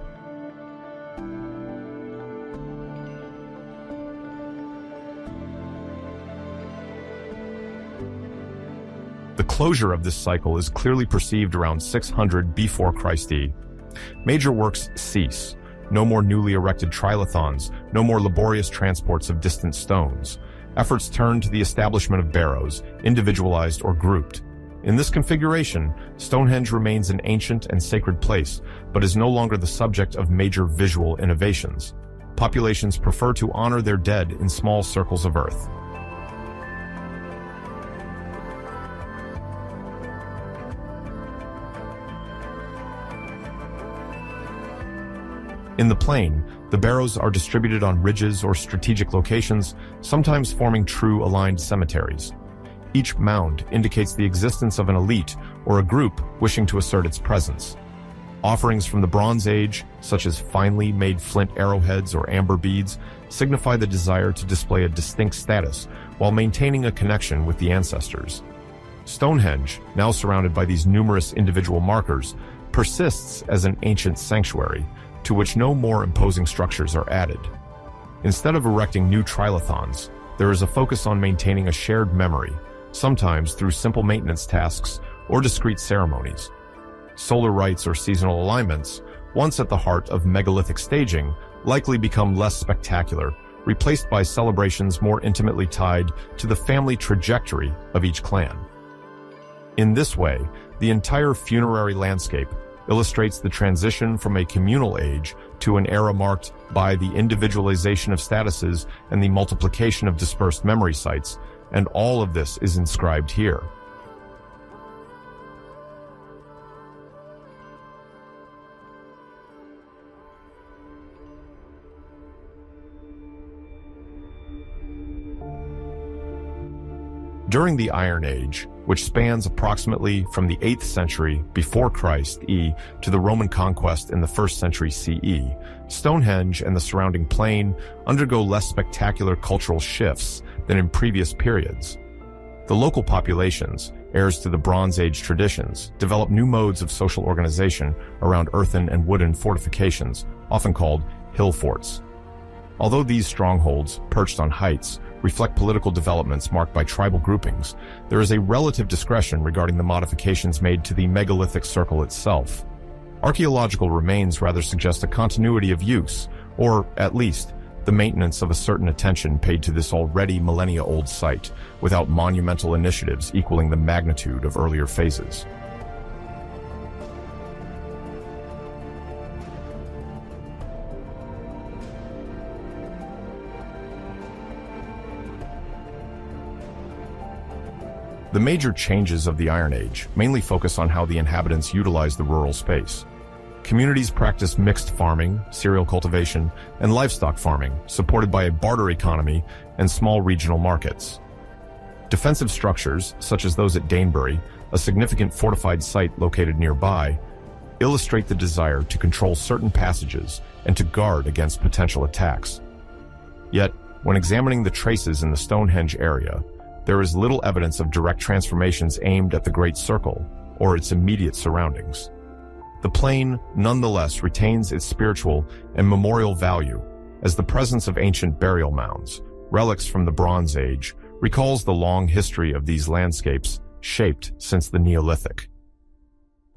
[SPEAKER 1] The closure of this cycle is clearly perceived around 600 before Christ. Major works cease. No more newly erected trilithons, no more laborious transports of distant stones. Efforts turn to the establishment of barrows, individualized or grouped. In this configuration, Stonehenge remains an ancient and sacred place, but is no longer the subject of major visual innovations. Populations prefer to honor their dead in small circles of earth. In the plain, the barrows are distributed on ridges or strategic locations, sometimes forming true aligned cemeteries. Each mound indicates the existence of an elite or a group wishing to assert its presence. Offerings from the Bronze Age, such as finely made flint arrowheads or amber beads, signify the desire to display a distinct status while maintaining a connection with the ancestors. Stonehenge, now surrounded by these numerous individual markers, persists as an ancient sanctuary, to which no more imposing structures are added. Instead of erecting new trilithons, there is a focus on maintaining a shared memory, sometimes through simple maintenance tasks or discrete ceremonies. Solar rites or seasonal alignments, once at the heart of megalithic staging, likely become less spectacular, replaced by celebrations more intimately tied to the family trajectory of each clan. In this way, the entire funerary landscape illustrates the transition from a communal age to an era marked by the individualization of statuses and the multiplication of dispersed memory sites, and all of this is inscribed here. During the Iron Age, which spans approximately from the 8th century before Christ to the Roman conquest in the 1st century CE, Stonehenge and the surrounding plain undergo less spectacular cultural shifts than in previous periods. The local populations, heirs to the Bronze Age traditions, develop new modes of social organization around earthen and wooden fortifications, often called hill forts. Although these strongholds, perched on heights, reflect political developments marked by tribal groupings, there is a relative discretion regarding the modifications made to the megalithic circle itself. Archaeological remains rather suggest a continuity of use, or, at least, the maintenance of a certain attention paid to this already millennia-old site, without monumental initiatives equaling the magnitude of earlier phases. The major changes of the Iron Age mainly focus on how the inhabitants utilize the rural space. Communities practice mixed farming, cereal cultivation, and livestock farming, supported by a barter economy and small regional markets. Defensive structures, such as those at Danebury, a significant fortified site located nearby, illustrate the desire to control certain passages and to guard against potential attacks. Yet, when examining the traces in the Stonehenge area, there is little evidence of direct transformations aimed at the Great Circle or its immediate surroundings. The plain, nonetheless, retains its spiritual and memorial value, as the presence of ancient burial mounds, relics from the Bronze Age, recalls the long history of these landscapes, shaped since the Neolithic.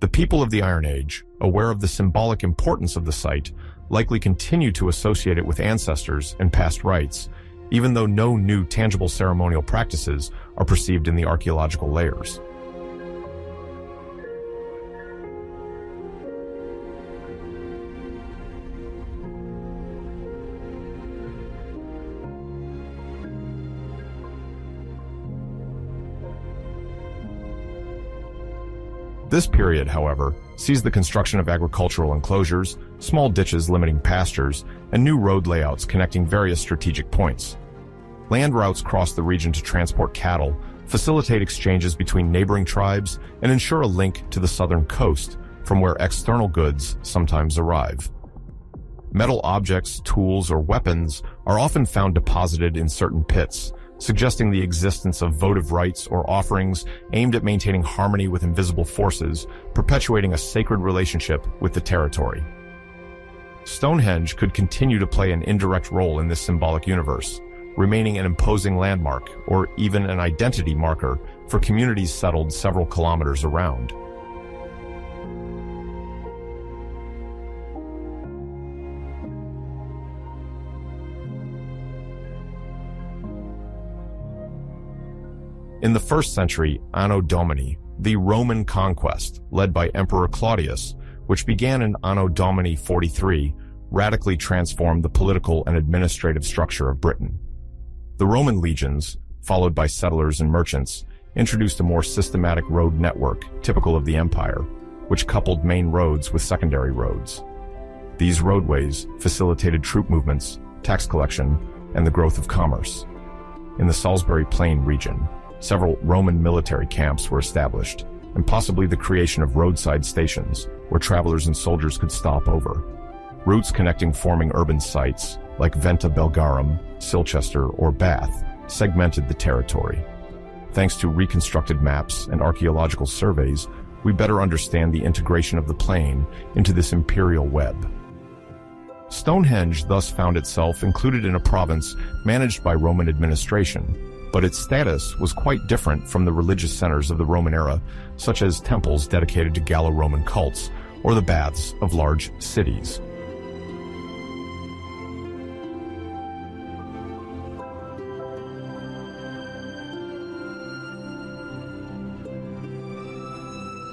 [SPEAKER 1] The people of the Iron Age, aware of the symbolic importance of the site, likely continue to associate it with ancestors and past rites, even though no new tangible ceremonial practices are perceived in the archaeological layers. This period, however, sees the construction of agricultural enclosures, small ditches limiting pastures, and new road layouts connecting various strategic points. Land routes cross the region to transport cattle, facilitate exchanges between neighboring tribes, and ensure a link to the southern coast, from where external goods sometimes arrive. Metal objects, tools, or weapons are often found deposited in certain pits, suggesting the existence of votive rites or offerings aimed at maintaining harmony with invisible forces, perpetuating a sacred relationship with the territory. Stonehenge could continue to play an indirect role in this symbolic universe, remaining an imposing landmark or even an identity marker for communities settled several kilometers around. In the 1st century Anno Domini, the Roman conquest, led by Emperor Claudius, which began in Anno Domini 43, radically transformed the political and administrative structure of Britain. The Roman legions, followed by settlers and merchants, introduced a more systematic road network typical of the empire, which coupled main roads with secondary roads. These roadways facilitated troop movements, tax collection, and the growth of commerce. In the Salisbury Plain region, several Roman military camps were established, and possibly the creation of roadside stations where travelers and soldiers could stop over. Routes connecting forming urban sites, like Venta Belgarum, Silchester, or Bath, segmented the territory. Thanks to reconstructed maps and archaeological surveys, we better understand the integration of the plain into this imperial web. Stonehenge thus found itself included in a province managed by Roman administration, but its status was quite different from the religious centers of the Roman era, such as temples dedicated to Gallo-Roman cults or the baths of large cities.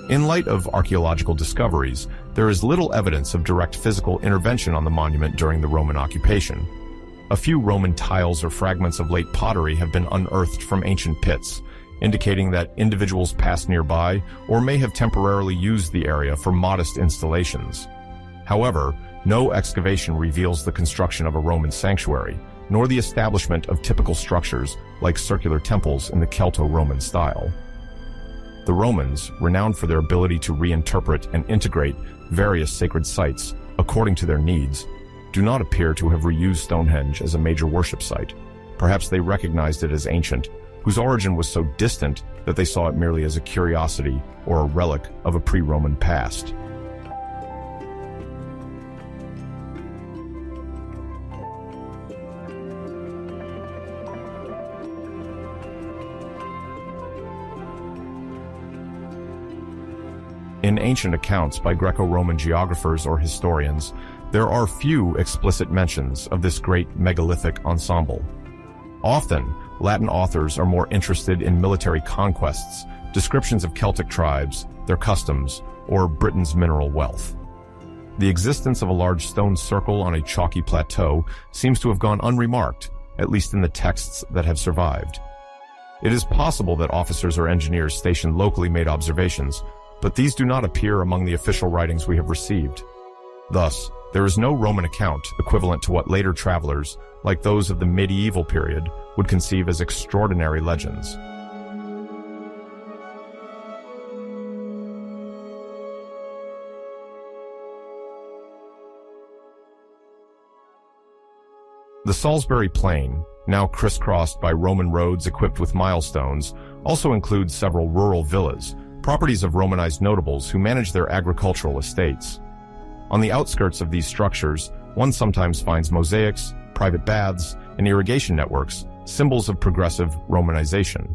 [SPEAKER 1] In light of archaeological discoveries, there is little evidence of direct physical intervention on the monument during the Roman occupation. A few Roman tiles or fragments of late pottery have been unearthed from ancient pits, indicating that individuals passed nearby or may have temporarily used the area for modest installations. However, no excavation reveals the construction of a Roman sanctuary, nor the establishment of typical structures like circular temples in the Celto-Roman style. The Romans, renowned for their ability to reinterpret and integrate various sacred sites according to their needs, do not appear to have reused Stonehenge as a major worship site. Perhaps they recognized it as ancient, whose origin was so distant that they saw it merely as a curiosity or a relic of a pre-Roman past. In ancient accounts by Greco-Roman geographers or historians, there are few explicit mentions of this great megalithic ensemble. Often, Latin authors are more interested in military conquests, descriptions of Celtic tribes, their customs, or Britain's mineral wealth. The existence of a large stone circle on a chalky plateau seems to have gone unremarked, at least in the texts that have survived. It is possible that officers or engineers stationed locally made observations, but these do not appear among the official writings we have received. Thus, there is no Roman account equivalent to what later travelers, like those of the medieval period, would conceive as extraordinary legends. The Salisbury Plain, now crisscrossed by Roman roads equipped with milestones, also includes several rural villas, properties of Romanized notables who manage their agricultural estates. On the outskirts of these structures, one sometimes finds mosaics, private baths, and irrigation networks, symbols of progressive Romanization.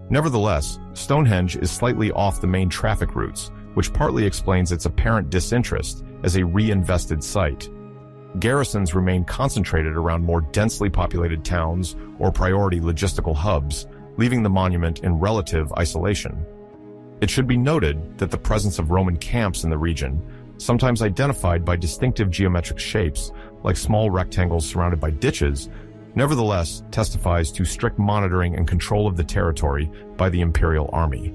[SPEAKER 1] Nevertheless, Stonehenge is slightly off the main traffic routes, which partly explains its apparent disinterest as a reinvested site. Garrisons remain concentrated around more densely populated towns or priority logistical hubs, leaving the monument in relative isolation. It should be noted that the presence of Roman camps in the region, sometimes identified by distinctive geometric shapes, like small rectangles surrounded by ditches, nevertheless testifies to strict monitoring and control of the territory by the imperial army.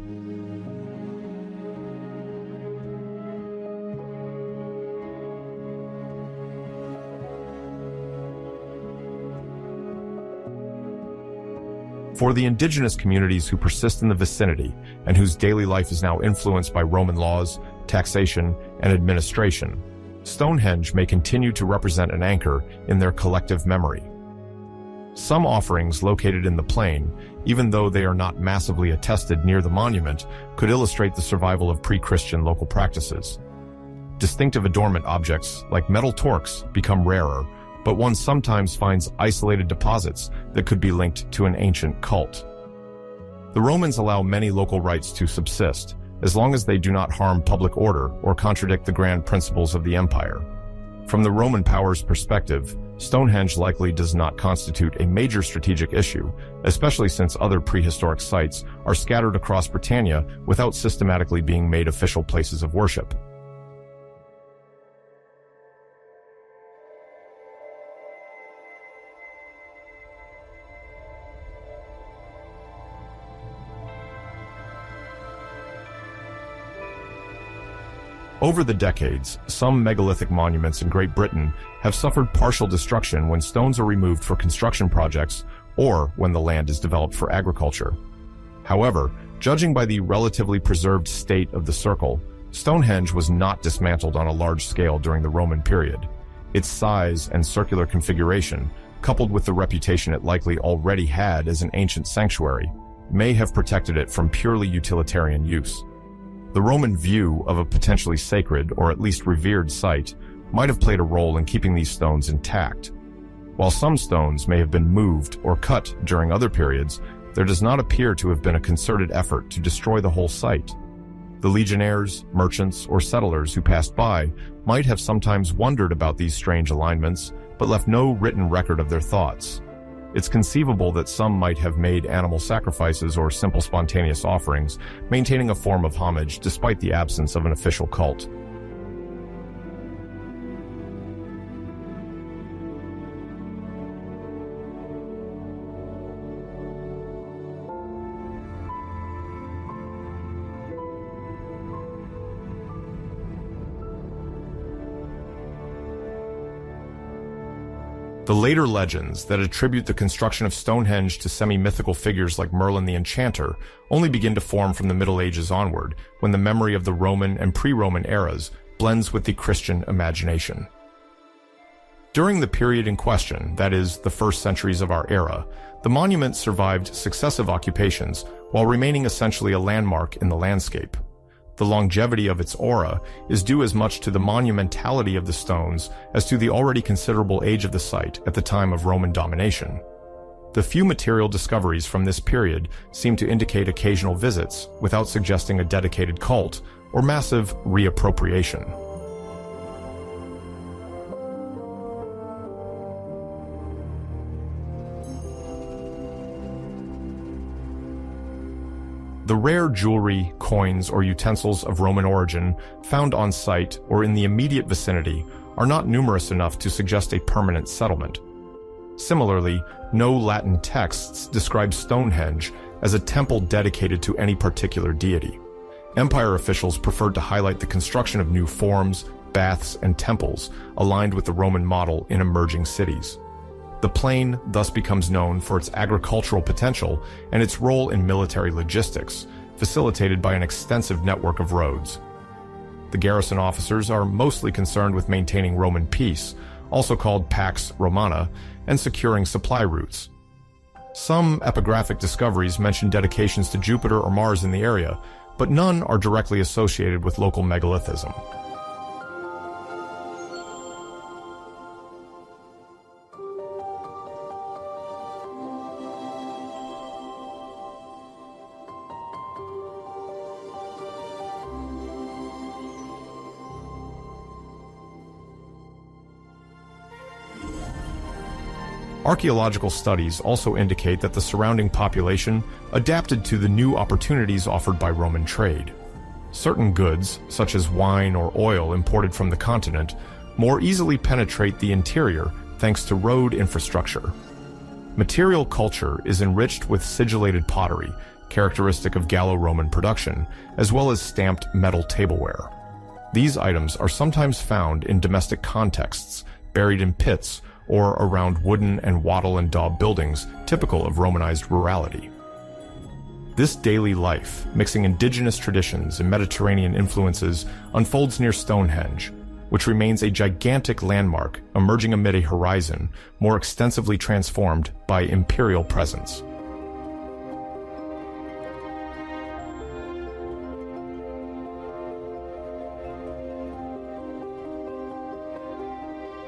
[SPEAKER 1] For the indigenous communities who persist in the vicinity and whose daily life is now influenced by Roman laws, taxation, and administration, Stonehenge may continue to represent an anchor in their collective memory. Some offerings located in the plain, even though they are not massively attested near the monument, could illustrate the survival of pre-Christian local practices. Distinctive adornment objects, like metal torques, become rarer, but one sometimes finds isolated deposits that could be linked to an ancient cult. The Romans allow many local rites to subsist, as long as they do not harm public order or contradict the grand principles of the empire. From the Roman power's perspective, Stonehenge likely does not constitute a major strategic issue, especially since other prehistoric sites are scattered across Britannia without systematically being made official places of worship. Over the decades, some megalithic monuments in Great Britain have suffered partial destruction when stones are removed for construction projects or when the land is developed for agriculture. However, judging by the relatively preserved state of the circle, Stonehenge was not dismantled on a large scale during the Roman period. Its size and circular configuration, coupled with the reputation it likely already had as an ancient sanctuary, may have protected it from purely utilitarian use. The Roman view of a potentially sacred or at least revered site might have played a role in keeping these stones intact. While some stones may have been moved or cut during other periods, there does not appear to have been a concerted effort to destroy the whole site. The legionnaires, merchants, or settlers who passed by might have sometimes wondered about these strange alignments, but left no written record of their thoughts. it's conceivable that some might have made animal sacrifices or simple spontaneous offerings, maintaining a form of homage despite the absence of an official cult. The later legends that attribute the construction of Stonehenge to semi-mythical figures like Merlin the Enchanter only begin to form from the Middle Ages onward, when the memory of the Roman and pre-Roman eras blends with the Christian imagination. During the period in question, that is, the first centuries of our era, the monument survived successive occupations while remaining essentially a landmark in the landscape. The longevity of its aura is due as much to the monumentality of the stones as to the already considerable age of the site at the time of Roman domination. The few material discoveries from this period seem to indicate occasional visits without suggesting a dedicated cult or massive reappropriation. The rare jewelry, coins, or utensils of Roman origin found on site or in the immediate vicinity are not numerous enough to suggest a permanent settlement. Similarly, no Latin texts describe Stonehenge as a temple dedicated to any particular deity. Empire officials preferred to highlight the construction of new forms, baths, and temples aligned with the Roman model in emerging cities. The plain thus becomes known for its agricultural potential and its role in military logistics, facilitated by an extensive network of roads. The garrison officers are mostly concerned with maintaining Roman peace, also called Pax Romana, and securing supply routes. Some epigraphic discoveries mention dedications to Jupiter or Mars in the area, but none are directly associated with local megalithism. Archaeological studies also indicate that the surrounding population adapted to the new opportunities offered by Roman trade. Certain goods, such as wine or oil imported from the continent, more easily penetrate the interior thanks to road infrastructure. Material culture is enriched with sigillated pottery, characteristic of Gallo-Roman production, as well as stamped metal tableware. These items are sometimes found in domestic contexts, buried in pits, or around wooden and wattle and daub buildings typical of Romanized rurality. This daily life, mixing indigenous traditions and Mediterranean influences, unfolds near Stonehenge, which remains a gigantic landmark emerging amid a horizon more extensively transformed by imperial presence.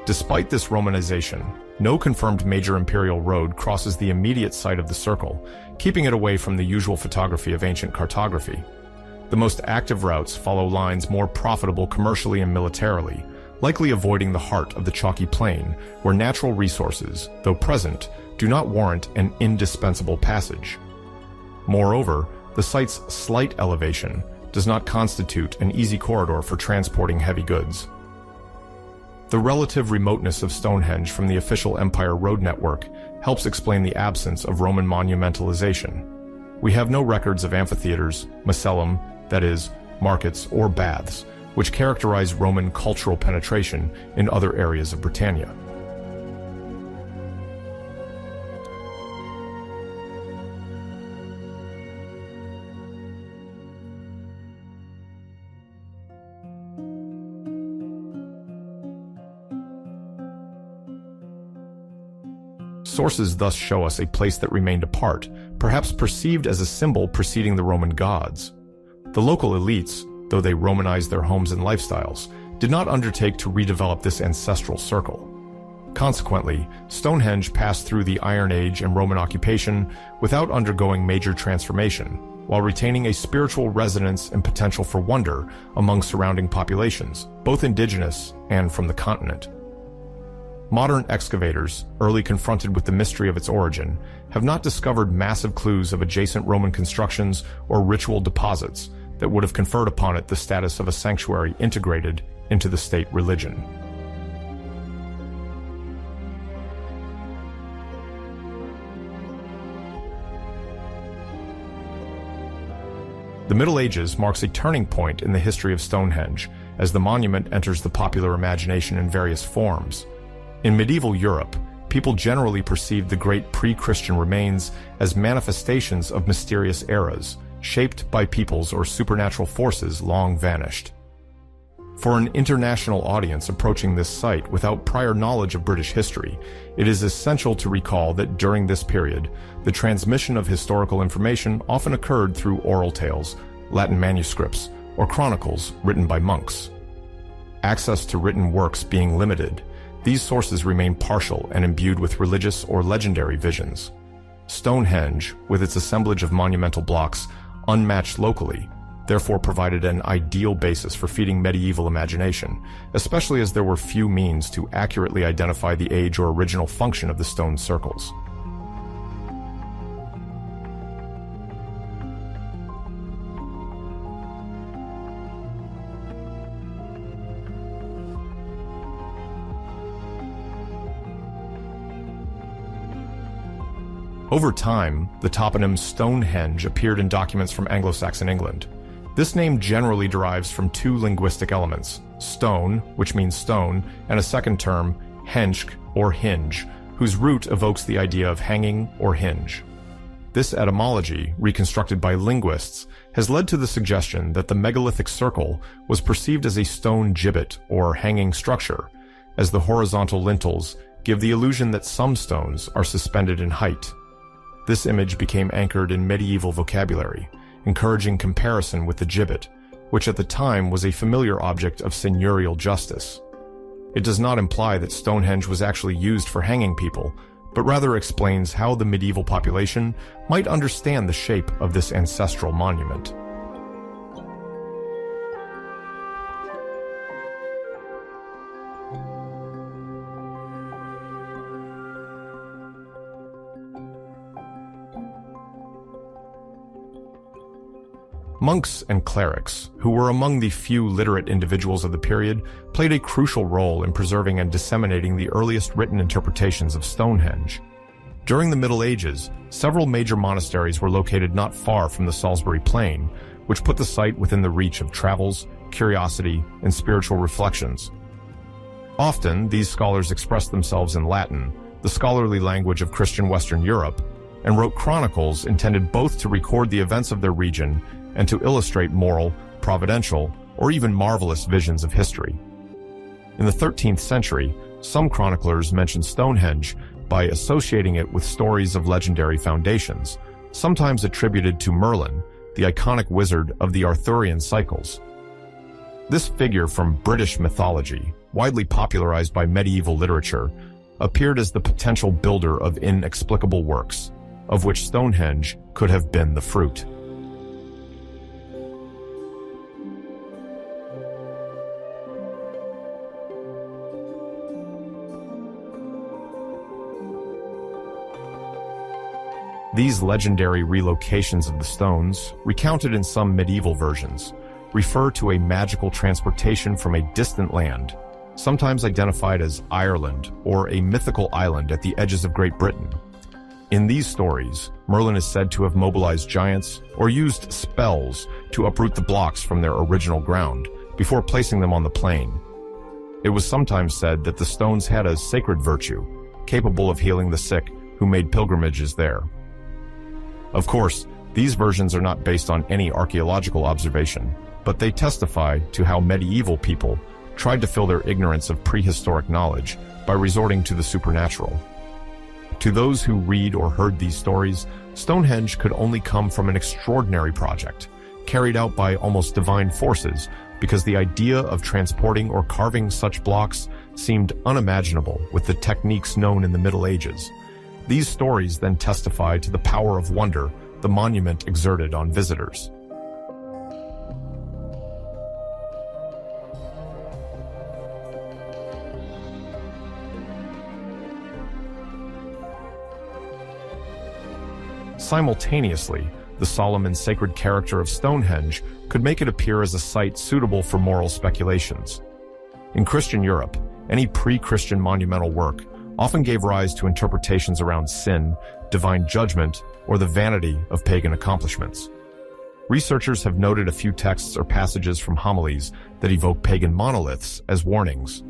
[SPEAKER 1] Despite this Romanization, no confirmed major imperial road crosses the immediate site of the circle, keeping it away from the usual photography of ancient cartography. The most active routes follow lines more profitable commercially and militarily, likely avoiding the heart of the chalky plain, where natural resources, though present, do not warrant an indispensable passage. Moreover, the site's slight elevation does not constitute an easy corridor for transporting heavy goods. The relative remoteness of Stonehenge from the official Empire road network helps explain the absence of Roman monumentalization. We have no records of amphitheaters, macellum, that is, markets or baths, which characterize Roman cultural penetration in other areas of Britannia. Sources thus show us a place that remained apart, perhaps perceived as a symbol preceding the Roman gods. The local elites, though they Romanized their homes and lifestyles, did not undertake to redevelop this ancestral circle. Consequently, Stonehenge passed through the Iron Age and Roman occupation without undergoing major transformation, while retaining a spiritual resonance and potential for wonder among surrounding populations, both indigenous and from the continent. Modern excavators, early confronted with the mystery of its origin, have not discovered massive clues of adjacent Roman constructions or ritual deposits that would have conferred upon it the status of a sanctuary integrated into the state religion. The Middle Ages marks a turning point in the history of Stonehenge, as the monument enters the popular imagination in various forms. In medieval Europe, people generally perceived the great pre-Christian remains as manifestations of mysterious eras, shaped by peoples or supernatural forces long vanished. For an international audience approaching this site without prior knowledge of British history, it is essential to recall that during this period, the transmission of historical information often occurred through oral tales, Latin manuscripts, or chronicles written by monks. Access to written works being limited, these sources remain partial and imbued with religious or legendary visions. Stonehenge, with its assemblage of monumental blocks, unmatched locally, therefore provided an ideal basis for feeding medieval imagination, especially as there were few means to accurately identify the age or original function of the stone circles. Over time, the toponym Stonehenge appeared in documents from Anglo-Saxon England. This name generally derives from two linguistic elements, stone, which means stone, and a second term, hensk or hinge, whose root evokes the idea of hanging or hinge. This etymology, reconstructed by linguists, has led to the suggestion that the megalithic circle was perceived as a stone gibbet or hanging structure, as the horizontal lintels give the illusion that some stones are suspended in height. This image became anchored in medieval vocabulary, encouraging comparison with the gibbet, which at the time was a familiar object of seigneurial justice. It does not imply that Stonehenge was actually used for hanging people, but rather explains how the medieval population might understand the shape of this ancestral monument. Monks and clerics, who were among the few literate individuals of the period, played a crucial role in preserving and disseminating the earliest written interpretations of Stonehenge. During the Middle Ages, several major monasteries were located not far from the Salisbury plain, which put the site within the reach of travels, curiosity, and spiritual reflections. Often, these scholars expressed themselves in Latin, the scholarly language of Christian Western Europe, and wrote chronicles intended both to record the events of their region and to illustrate moral, providential, or even marvelous visions of history. In the 13th century, some chroniclers mentioned Stonehenge by associating it with stories of legendary foundations, sometimes attributed to Merlin, the iconic wizard of the Arthurian cycles. This figure from British mythology, widely popularized by medieval literature, appeared as the potential builder of inexplicable works, of which Stonehenge could have been the fruit. These legendary relocations of the stones, recounted in some medieval versions, refer to a magical transportation from a distant land, sometimes identified as Ireland or a mythical island at the edges of Great Britain. In these stories, Merlin is said to have mobilized giants or used spells to uproot the blocks from their original ground before placing them on the plain. It was sometimes said that the stones had a sacred virtue, capable of healing the sick who made pilgrimages there. Of course, these versions are not based on any archaeological observation, but they testify to how medieval people tried to fill their ignorance of prehistoric knowledge by resorting to the supernatural. To those who read or heard these stories, Stonehenge could only come from an extraordinary project, carried out by almost divine forces, because the idea of transporting or carving such blocks seemed unimaginable with the techniques known in the Middle Ages. These stories then testify to the power of wonder the monument exerted on visitors. Simultaneously, the solemn and sacred character of Stonehenge could make it appear as a site suitable for moral speculations. In Christian Europe, any pre-Christian monumental work often gave rise to interpretations around sin, divine judgment, or the vanity of pagan accomplishments. Researchers have noted a few texts or passages from homilies that evoke pagan monoliths as warnings.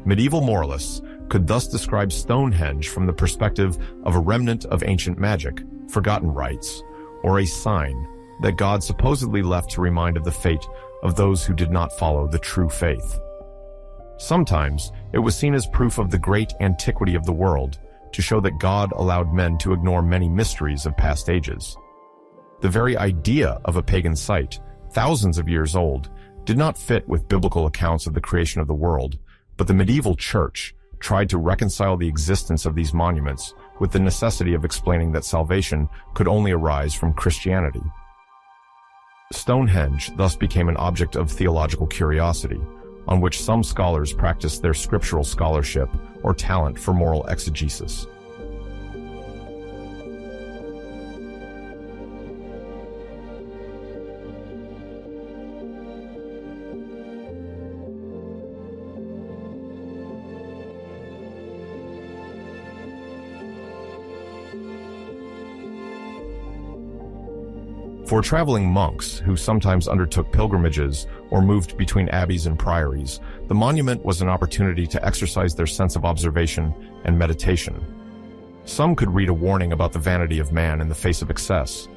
[SPEAKER 1] Medieval moralists could thus describe Stonehenge from the perspective of a remnant of ancient magic, forgotten rites, or a sign that God supposedly left to remind of the fate of those who did not follow the true faith. Sometimes, it was seen as proof of the great antiquity of the world, to show that God allowed men to ignore many mysteries of past ages. The very idea of a pagan site, thousands of years old, did not fit with biblical accounts of the creation of the world, but the medieval church tried to reconcile the existence of these monuments with the necessity of explaining that salvation could only arise from Christianity. Stonehenge thus became an object of theological curiosity, on which some scholars practiced their scriptural scholarship or talent for moral exegesis. For traveling monks who sometimes undertook pilgrimages or moved between abbeys and priories, the monument was an opportunity to exercise their sense of observation and meditation. Some could read a warning about the vanity of man in the face of excess.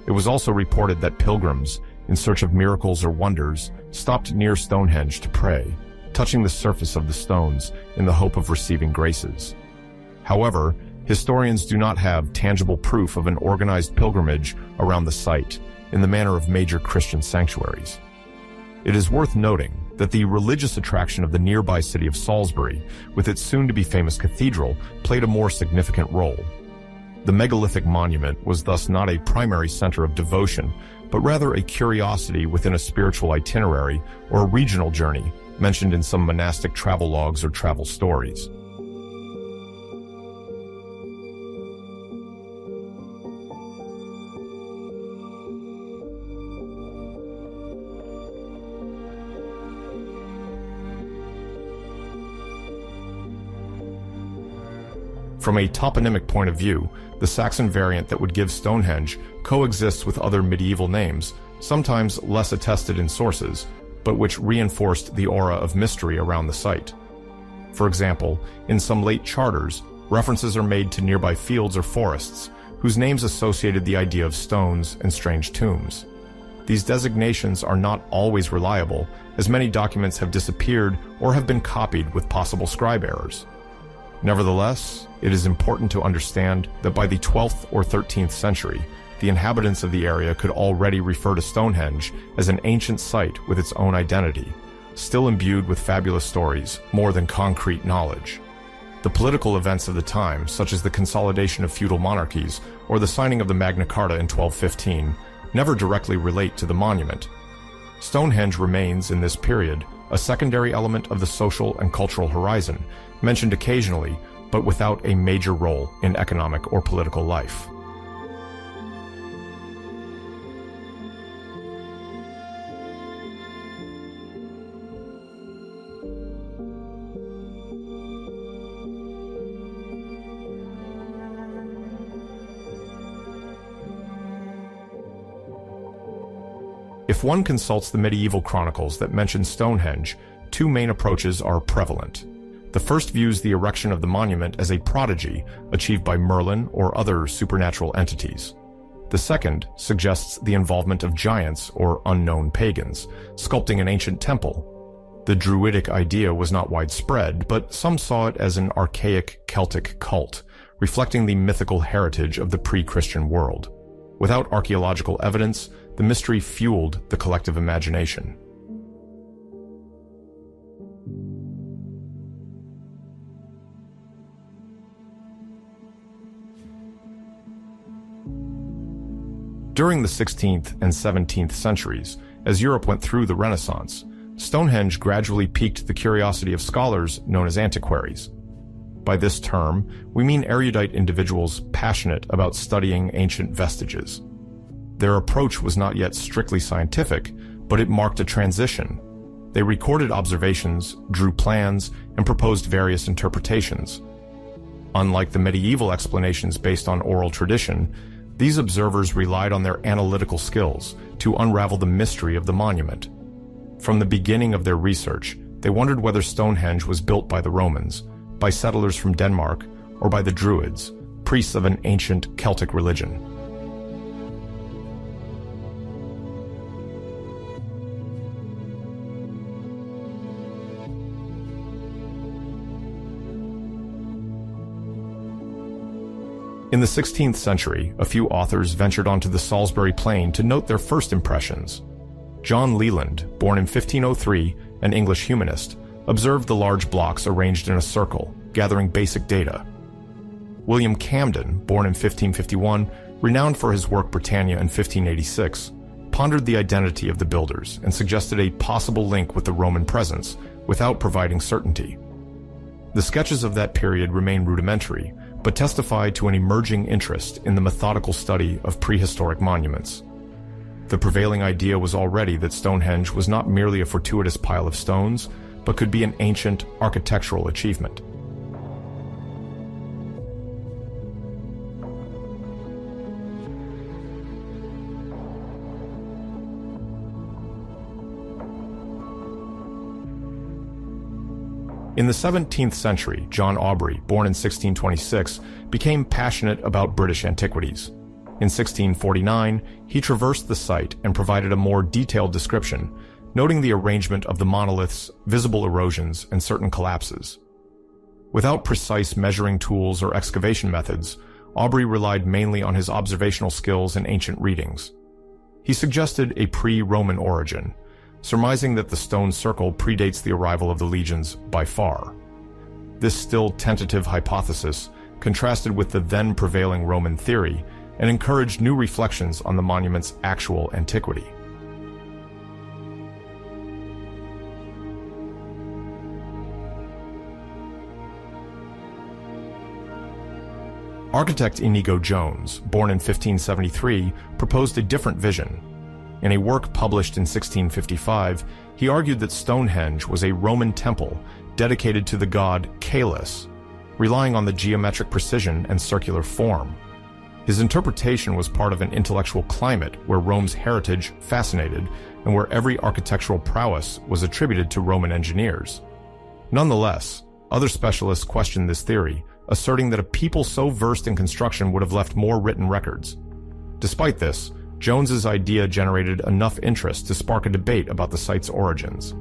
[SPEAKER 1] It was also reported that pilgrims, in search of miracles or wonders, stopped near Stonehenge to pray, touching the surface of the stones in the hope of receiving graces. However, historians do not have tangible proof of an organized pilgrimage around the site in the manner of major Christian sanctuaries. It is worth noting that the religious attraction of the nearby city of Salisbury, with its soon-to-be famous cathedral, played a more significant role. The megalithic monument was thus not a primary center of devotion, but rather a curiosity within a spiritual itinerary or a regional journey mentioned in some monastic travel logs or travel stories. From a toponymic point of view, the Saxon variant that would give Stonehenge coexists with other medieval names, sometimes less attested in sources, but which reinforced the aura of mystery around the site. For example, in some late charters, references are made to nearby fields or forests, whose names associated the idea of stones and strange tombs. These designations are not always reliable, as many documents have disappeared or have been copied with possible scribe errors. Nevertheless, it is important to understand that by the 12th or 13th century, the inhabitants of the area could already refer to Stonehenge as an ancient site with its own identity, still imbued with fabulous stories more than concrete knowledge. The political events of the time, such as the consolidation of feudal monarchies or the signing of the Magna Carta in 1215, never directly relate to the monument. Stonehenge remains, in this period, a secondary element of the social and cultural horizon, mentioned occasionally, but without a major role in economic or political life. If one consults the medieval chronicles that mention Stonehenge, two main approaches are prevalent. The first views the erection of the monument as a prodigy achieved by Merlin or other supernatural entities. The second suggests the involvement of giants or unknown pagans, sculpting an ancient temple. The Druidic idea was not widespread, but some saw it as an archaic Celtic cult, reflecting the mythical heritage of the pre-Christian world. Without archaeological evidence, the mystery fueled the collective imagination. During the 16th and 17th centuries, as Europe went through the Renaissance, Stonehenge gradually piqued the curiosity of scholars known as antiquaries. By this term, we mean erudite individuals passionate about studying ancient vestiges. Their approach was not yet strictly scientific, but it marked a transition. They recorded observations, drew plans, and proposed various interpretations. Unlike the medieval explanations based on oral tradition, these observers relied on their analytical skills to unravel the mystery of the monument. From the beginning of their research, they wondered whether Stonehenge was built by the Romans, by settlers from Denmark, or by the Druids, priests of an ancient Celtic religion. In the 16th century, a few authors ventured onto the Salisbury plain to note their first impressions. John Leland, born in 1503, an English humanist, observed the large blocks arranged in a circle, gathering basic data. William Camden, born in 1551, renowned for his work Britannia in 1586, pondered the identity of the builders and suggested a possible link with the Roman presence, without providing certainty. The sketches of that period remain rudimentary, but testify to an emerging interest in the methodical study of prehistoric monuments. The prevailing idea was already that Stonehenge was not merely a fortuitous pile of stones, but could be an ancient architectural achievement. In the 17th century, John Aubrey, born in 1626, became passionate about British antiquities. In 1649, he traversed the site and provided a more detailed description, noting the arrangement of the monoliths, visible erosions, and certain collapses. Without precise measuring tools or excavation methods, Aubrey relied mainly on his observational skills and ancient readings. He suggested a pre-Roman origin, surmising that the stone circle predates the arrival of the legions by far. This still tentative hypothesis contrasted with the then prevailing Roman theory and encouraged new reflections on the monument's actual antiquity. Architect Inigo Jones, born in 1573, proposed a different vision. In a work published in 1655, he argued that Stonehenge was a Roman temple dedicated to the god Caelus, relying on the geometric precision and circular form. His interpretation was part of an intellectual climate where Rome's heritage fascinated and where every architectural prowess was attributed to Roman engineers. Nonetheless, other specialists questioned this theory, asserting that a people so versed in construction would have left more written records. Despite this, Jones's idea generated enough interest to spark a debate about the site's origins.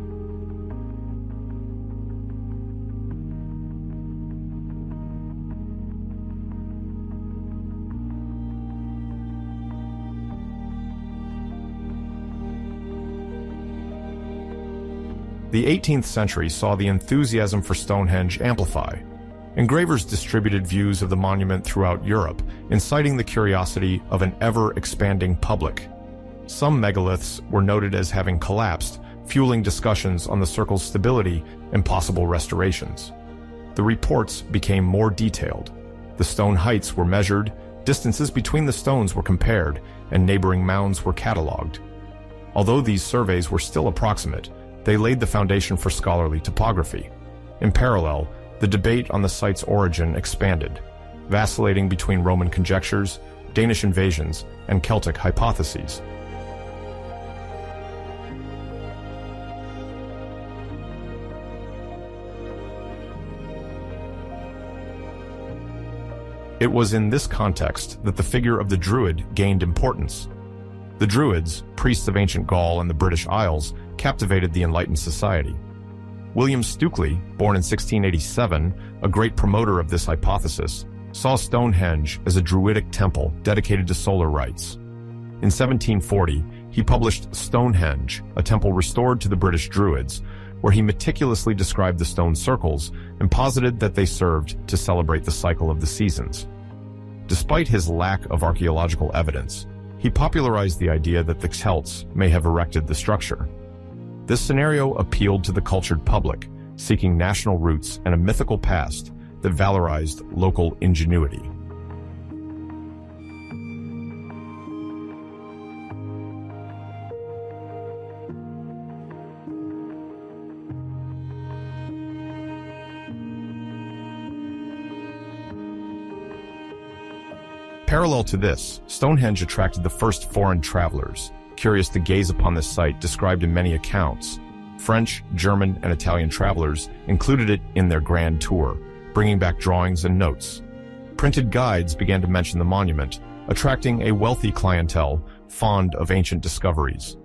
[SPEAKER 1] The 18th century saw the enthusiasm for Stonehenge amplify. Engravers distributed views of the monument throughout Europe, inciting the curiosity of an ever-expanding public. Some megaliths were noted as having collapsed, fueling discussions on the circle's stability and possible restorations. The reports became more detailed. The stone heights were measured, distances between the stones were compared, and neighboring mounds were cataloged. Although these surveys were still approximate, they laid the foundation for scholarly topography. In parallel, the debate on the site's origin expanded, vacillating between Roman conjectures, Danish invasions, and Celtic hypotheses. It was in this context that the figure of the Druid gained importance. The Druids, priests of ancient Gaul and the British Isles, captivated the enlightened society. William Stukeley, born in 1687, a great promoter of this hypothesis, saw Stonehenge as a Druidic temple dedicated to solar rites. In 1740, he published Stonehenge, a temple restored to the British Druids, where he meticulously described the stone circles and posited that they served to celebrate the cycle of the seasons. Despite his lack of archaeological evidence, he popularized the idea that the Celts may have erected the structure. This scenario appealed to the cultured public, seeking national roots and a mythical past that valorized local ingenuity. Parallel to this, Stonehenge attracted the first foreign travelers, curious to gaze upon this site described in many accounts. French, German, and Italian travelers included it in their grand tour, bringing back drawings and notes. Printed guides began to mention the monument, attracting a wealthy clientele fond of ancient discoveries.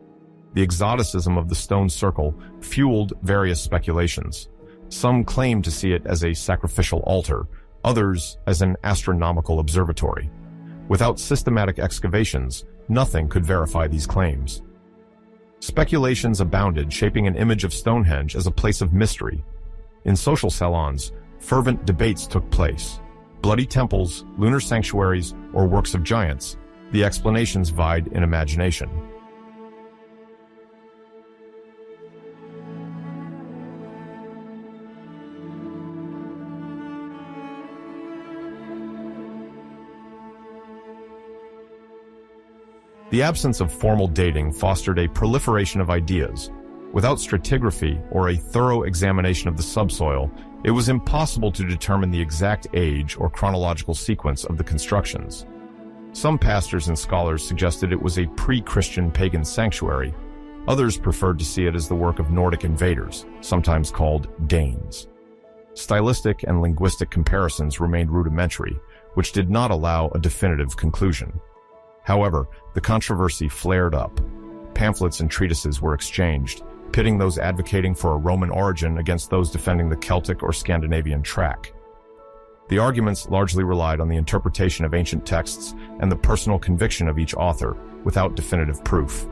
[SPEAKER 1] The exoticism of the stone circle fueled various speculations. Some claimed to see it as a sacrificial altar, others as an astronomical observatory. Without systematic excavations, nothing could verify these claims. Speculations abounded, shaping an image of Stonehenge as a place of mystery. In social salons, fervent debates took place. Bloody temples, lunar sanctuaries, or works of giants, the explanations vied in imagination. The absence of formal dating fostered a proliferation of ideas. Without stratigraphy or a thorough examination of the subsoil, it was impossible to determine the exact age or chronological sequence of the constructions. Some pastors and scholars suggested it was a pre-Christian pagan sanctuary. Others preferred to see it as the work of Nordic invaders, sometimes called Danes. Stylistic and linguistic comparisons remained rudimentary, which did not allow a definitive conclusion. However, the controversy flared up. Pamphlets and treatises were exchanged, pitting those advocating for a Roman origin against those defending the Celtic or Scandinavian track. The arguments largely relied on the interpretation of ancient texts and the personal conviction of each author, without definitive proof.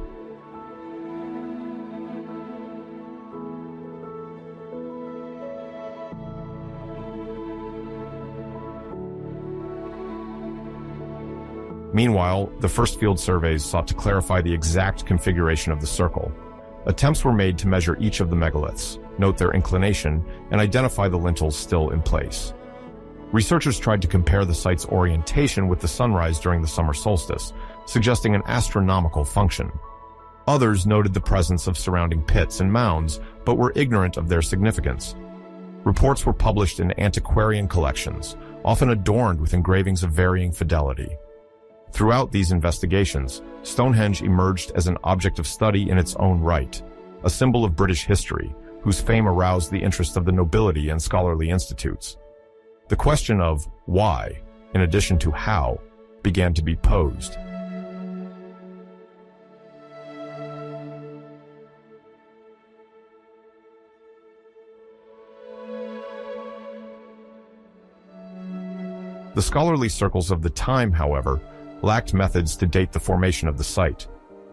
[SPEAKER 1] Meanwhile, the first field surveys sought to clarify the exact configuration of the circle. Attempts were made to measure each of the megaliths, note their inclination, and identify the lintels still in place. Researchers tried to compare the site's orientation with the sunrise during the summer solstice, suggesting an astronomical function. Others noted the presence of surrounding pits and mounds, but were ignorant of their significance. Reports were published in antiquarian collections, often adorned with engravings of varying fidelity. Throughout these investigations, Stonehenge emerged as an object of study in its own right, a symbol of British history, whose fame aroused the interest of the nobility and scholarly institutes. The question of why, in addition to how, began to be posed. The scholarly circles of the time, however, lacked methods to date the formation of the site.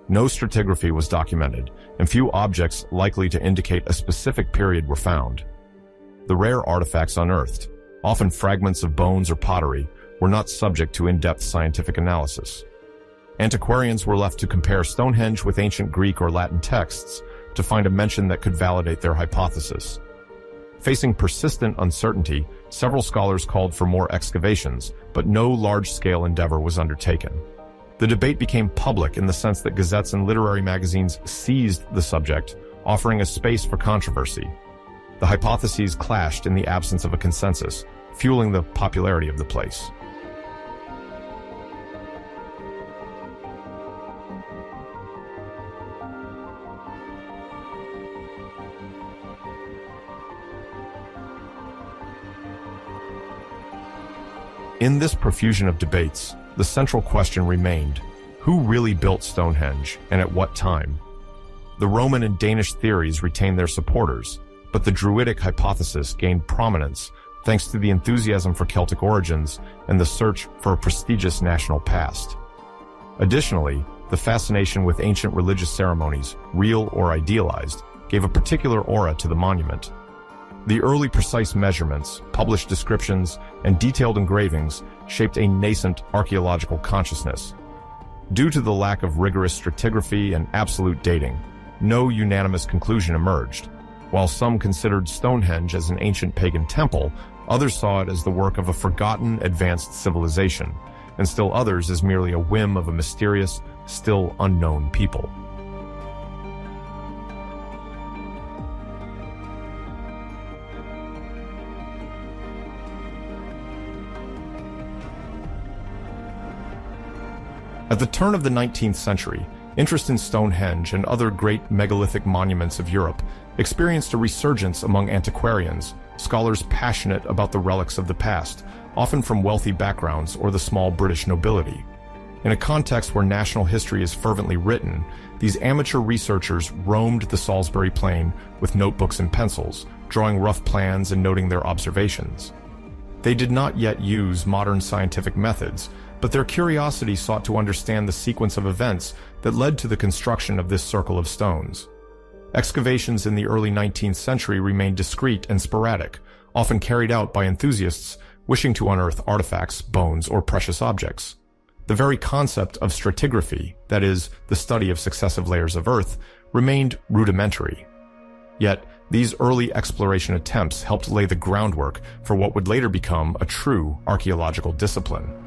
[SPEAKER 1] No stratigraphy was documented, and few objects likely to indicate a specific period were found. The rare artifacts unearthed, often fragments of bones or pottery, were not subject to in-depth scientific analysis. Antiquarians were left to compare Stonehenge with ancient Greek or Latin texts to find a mention that could validate their hypothesis. Facing persistent uncertainty, several scholars called for more excavations, but no large-scale endeavor was undertaken. The debate became public in the sense that gazettes and literary magazines seized the subject, offering a space for controversy. The hypotheses clashed in the absence of a consensus, fueling the popularity of the place. In this profusion of debates, the central question remained, who really built Stonehenge and at what time? The Roman and Danish theories retained their supporters, but the Druidic hypothesis gained prominence thanks to the enthusiasm for Celtic origins and the search for a prestigious national past. Additionally, the fascination with ancient religious ceremonies, real or idealized, gave a particular aura to the monument. The early precise measurements, published descriptions, and detailed engravings shaped a nascent archaeological consciousness. Due to the lack of rigorous stratigraphy and absolute dating, no unanimous conclusion emerged. While some considered Stonehenge as an ancient pagan temple, Others saw it as the work of a forgotten, advanced civilization, and still others as merely a whim of a mysterious, still unknown people. At the turn of the 19th century, interest in Stonehenge and other great megalithic monuments of Europe experienced a resurgence among antiquarians, scholars passionate about the relics of the past, often from wealthy backgrounds or the small British nobility. In a context where national history is fervently written, these amateur researchers roamed the Salisbury plain with notebooks and pencils, drawing rough plans and noting their observations. They did not yet use modern scientific methods, but their curiosity sought to understand the sequence of events that led to the construction of this circle of stones. Excavations in the early 19th century remained discreet and sporadic, often carried out by enthusiasts wishing to unearth artifacts, bones, or precious objects. The very concept of stratigraphy, that is, the study of successive layers of earth, remained rudimentary. Yet, these early exploration attempts helped lay the groundwork for what would later become a true archaeological discipline.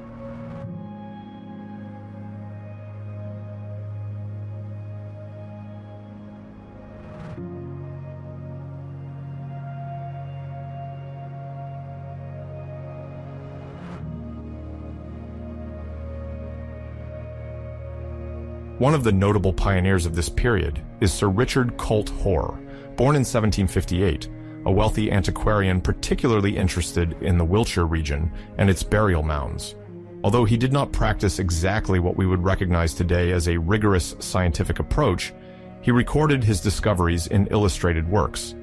[SPEAKER 1] One of the notable pioneers of this period is Sir Richard Colt Hoare, born in 1758, a wealthy antiquarian particularly interested in the Wiltshire region and its burial mounds. Although he did not practice exactly what we would recognize today as a rigorous scientific approach, he recorded his discoveries in illustrated works.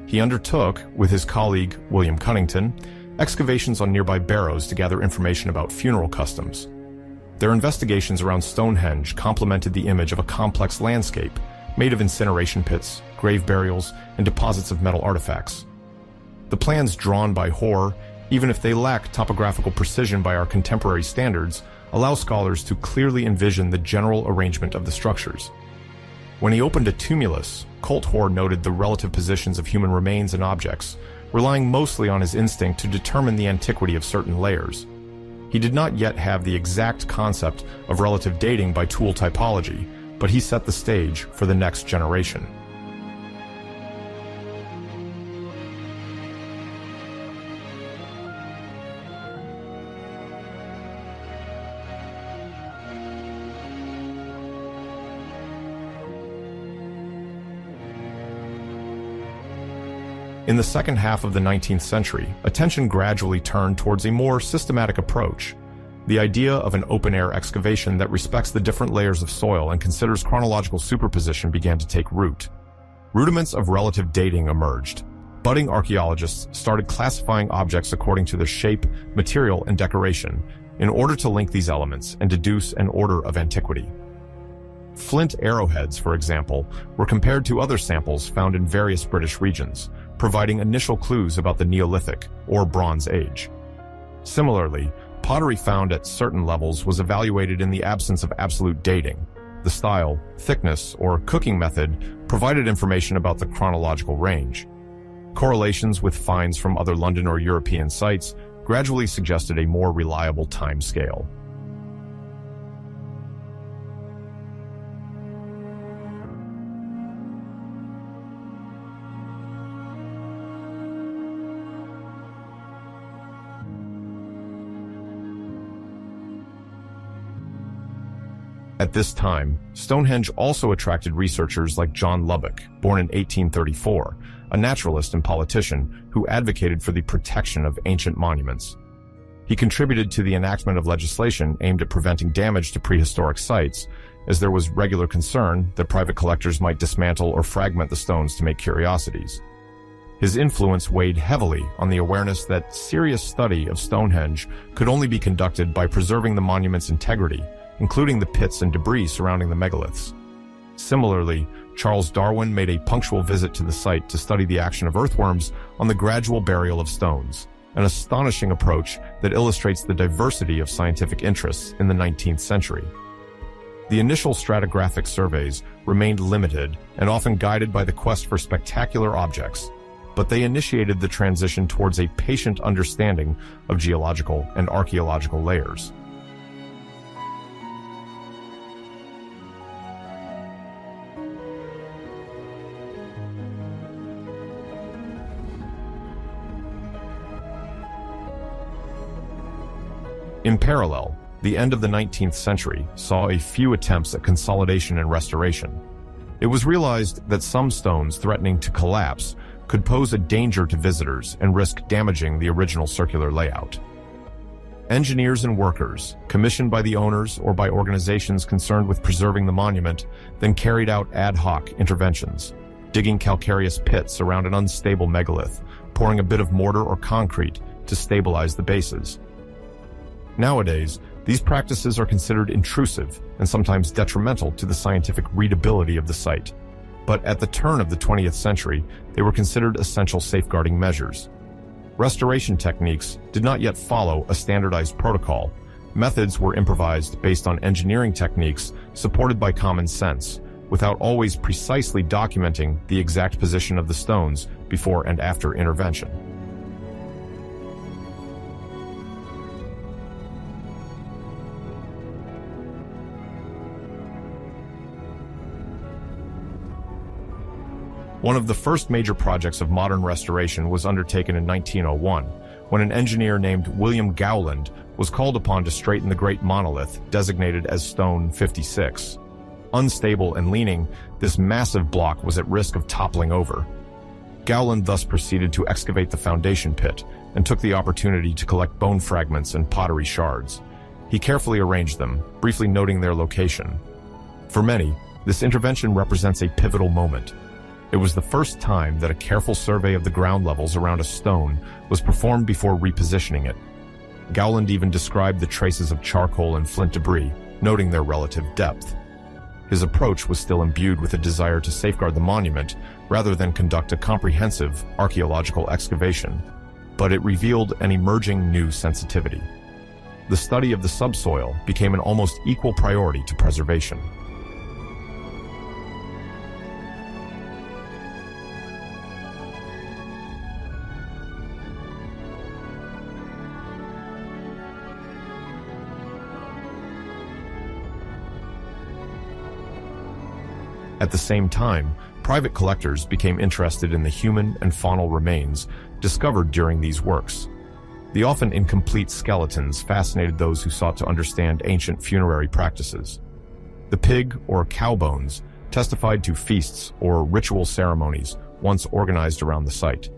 [SPEAKER 1] He undertook, with his colleague William Cunnington, excavations on nearby barrows to gather information about funeral customs. Their investigations around Stonehenge complemented the image of a complex landscape made of incineration pits, grave burials, and deposits of metal artifacts. The plans drawn by Hoare, even if they lack topographical precision by our contemporary standards, allow scholars to clearly envision the general arrangement of the structures. When he opened a tumulus, Colt Hoare noted the relative positions of human remains and objects, relying mostly on his instinct to determine the antiquity of certain layers. He did not yet have the exact concept of relative dating by tool typology, but he set the stage for the next generation. In the second half of the 19th century, attention gradually turned towards a more systematic approach. The idea of an open-air excavation that respects the different layers of soil and considers chronological superposition began to take root. Rudiments of relative dating emerged. Budding archaeologists started classifying objects according to their shape, material, and decoration in order to link these elements and deduce an order of antiquity. Flint arrowheads, for example, were compared to other samples found in various British regions, providing initial clues about the Neolithic, or Bronze Age. Similarly, pottery found at certain levels was evaluated in the absence of absolute dating. The style, thickness, or cooking method provided information about the chronological range. Correlations with finds from other London or European sites gradually suggested a more reliable time scale. At this time, Stonehenge also attracted researchers like John Lubbock, born in 1834, a naturalist and politician who advocated for the protection of ancient monuments. He contributed to the enactment of legislation aimed at preventing damage to prehistoric sites, as there was regular concern that private collectors might dismantle or fragment the stones to make curiosities. His influence weighed heavily on the awareness that serious study of Stonehenge could only be conducted by preserving the monument's integrity, including the pits and debris surrounding the megaliths. Similarly, Charles Darwin made a punctual visit to the site to study the action of earthworms on the gradual burial of stones, an astonishing approach that illustrates the diversity of scientific interests in the 19th century. The initial stratigraphic surveys remained limited and often guided by the quest for spectacular objects. but they initiated the transition towards a patient understanding of geological and archaeological layers. In parallel, the end of the 19th century saw a few attempts at consolidation and restoration. It was realized that some stones threatening to collapse could pose a danger to visitors and risk damaging the original circular layout. Engineers and workers, commissioned by the owners or by organizations concerned with preserving the monument, then carried out ad hoc interventions, digging calcareous pits around an unstable megalith, pouring a bit of mortar or concrete to stabilize the bases. Nowadays, these practices are considered intrusive and sometimes detrimental to the scientific readability of the site. But at the turn of the 20th century, they were considered essential safeguarding measures. Restoration techniques did not yet follow a standardized protocol. Methods were improvised based on engineering techniques supported by common sense, without always precisely documenting the exact position of the stones before and after intervention. One of the first major projects of modern restoration was undertaken in 1901, when an engineer named William Gowland was called upon to straighten the great monolith designated as Stone 56. Unstable and leaning, this massive block was at risk of toppling over. Gowland thus proceeded to excavate the foundation pit and took the opportunity to collect bone fragments and pottery shards. He carefully arranged them, briefly noting their location. For many, this intervention represents a pivotal moment. It was the first time that a careful survey of the ground levels around a stone was performed before repositioning it. Gowland even described the traces of charcoal and flint debris, noting their relative depth. His approach was still imbued with a desire to safeguard the monument rather than conduct a comprehensive archaeological excavation, but it revealed an emerging new sensitivity. The study of the subsoil became an almost equal priority to preservation. At the same time, private collectors became interested in the human and faunal remains discovered during these works. The often incomplete skeletons fascinated those who sought to understand ancient funerary practices. The pig or cow bones testified to feasts or ritual ceremonies once organized around the site.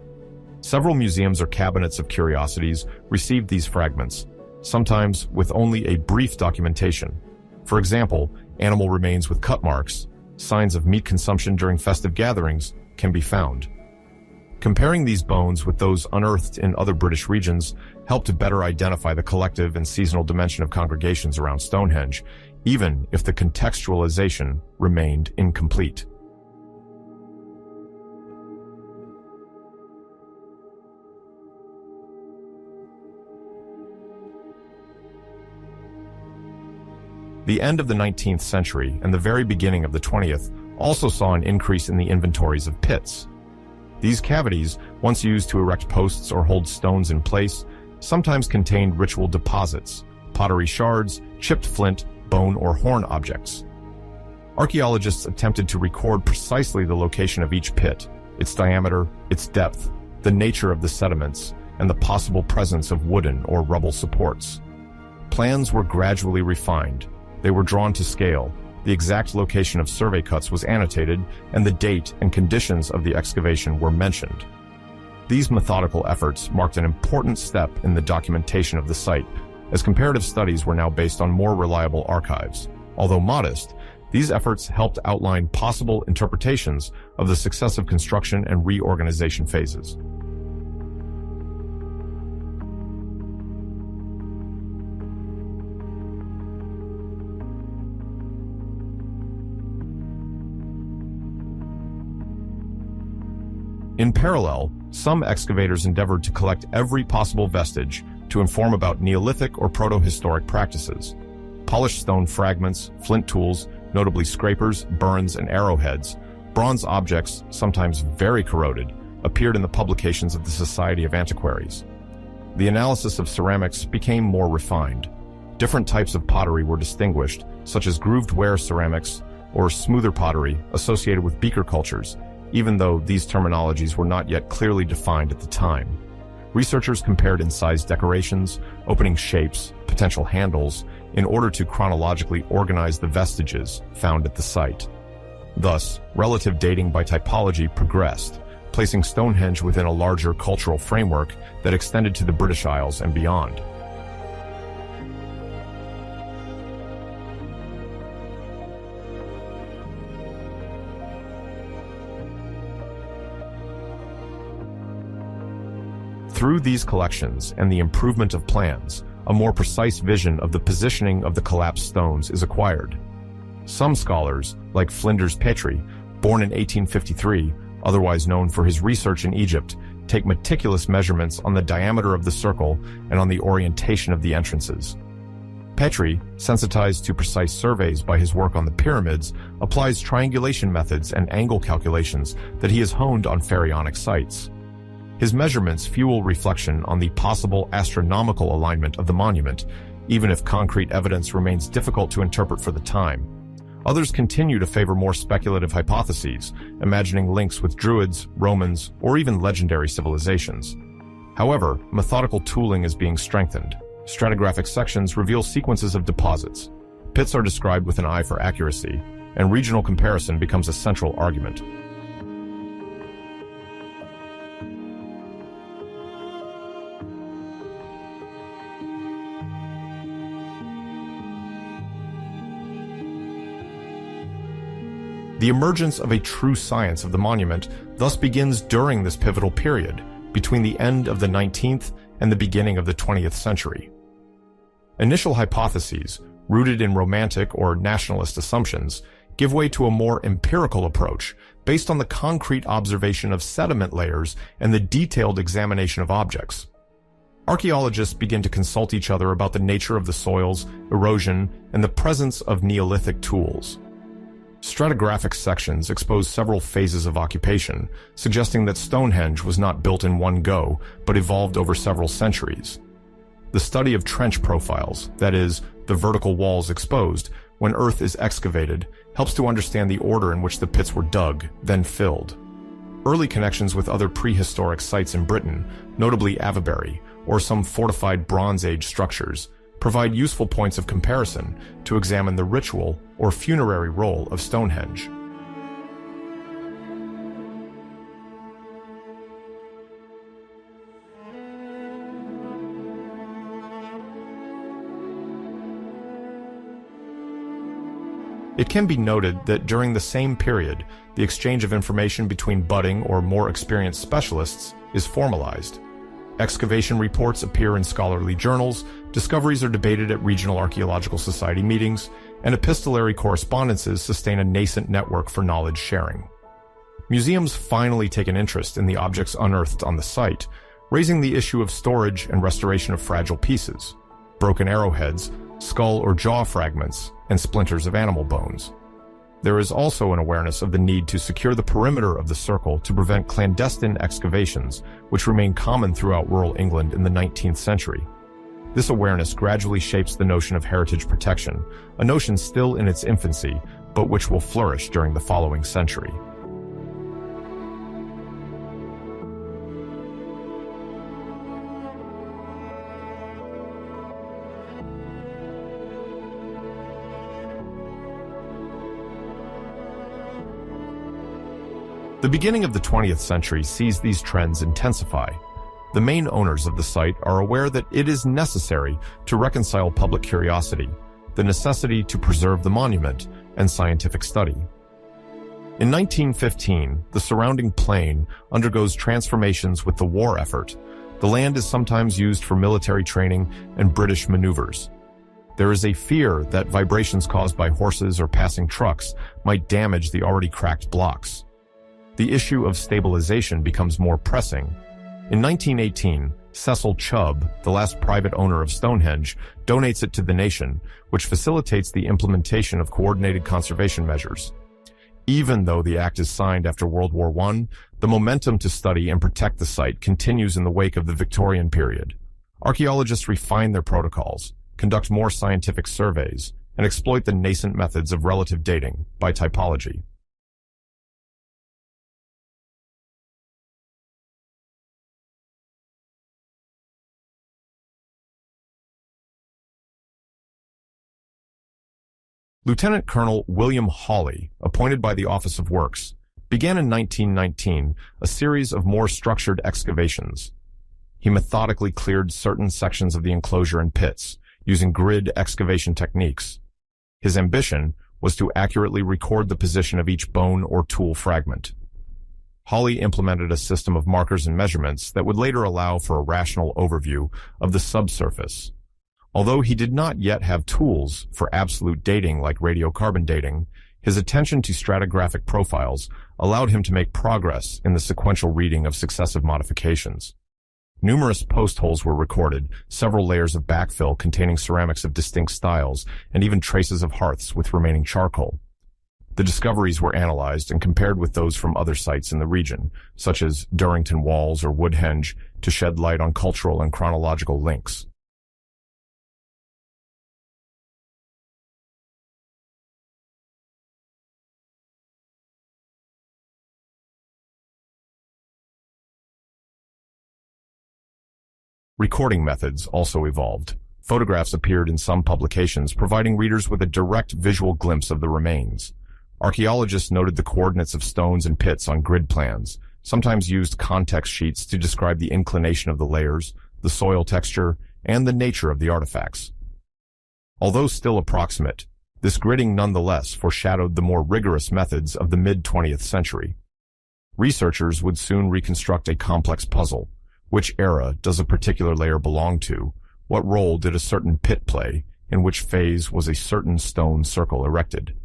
[SPEAKER 1] Several museums or cabinets of curiosities received these fragments, sometimes with only a brief documentation. For example, animal remains with cut marks, signs of meat consumption during festive gatherings, can be found. Comparing these bones with those unearthed in other British regions helped to better identify the collective and seasonal dimension of congregations around Stonehenge, even if the contextualization remained incomplete. The end of the 19th century and the very beginning of the 20th also saw an increase in the inventories of pits. These cavities, once used to erect posts or hold stones in place, sometimes contained ritual deposits, pottery shards, chipped flint, bone or horn objects. Archaeologists attempted to record precisely the location of each pit, its diameter, its depth, the nature of the sediments, and the possible presence of wooden or rubble supports. Plans were gradually refined. They were drawn to scale, the exact location of survey cuts was annotated, and the date and conditions of the excavation were mentioned. These methodical efforts marked an important step in the documentation of the site, as comparative studies were now based on more reliable archives. Although modest, these efforts helped outline possible interpretations of the successive construction and reorganization phases. In parallel, some excavators endeavored to collect every possible vestige to inform about Neolithic or proto-historic practices. Polished stone fragments, flint tools, notably scrapers, burns, and arrowheads, bronze objects, sometimes very corroded, appeared in the publications of the Society of Antiquaries. The analysis of ceramics became more refined. Different types of pottery were distinguished, such as grooved ware ceramics or smoother pottery associated with beaker cultures, even though these terminologies were not yet clearly defined at the time. Researchers compared incised decorations, opening shapes, potential handles, in order to chronologically organize the vestiges found at the site. Thus, relative dating by typology progressed, placing Stonehenge within a larger cultural framework that extended to the British Isles and beyond. Through these collections and the improvement of plans, a more precise vision of the positioning of the collapsed stones is acquired. Some scholars, like Flinders Petrie, born in 1853, otherwise known for his research in Egypt, take meticulous measurements on the diameter of the circle and on the orientation of the entrances. Petrie, sensitized to precise surveys by his work on the pyramids, applies triangulation methods and angle calculations that he has honed on pharaonic sites. His measurements fuel reflection on the possible astronomical alignment of the monument, even if concrete evidence remains difficult to interpret for the time. Others continue to favor more speculative hypotheses, imagining links with Druids, Romans, or even legendary civilizations. However, methodical tooling is being strengthened. Stratigraphic sections reveal sequences of deposits. Pits are described with an eye for accuracy, and regional comparison becomes a central argument. The emergence of a true science of the monument thus begins during this pivotal period, between the end of the 19th and the beginning of the 20th century. Initial hypotheses, rooted in romantic or nationalist assumptions, give way to a more empirical approach based on the concrete observation of sediment layers and the detailed examination of objects. Archaeologists begin to consult each other about the nature of the soils, erosion, and the presence of Neolithic tools. Stratigraphic sections expose several phases of occupation, suggesting that Stonehenge was not built in one go, but evolved over several centuries. The study of trench profiles, that is, the vertical walls exposed, when earth is excavated, helps to understand the order in which the pits were dug, then filled. Early connections with other prehistoric sites in Britain, notably Avebury, or some fortified Bronze Age structures, provide useful points of comparison to examine the ritual or funerary role of Stonehenge. It can be noted that during the same period, the exchange of information between budding or more experienced specialists is formalized. Excavation reports appear in scholarly journals, discoveries are debated at regional archaeological society meetings, and epistolary correspondences sustain a nascent network for knowledge sharing. Museums finally take an interest in the objects unearthed on the site, raising the issue of storage and restoration of fragile pieces, broken arrowheads, skull or jaw fragments, and splinters of animal bones. There is also an awareness of the need to secure the perimeter of the circle to prevent clandestine excavations, which remain common throughout rural England in the 19th century. This awareness gradually shapes the notion of heritage protection, a notion still in its infancy, but which will flourish during the following century. The beginning of the 20th century sees these trends intensify. The main owners of the site are aware that it is necessary to reconcile public curiosity, the necessity to preserve the monument, and scientific study. In 1915, the surrounding plain undergoes transformations with the war effort. The land is sometimes used for military training and British maneuvers. There is a fear that vibrations caused by horses or passing trucks might damage the already cracked blocks. The issue of stabilization becomes more pressing. In 1918, Cecil Chubb, the last private owner of Stonehenge, donates it to the nation, which facilitates the implementation of coordinated conservation measures. Even though the act is signed after World War I, the momentum to study and protect the site continues in the wake of the Victorian period. Archaeologists refine their protocols, conduct more scientific surveys, and exploit the nascent methods of relative dating by typology. Lieutenant Colonel William Hawley, appointed by the Office of Works, began in 1919 a series of more structured excavations. He methodically cleared certain sections of the enclosure and pits, using grid excavation techniques. His ambition was to accurately record the position of each bone or tool fragment. Hawley implemented a system of markers and measurements that would later allow for a rational overview of the subsurface. Although he did not yet have tools for absolute dating like radiocarbon dating, his attention to stratigraphic profiles allowed him to make progress in the sequential reading of successive modifications. Numerous post holes were recorded, several layers of backfill containing ceramics of distinct styles, and even traces of hearths with remaining charcoal. The discoveries were analyzed and compared with those from other sites in the region, such as Durrington Walls or Woodhenge, to shed light on cultural and chronological links. Recording methods also evolved. Photographs appeared in some publications, providing readers with a direct visual glimpse of the remains. Archaeologists noted the coordinates of stones and pits on grid plans, sometimes used context sheets to describe the inclination of the layers, the soil texture, and the nature of the artifacts. Although still approximate, this gridding nonetheless foreshadowed the more rigorous methods of the mid-20th century. Researchers would soon reconstruct a complex puzzle. Which era does a particular layer belong to? What role did a certain pit play? In which phase was a certain stone circle erected?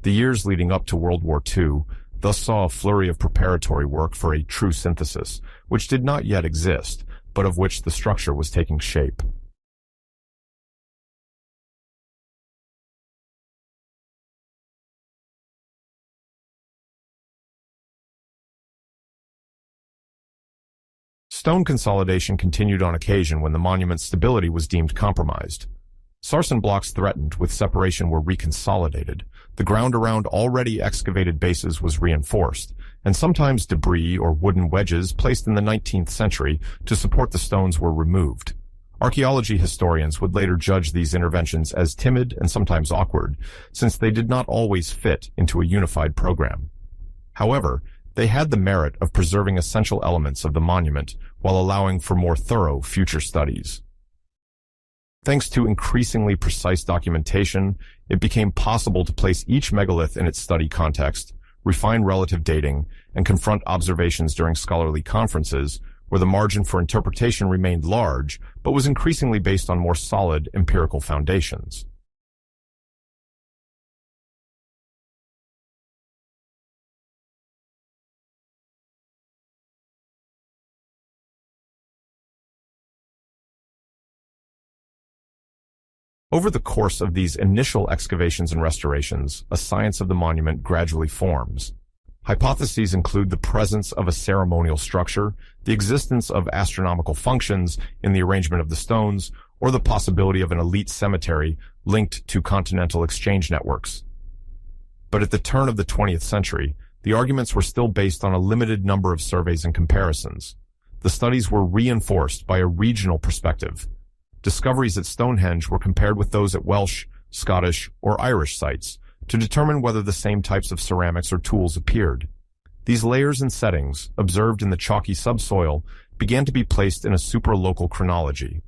[SPEAKER 1] The years leading up to World War II thus saw a flurry of preparatory work for a true synthesis, which did not yet exist, but of which the structure was taking shape. Stone consolidation continued on occasion when the monument's stability was deemed compromised. Sarsen blocks threatened with separation were reconsolidated. The ground around already excavated bases was reinforced, and sometimes debris or wooden wedges placed in the 19th century to support the stones were removed. Archaeology historians would later judge these interventions as timid and sometimes awkward, since they did not always fit into a unified program. However, they had the merit of preserving essential elements of the monument while allowing for more thorough future studies. Thanks to increasingly precise documentation, it became possible to place each megalith in its study context, refine relative dating, and confront observations during scholarly conferences where the margin for interpretation remained large but was increasingly based on more solid empirical foundations. Over the course of these initial excavations and restorations, a science of the monument gradually forms. Hypotheses include the presence of a ceremonial structure, the existence of astronomical functions in the arrangement of the stones, or the possibility of an elite cemetery linked to continental exchange networks. But at the turn of the 20th century, the arguments were still based on a limited number of surveys and comparisons. The studies were reinforced by a regional perspective. Discoveries at Stonehenge were compared with those at Welsh, Scottish, or Irish sites to determine whether the same types of ceramics or tools appeared. These layers and settings, observed in the chalky subsoil, began to be placed in a supralocal chronology.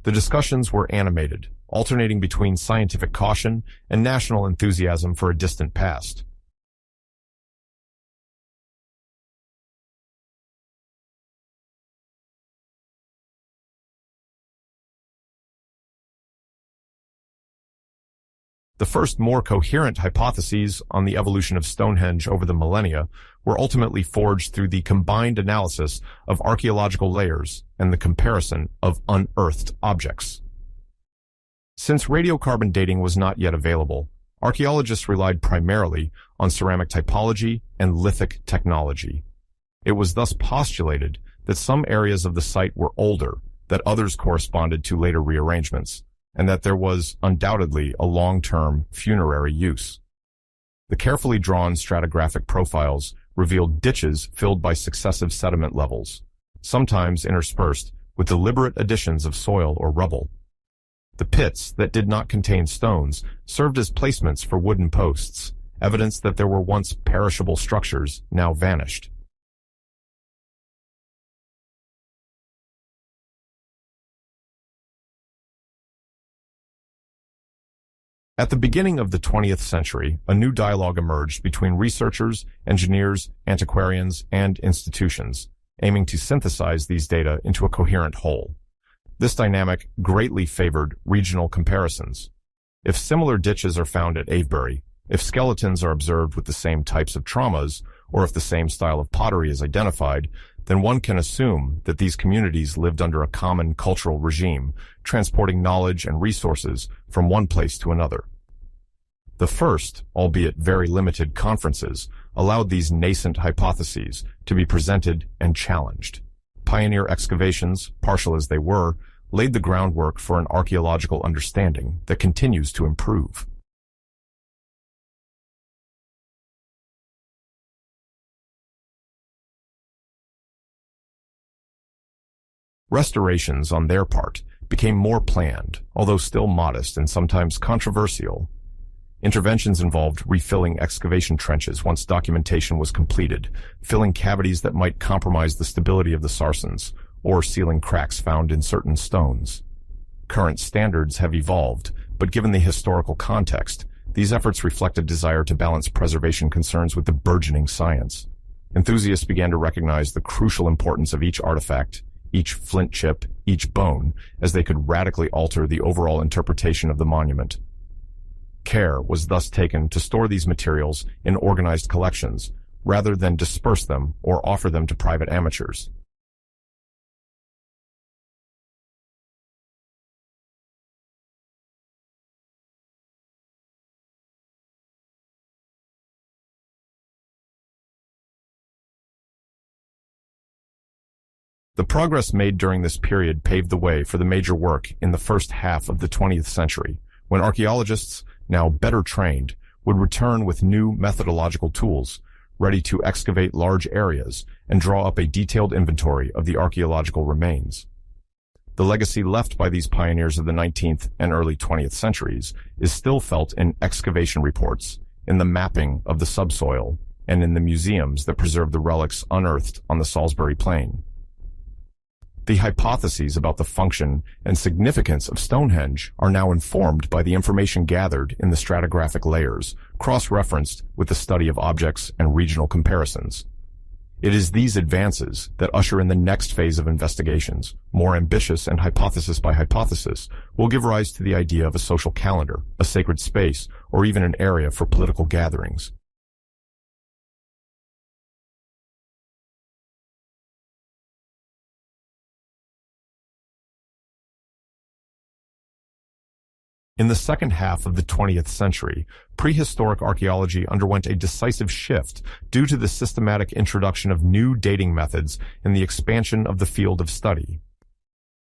[SPEAKER 1] The discussions were animated, alternating between scientific caution and national enthusiasm for a distant past. The first more coherent hypotheses on the evolution of Stonehenge over the millennia were ultimately forged through the combined analysis of archaeological layers and the comparison of unearthed objects. Since radiocarbon dating was not yet available, Archaeologists relied primarily on ceramic typology and lithic technology. It was thus postulated that some areas of the site were older, that others corresponded to later rearrangements, and that there was undoubtedly a long-term funerary use. The carefully drawn stratigraphic profiles revealed ditches filled by successive sediment levels, sometimes interspersed with deliberate additions of soil or rubble. The pits that did not contain stones served as placements for wooden posts, evidence that there were once perishable structures now vanished. At the beginning of the 20th century, a new dialogue emerged between researchers, engineers, antiquarians, and institutions, aiming to synthesize these data into a coherent whole. This dynamic greatly favored regional comparisons. If similar ditches are found at Avebury, if skeletons are observed with the same types of traumas, or if the same style of pottery is identified, then one can assume that these communities lived under a common cultural regime, transporting knowledge and resources from one place to another. The first, albeit very limited, conferences allowed these nascent hypotheses to be presented and challenged. Pioneer excavations, partial as they were, laid the groundwork for an archaeological understanding that continues to improve. Restorations, on their part, became more planned, although still modest and sometimes controversial. Interventions involved refilling excavation trenches once documentation was completed, filling cavities that might compromise the stability of the sarsens, or sealing cracks found in certain stones. Current standards have evolved, but given the historical context, these efforts reflect a desire to balance preservation concerns with the burgeoning science. Enthusiasts began to recognize the crucial importance of each artifact, each flint chip, each bone, as they could radically alter the overall interpretation of the monument. Care was thus taken to store these materials in organized collections, rather than disperse them or offer them to private amateurs. The progress made during this period paved the way for the major work in the first half of the 20th century, when archaeologists, now better trained, would return with new methodological tools, ready to excavate large areas and draw up a detailed inventory of the archaeological remains. The legacy left by these pioneers of the 19th and early 20th centuries is still felt in excavation reports, in the mapping of the subsoil, and in the museums that preserve the relics unearthed on the Salisbury plain. The hypotheses about the function and significance of Stonehenge are now informed by the information gathered in the stratigraphic layers, cross-referenced with the study of objects and regional comparisons. It is these advances that usher in the next phase of investigations, more ambitious and hypothesis by hypothesis, will give rise to the idea of a social calendar, a sacred space, or even an area for political gatherings. In the second half of the 20th century, prehistoric archaeology underwent a decisive shift due to the systematic introduction of new dating methods and the expansion of the field of study.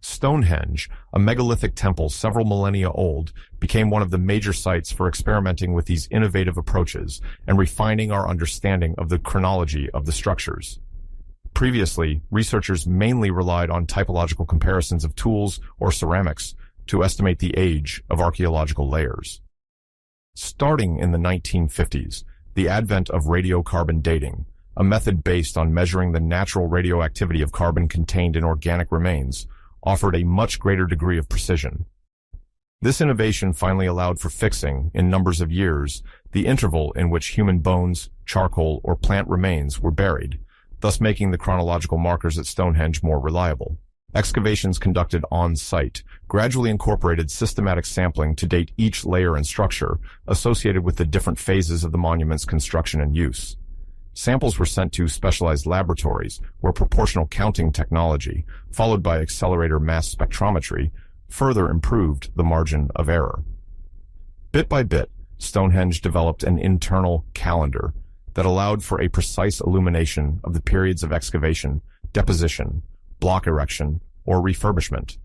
[SPEAKER 1] Stonehenge, a megalithic temple several millennia old, became one of the major sites for experimenting with these innovative approaches and refining our understanding of the chronology of the structures. Previously, researchers mainly relied on typological comparisons of tools or ceramics to estimate the age of archaeological layers. Starting in the 1950s, the advent of radiocarbon dating, a method based on measuring the natural radioactivity of carbon contained in organic remains, offered a much greater degree of precision. This innovation finally allowed for fixing, in numbers of years, the interval in which human bones, charcoal, or plant remains were buried, thus making the chronological markers at Stonehenge more reliable. Excavations conducted on-site gradually incorporated systematic sampling to date each layer and structure associated with the different phases of the monument's construction and use. Samples were sent to specialized laboratories where proportional counting technology, followed by accelerator mass spectrometry, further improved the margin of error. Bit by bit, Stonehenge developed an internal calendar that allowed for a precise illumination of the periods of excavation, deposition, block erection, or refurbishment.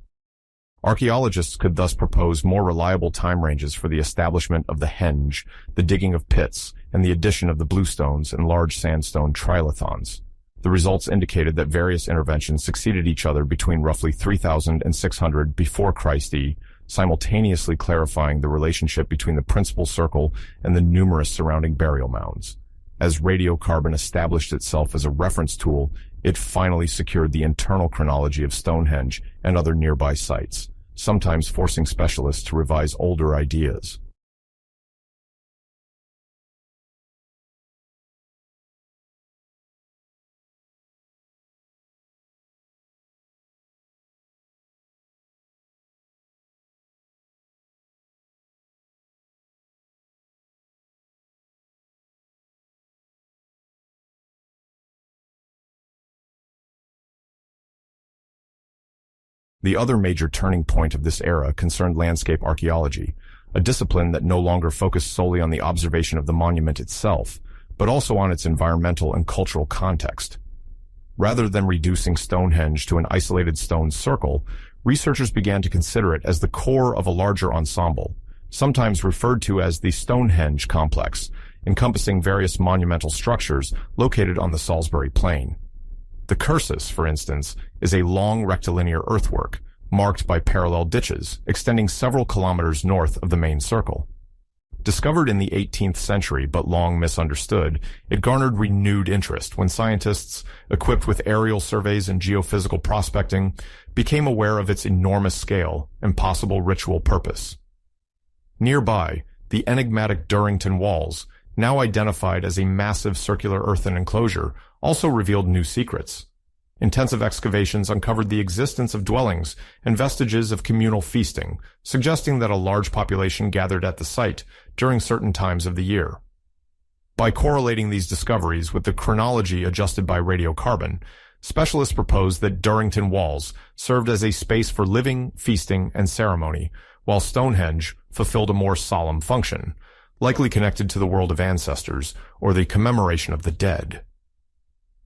[SPEAKER 1] Archaeologists could thus propose more reliable time ranges for the establishment of the henge, the digging of pits, and the addition of the bluestones and large sandstone trilithons. The results indicated that various interventions succeeded each other between roughly 3000 and 600 before Christ E, simultaneously clarifying the relationship between the principal circle and the numerous surrounding burial mounds. As radiocarbon established itself as a reference tool, it finally secured the internal chronology of Stonehenge and other nearby sites, sometimes forcing specialists to revise older ideas. The other major turning point of this era concerned landscape archaeology, a discipline that no longer focused solely on the observation of the monument itself, but also on its environmental and cultural context. Rather than reducing Stonehenge to an isolated stone circle, researchers began to consider it as the core of a larger ensemble, sometimes referred to as the Stonehenge complex, encompassing various monumental structures located on the Salisbury Plain. The cursus, for instance, is a long rectilinear earthwork, marked by parallel ditches, extending several kilometers north of the main circle. Discovered in the 18th century but long misunderstood, it garnered renewed interest when scientists, equipped with aerial surveys and geophysical prospecting, became aware of its enormous scale and possible ritual purpose. Nearby, the enigmatic Durrington Walls, now identified as a massive circular earthen enclosure, also revealed new secrets. Intensive excavations uncovered the existence of dwellings and vestiges of communal feasting, suggesting that a large population gathered at the site during certain times of the year. By correlating these discoveries with the chronology adjusted by radiocarbon, specialists proposed that Durrington Walls served as a space for living, feasting, and ceremony, while Stonehenge fulfilled a more solemn function, likely connected to the world of ancestors or the commemoration of the dead.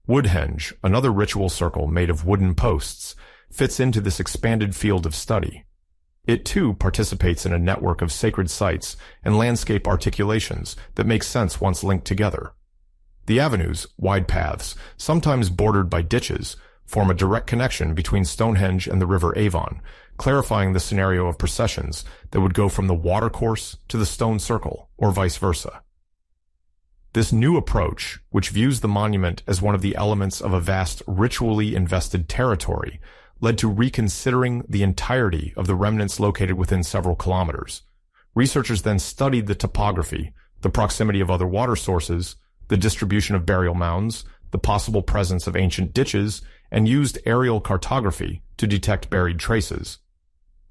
[SPEAKER 1] Woodhenge, another ritual circle made of wooden posts, fits into this expanded field of study. It too participates in a network of sacred sites and landscape articulations that make sense once linked together. The avenues, wide paths, sometimes bordered by ditches, form a direct connection between Stonehenge and the River Avon, clarifying the scenario of processions that would go from the watercourse to the stone circle, or vice versa. This new approach, which views the monument as one of the elements of a vast ritually invested territory, led to reconsidering the entirety of the remnants located within several kilometers. Researchers then studied the topography, the proximity of other water sources, the distribution of burial mounds, the possible presence of ancient ditches, and used aerial cartography to detect buried traces.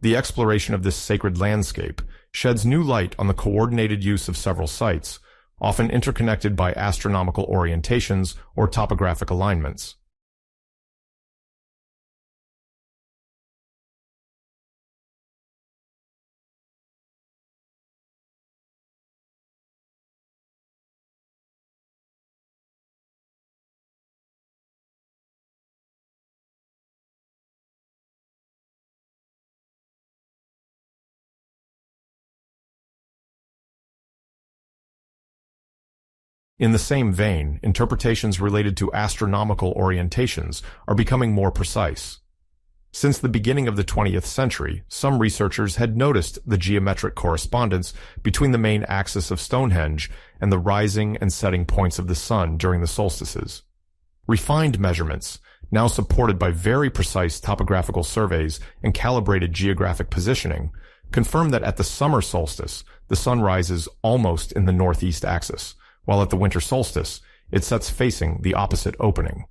[SPEAKER 1] The exploration of this sacred landscape sheds new light on the coordinated use of several sites, often interconnected by astronomical orientations or topographic alignments. In the same vein, interpretations related to astronomical orientations are becoming more precise. Since the beginning of the 20th century, some researchers had noticed the geometric correspondence between the main axis of Stonehenge and the rising and setting points of the sun during the solstices. Refined measurements, now supported by very precise topographical surveys and calibrated geographic positioning, confirm that at the summer solstice, the sun rises almost in the northeast axis, while at the winter solstice, it sets facing the opposite opening.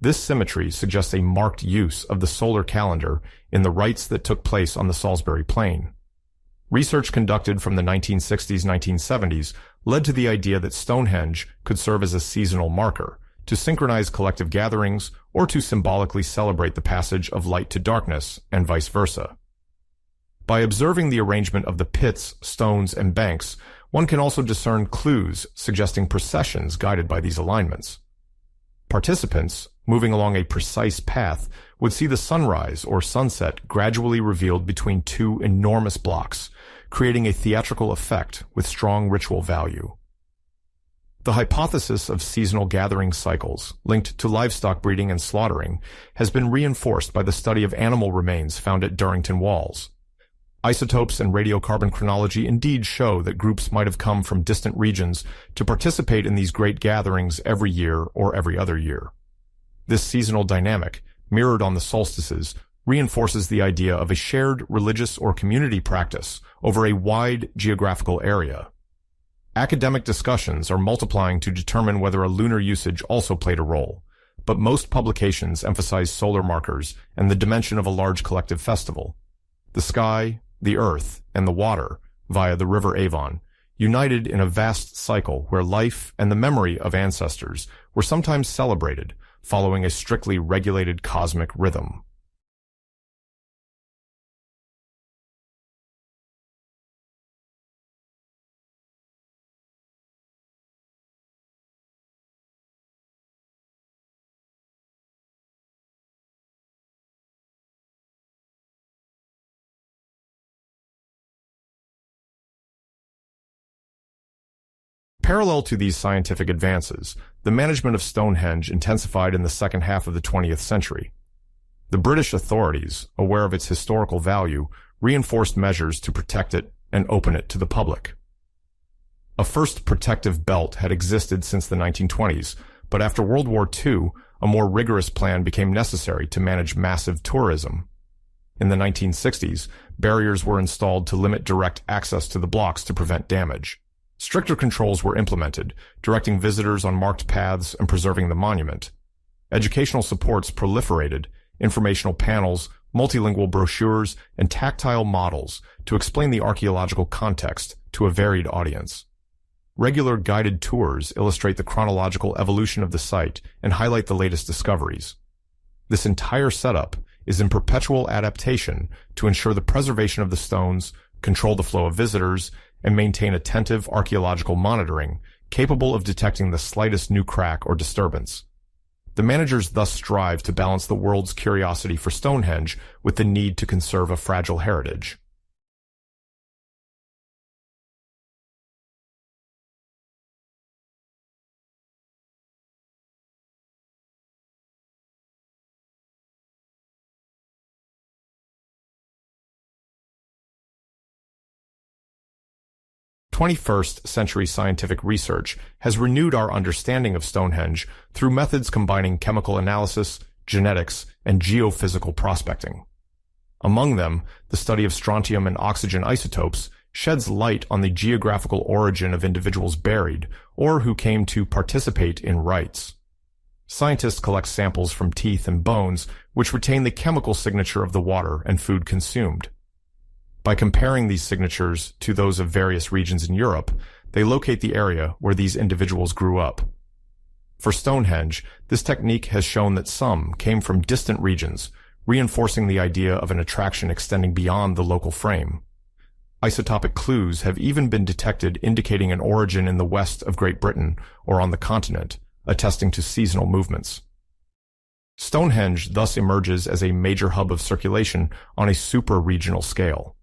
[SPEAKER 1] This symmetry suggests a marked use of the solar calendar in the rites that took place on the Salisbury Plain. Research conducted from the 1960s-1970s led to the idea that Stonehenge could serve as a seasonal marker, to synchronize collective gatherings or to symbolically celebrate the passage of light to darkness, and vice versa. By observing the arrangement of the pits, stones, and banks, One can also discern clues suggesting processions guided by these alignments. Participants, moving along a precise path, would see the sunrise or sunset gradually revealed between two enormous blocks, creating a theatrical effect with strong ritual value. The hypothesis of seasonal gathering cycles, linked to livestock breeding and slaughtering, has been reinforced by the study of animal remains found at Durrington Walls. Isotopes and radiocarbon chronology indeed show that groups might have come from distant regions to participate in these great gatherings every year or every other year. This seasonal dynamic, mirrored on the solstices, reinforces the idea of a shared religious or community practice over a wide geographical area. Academic discussions are multiplying to determine whether a lunar usage also played a role, but most publications emphasize solar markers and the dimension of a large collective festival. The sky, the earth, and the water, via the river Avon, united in a vast cycle where life and the memory of ancestors were sometimes celebrated, following a strictly regulated cosmic rhythm. Parallel to these scientific advances, the management of Stonehenge intensified in the second half of the 20th century. The British authorities, aware of its historical value, reinforced measures to protect it and open it to the public. A first protective belt had existed since the 1920s, but after World War II, a more rigorous plan became necessary to manage massive tourism. In the 1960s, barriers were installed to limit direct access to the blocks to prevent damage. Stricter controls were implemented, directing visitors on marked paths and preserving the monument. Educational supports proliferated, informational panels, multilingual brochures, and tactile models to explain the archaeological context to a varied audience. Regular guided tours illustrate the chronological evolution of the site and highlight the latest discoveries. This entire setup is in perpetual adaptation to ensure the preservation of the stones, control the flow of visitors, and maintain attentive archaeological monitoring capable of detecting the slightest new crack or disturbance. The managers thus strive to balance the world's curiosity for Stonehenge with the need to conserve a fragile heritage. The 21st century scientific research has renewed our understanding of Stonehenge through methods combining chemical analysis, genetics, and geophysical prospecting. Among them, the study of strontium and oxygen isotopes sheds light on the geographical origin of individuals buried or who came to participate in rites. Scientists collect samples from teeth and bones which retain the chemical signature of the water and food consumed. By comparing these signatures to those of various regions in Europe, they locate the area where these individuals grew up. For Stonehenge, this technique has shown that some came from distant regions, reinforcing the idea of an attraction extending beyond the local frame. Isotopic clues have even been detected indicating an origin in the west of Great Britain or on the continent, attesting to seasonal movements. Stonehenge thus emerges as a major hub of circulation on a super-regional scale.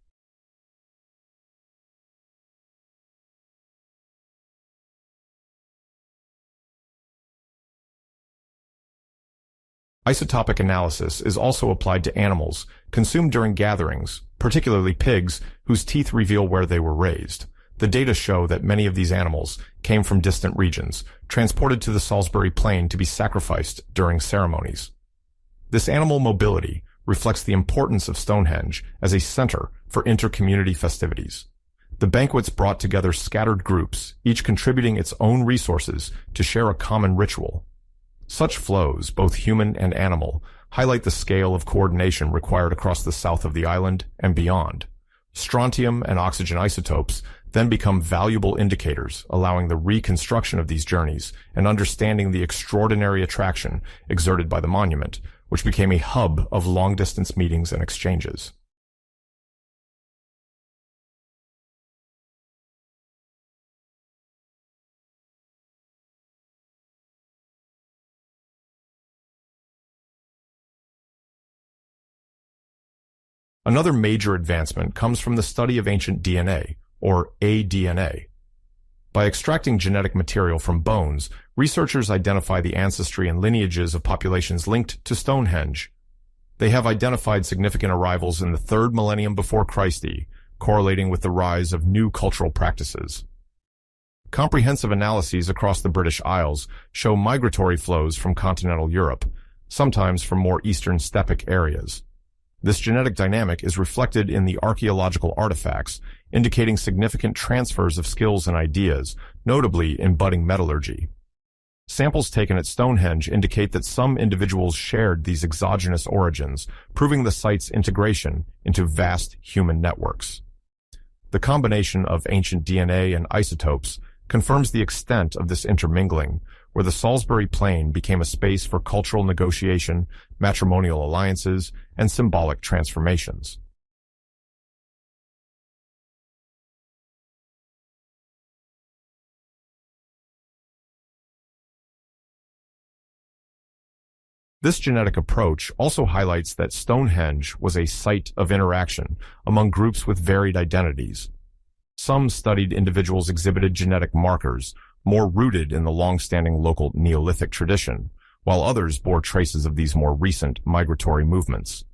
[SPEAKER 1] Isotopic analysis is also applied to animals consumed during gatherings, particularly pigs, whose teeth reveal where they were raised. The data show that many of these animals came from distant regions, transported to the Salisbury plain to be sacrificed during ceremonies. This animal mobility reflects the importance of Stonehenge as a center for inter-community festivities. The banquets brought together scattered groups, each contributing its own resources to share a common ritual. Such flows, both human and animal, highlight the scale of coordination required across the south of the island and beyond. Strontium and oxygen isotopes then become valuable indicators, allowing the reconstruction of these journeys and understanding the extraordinary attraction exerted by the monument, which became a hub of long-distance meetings and exchanges. Another major advancement comes from the study of ancient DNA, or aDNA. By extracting genetic material from bones, researchers identify the ancestry and lineages of populations linked to Stonehenge. They have identified significant arrivals in the 3rd millennium before Christ, correlating with the rise of new cultural practices. Comprehensive analyses across the British Isles show migratory flows from continental Europe, sometimes from more eastern steppe areas. This genetic dynamic is reflected in the archaeological artifacts, indicating significant transfers of skills and ideas, notably in budding metallurgy. Samples taken at Stonehenge indicate that some individuals shared these exogenous origins, proving the site's integration into vast human networks. The combination of ancient DNA and isotopes confirms the extent of this intermingling, where the Salisbury Plain became a space for cultural negotiation, matrimonial alliances, and symbolic transformations. This genetic approach also highlights that Stonehenge was a site of interaction among groups with varied identities. Some studied individuals exhibited genetic markers, more rooted in the long-standing local Neolithic tradition, while others bore traces of these more recent migratory movements.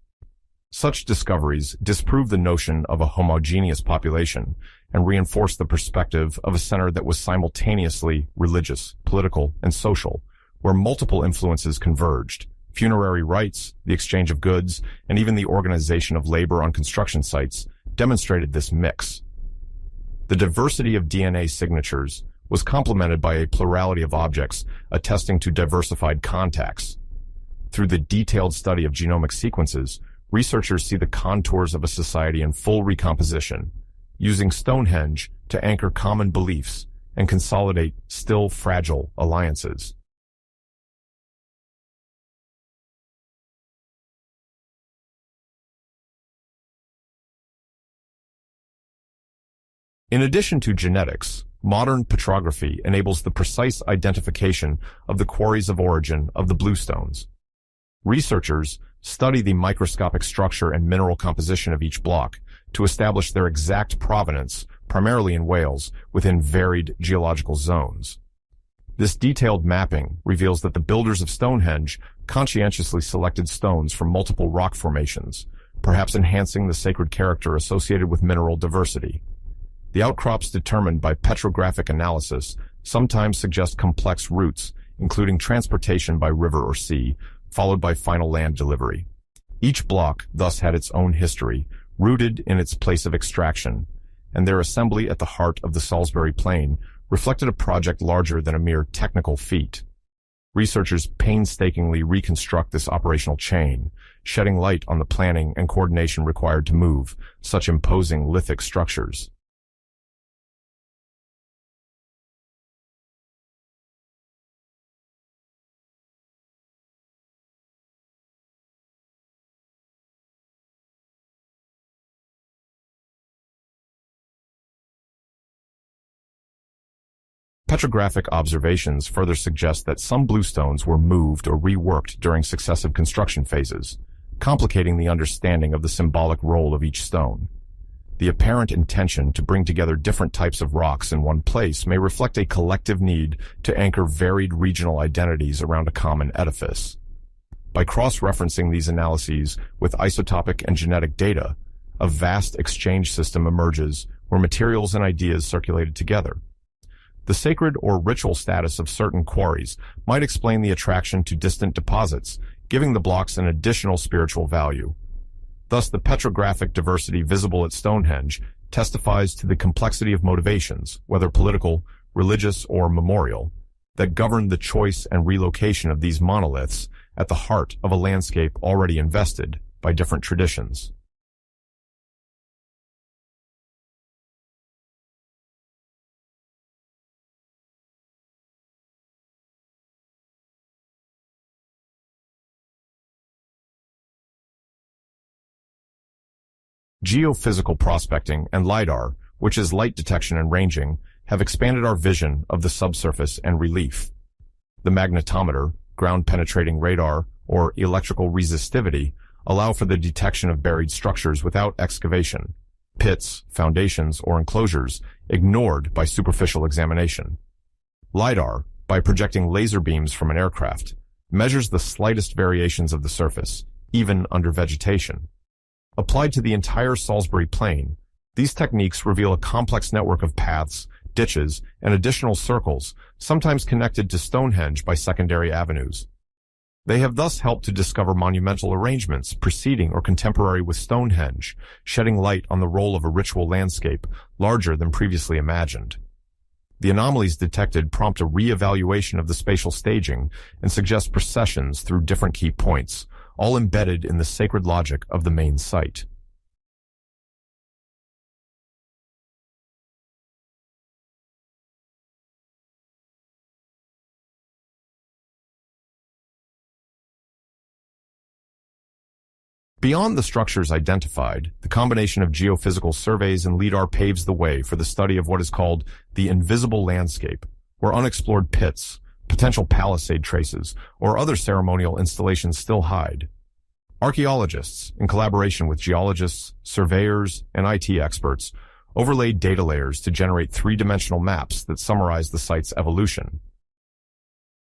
[SPEAKER 1] Such discoveries disprove the notion of a homogeneous population and reinforce the perspective of a center that was simultaneously religious, political, and social, where multiple influences converged. Funerary rites, the exchange of goods, and even the organization of labor on construction sites demonstrated this mix. The diversity of DNA signatures was complemented by a plurality of objects attesting to diversified contacts. Through the detailed study of genomic sequences, researchers see the contours of a society in full recomposition, using Stonehenge to anchor common beliefs and consolidate still fragile alliances. In addition to genetics, modern petrography enables the precise identification of the quarries of origin of the bluestones. Researchers study the microscopic structure and mineral composition of each block to establish their exact provenance, primarily in Wales, within varied geological zones. This detailed mapping reveals that the builders of Stonehenge conscientiously selected stones from multiple rock formations, perhaps enhancing the sacred character associated with mineral diversity. The outcrops determined by petrographic analysis sometimes suggest complex routes, including transportation by river or sea, followed by final land delivery. Each block thus had its own history, rooted in its place of extraction, and their assembly at the heart of the Salisbury Plain reflected a project larger than a mere technical feat. Researchers painstakingly reconstruct this operational chain, shedding light on the planning and coordination required to move such imposing lithic structures. Petrographic observations further suggest that some bluestones were moved or reworked during successive construction phases, complicating the understanding of the symbolic role of each stone. The apparent intention to bring together different types of rocks in one place may reflect a collective need to anchor varied regional identities around a common edifice. By cross-referencing these analyses with isotopic and genetic data, a vast exchange system emerges where materials and ideas circulated together. The sacred or ritual status of certain quarries might explain the attraction to distant deposits, giving the blocks an additional spiritual value. Thus, the petrographic diversity visible at Stonehenge testifies to the complexity of motivations, whether political, religious, or memorial, that govern the choice and relocation of these monoliths at the heart of a landscape already invested by different traditions. Geophysical prospecting and LiDAR, which is light detection and ranging, have expanded our vision of the subsurface and relief. The magnetometer, ground-penetrating radar, or electrical resistivity allow for the detection of buried structures without excavation, pits, foundations, or enclosures ignored by superficial examination. LiDAR, by projecting laser beams from an aircraft, measures the slightest variations of the surface, even under vegetation. Applied to the entire Salisbury plain, these techniques reveal a complex network of paths, ditches, and additional circles, sometimes connected to Stonehenge by secondary avenues. They have thus helped to discover monumental arrangements preceding or contemporary with Stonehenge, shedding light on the role of a ritual landscape larger than previously imagined. The anomalies detected prompt a re-evaluation of the spatial staging and suggest processions through different key points, all embedded in the sacred logic of the main site. Beyond the structures identified, the combination of geophysical surveys and LiDAR paves the way for the study of what is called the invisible landscape, where unexplored pits, potential palisade traces, or other ceremonial installations still hide. Archaeologists, in collaboration with geologists, surveyors, and IT experts, overlaid data layers to generate three-dimensional maps that summarize the site's evolution.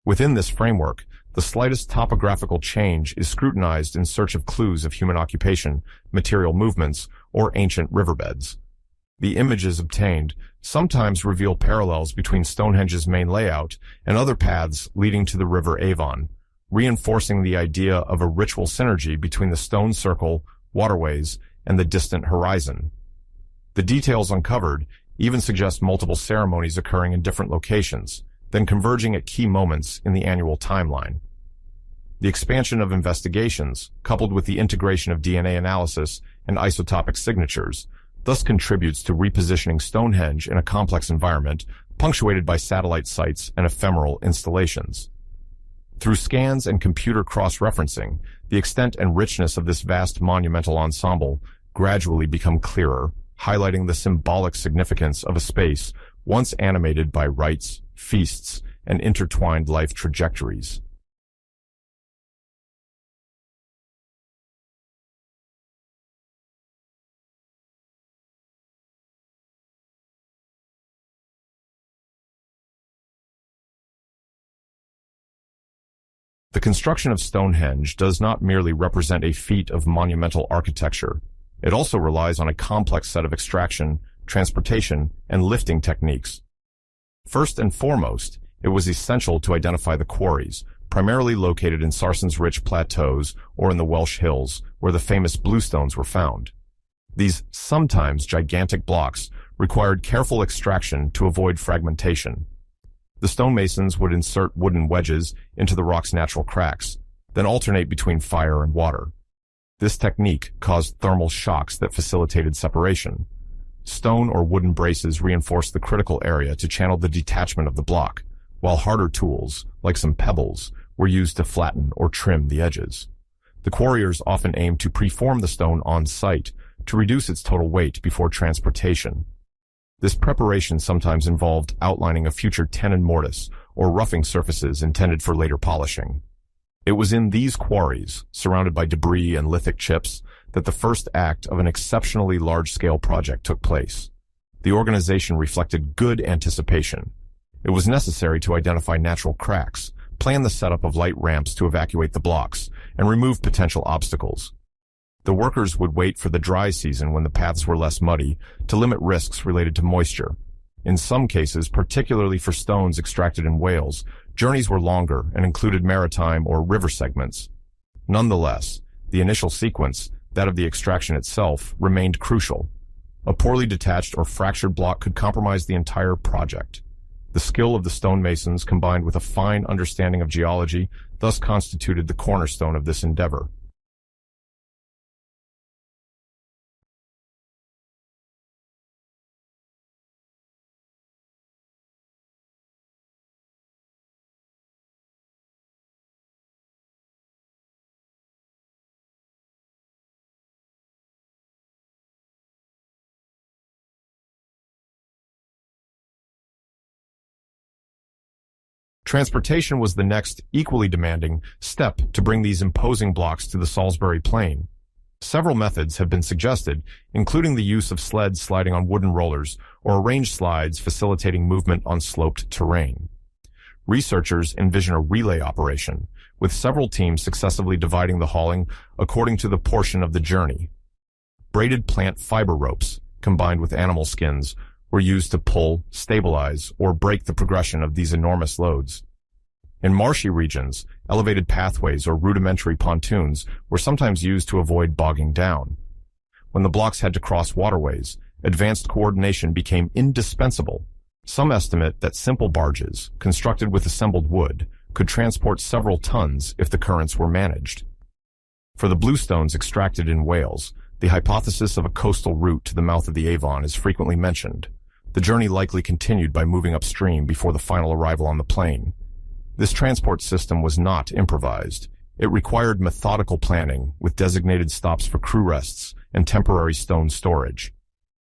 [SPEAKER 1] Within this framework, the slightest topographical change is scrutinized in search of clues of human occupation, material movements, or ancient riverbeds. The images obtained sometimes reveal parallels between Stonehenge's main layout and other paths leading to the river Avon, reinforcing the idea of a ritual synergy between the stone circle, waterways, and the distant horizon. The details uncovered even suggest multiple ceremonies occurring in different locations, then converging at key moments in the annual timeline. The expansion of investigations, coupled with the integration of DNA analysis and isotopic signatures, thus contributes to repositioning Stonehenge in a complex environment punctuated by satellite sites and ephemeral installations. Through scans and computer cross-referencing, the extent and richness of this vast monumental ensemble gradually become clearer, highlighting the symbolic significance of a space once animated by rites, feasts, and intertwined life trajectories. The construction of Stonehenge does not merely represent a feat of monumental architecture. It also relies on a complex set of extraction, transportation, and lifting techniques. First and foremost, it was essential to identify the quarries, primarily located in sarsen's rich plateaus or in the Welsh hills, where the famous bluestones were found. These sometimes gigantic blocks required careful extraction to avoid fragmentation. The stonemasons would insert wooden wedges into the rock's natural cracks, then alternate between fire and water. This technique caused thermal shocks that facilitated separation. Stone or wooden braces reinforced the critical area to channel the detachment of the block, while harder tools, like some pebbles, were used to flatten or trim the edges. The quarriers often aimed to preform the stone on site to reduce its total weight before transportation. This preparation sometimes involved outlining a future tenon mortise or roughing surfaces intended for later polishing. It was in these quarries, surrounded by debris and lithic chips, that the first act of an exceptionally large-scale project took place. The organization reflected good anticipation. It was necessary to identify natural cracks, plan the setup of light ramps to evacuate the blocks, and remove potential obstacles. The workers would wait for the dry season when the paths were less muddy to limit risks related to moisture. In some cases, particularly for stones extracted in Wales, journeys were longer and included maritime or river segments. Nonetheless, the initial sequence, that of the extraction itself, remained crucial. A poorly detached or fractured block could compromise the entire project. The skill of the stonemasons, combined with a fine understanding of geology, thus constituted the cornerstone of this endeavor. Transportation was the next, equally demanding, step to bring these imposing blocks to the Salisbury plain. Several methods have been suggested, including the use of sleds sliding on wooden rollers or arranged slides facilitating movement on sloped terrain. Researchers envision a relay operation, with several teams successively dividing the hauling according to the portion of the journey. Braided plant fiber ropes, combined with animal skins, were used to pull, stabilize, or break the progression of these enormous loads. In marshy regions, elevated pathways or rudimentary pontoons were sometimes used to avoid bogging down. When the blocks had to cross waterways, advanced coordination became indispensable. Some estimate that simple barges, constructed with assembled wood, could transport several tons if the currents were managed. For the bluestones extracted in Wales, the hypothesis of a coastal route to the mouth of the Avon is frequently mentioned. The journey likely continued by moving upstream before the final arrival on the plain. This transport system was not improvised. It required methodical planning, with designated stops for crew rests and temporary stone storage.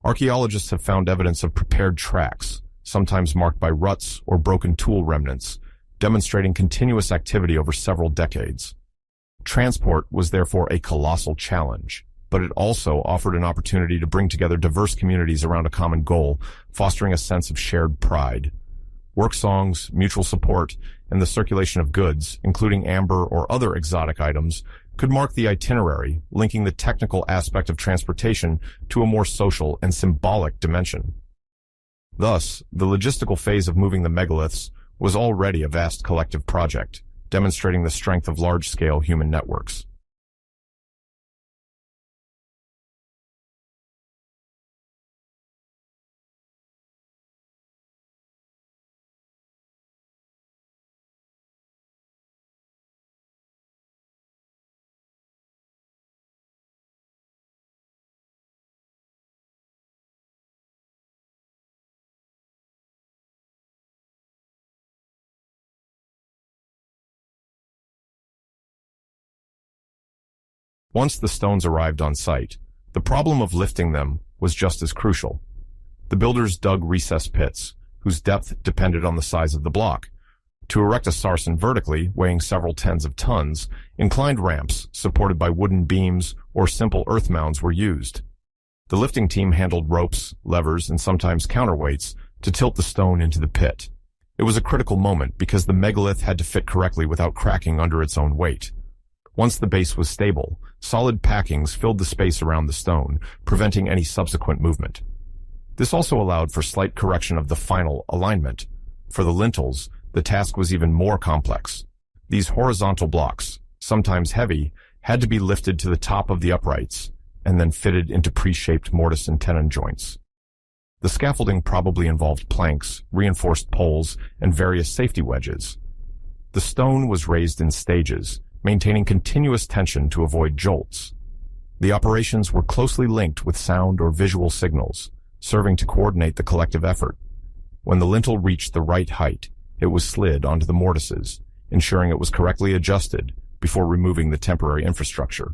[SPEAKER 1] Archaeologists have found evidence of prepared tracks, sometimes marked by ruts or broken tool remnants, demonstrating continuous activity over several decades. Transport was therefore a colossal challenge, but it also offered an opportunity to bring together diverse communities around a common goal, fostering a sense of shared pride. Work songs, mutual support, and the circulation of goods, including amber or other exotic items, could mark the itinerary, linking the technical aspect of transportation to a more social and symbolic dimension. Thus, the logistical phase of moving the megaliths was already a vast collective project, demonstrating the strength of large-scale human networks. Once the stones arrived on site, the problem of lifting them was just as crucial. The builders dug recessed pits, whose depth depended on the size of the block. To erect a sarsen vertically, weighing several tens of tons, inclined ramps, supported by wooden beams or simple earth mounds, were used. The lifting team handled ropes, levers, and sometimes counterweights to tilt the stone into the pit. It was a critical moment because the megalith had to fit correctly without cracking under its own weight. Once the base was stable, solid packings filled the space around the stone, preventing any subsequent movement. This also allowed for slight correction of the final alignment. For the lintels, the task was even more complex. These horizontal blocks, sometimes heavy, had to be lifted to the top of the uprights and then fitted into pre-shaped mortise and tenon joints. The scaffolding probably involved planks, reinforced poles, and various safety wedges. The stone was raised in stages, maintaining continuous tension to avoid jolts. The operations were closely linked with sound or visual signals, serving to coordinate the collective effort. When the lintel reached the right height, it was slid onto the mortises, ensuring it was correctly adjusted before removing the temporary infrastructure.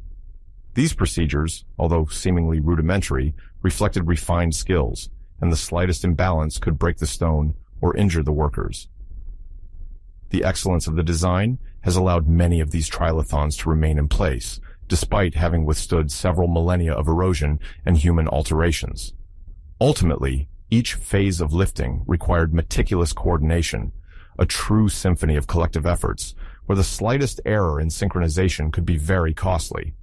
[SPEAKER 1] These procedures, although seemingly rudimentary, reflected refined skills, and the slightest imbalance could break the stone or injure the workers. The excellence of the design has allowed many of these trilithons to remain in place, despite having withstood several millennia of erosion and human alterations. Ultimately, each phase of lifting required meticulous coordination, a true symphony of collective efforts, where the slightest error in synchronization could be very costly.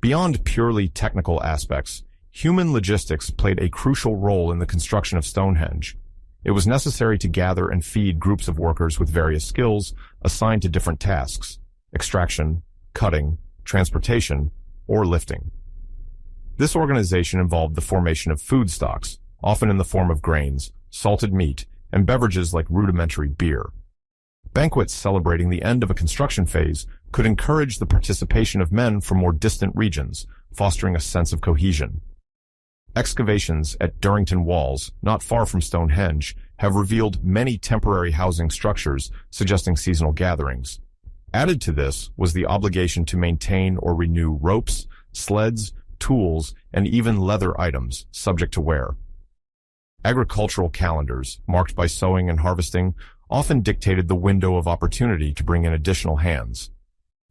[SPEAKER 1] Beyond purely technical aspects, human logistics played a crucial role in the construction of Stonehenge. It was necessary to gather and feed groups of workers with various skills assigned to different tasks: extraction, cutting, transportation, or lifting. This organization involved the formation of food stocks, often in the form of grains, salted meat, and beverages like rudimentary beer. Banquets celebrating the end of a construction phase could encourage the participation of men from more distant regions, fostering a sense of cohesion. Excavations at Durrington Walls, not far from Stonehenge, have revealed many temporary housing structures suggesting seasonal gatherings. Added to this was the obligation to maintain or renew ropes, sleds, tools, and even leather items subject to wear. Agricultural calendars, marked by sowing and harvesting, often dictated the window of opportunity to bring in additional hands.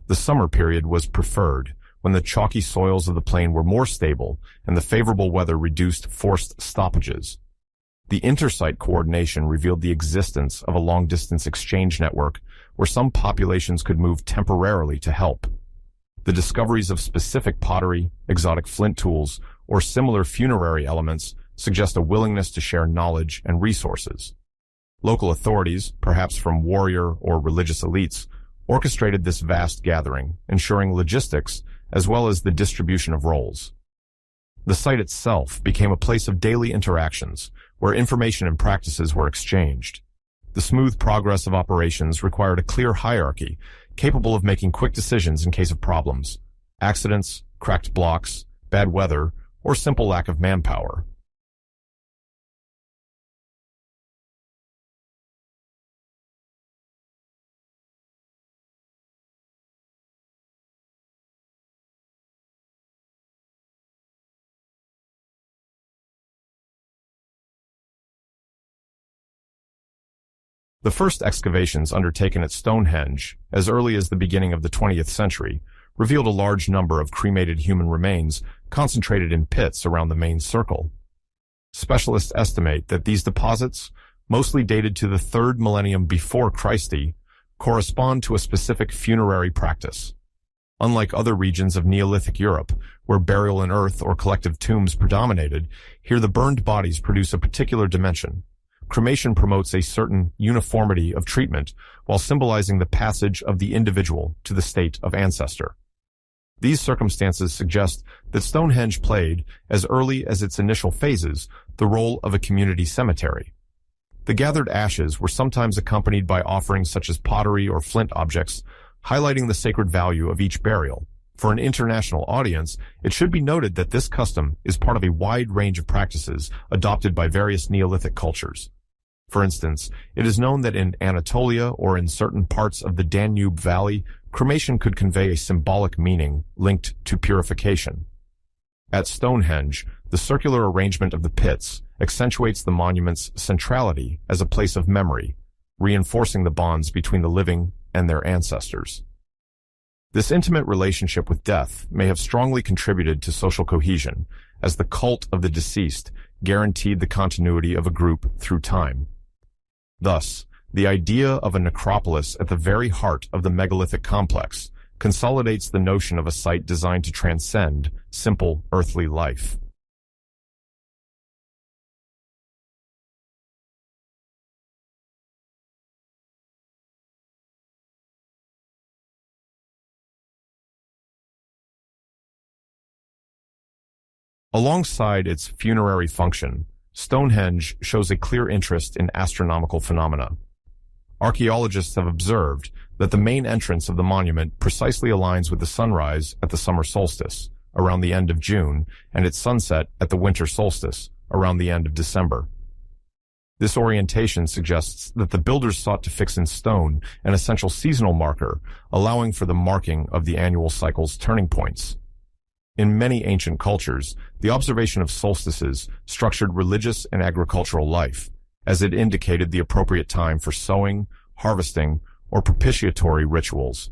[SPEAKER 1] The summer period was preferred, when the chalky soils of the plain were more stable and the favorable weather reduced forced stoppages. The intersite coordination revealed the existence of a long-distance exchange network where some populations could move temporarily to help. The discoveries of specific pottery, exotic flint tools, or similar funerary elements suggest a willingness to share knowledge and resources. Local authorities, perhaps from warrior or religious elites, orchestrated this vast gathering, ensuring logistics as well as the distribution of roles. The site itself became a place of daily interactions, where information and practices were exchanged. The smooth progress of operations required a clear hierarchy, capable of making quick decisions in case of problems, accidents, cracked blocks, bad weather, or simple lack of manpower. The first excavations undertaken at Stonehenge, as early as the beginning of the 20th century, revealed a large number of cremated human remains concentrated in pits around the main circle. Specialists estimate that these deposits, mostly dated to the 3rd millennium before Christi, correspond to a specific funerary practice. Unlike other regions of Neolithic Europe, where burial in earth or collective tombs predominated, here the burned bodies produce a particular dimension. Cremation promotes a certain uniformity of treatment while symbolizing the passage of the individual to the state of ancestor. These circumstances suggest that Stonehenge played, as early as its initial phases, the role of a community cemetery. The gathered ashes were sometimes accompanied by offerings such as pottery or flint objects, highlighting the sacred value of each burial. For an international audience, it should be noted that this custom is part of a wide range of practices adopted by various Neolithic cultures. For instance, it is known that in Anatolia or in certain parts of the Danube Valley, cremation could convey a symbolic meaning linked to purification. At Stonehenge, the circular arrangement of the pits accentuates the monument's centrality as a place of memory, reinforcing the bonds between the living and their ancestors. This intimate relationship with death may have strongly contributed to social cohesion, as the cult of the deceased guaranteed the continuity of a group through time. Thus, the idea of a necropolis at the very heart of the megalithic complex consolidates the notion of a site designed to transcend simple earthly life. Alongside its funerary function, Stonehenge shows a clear interest in astronomical phenomena. Archaeologists have observed that the main entrance of the monument precisely aligns with the sunrise at the summer solstice, around the end of June, and its sunset at the winter solstice, around the end of December. This orientation suggests that the builders sought to fix in stone an essential seasonal marker, allowing for the marking of the annual cycle's turning points. In many ancient cultures, the observation of solstices structured religious and agricultural life, as it indicated the appropriate time for sowing, harvesting, or propitiatory rituals.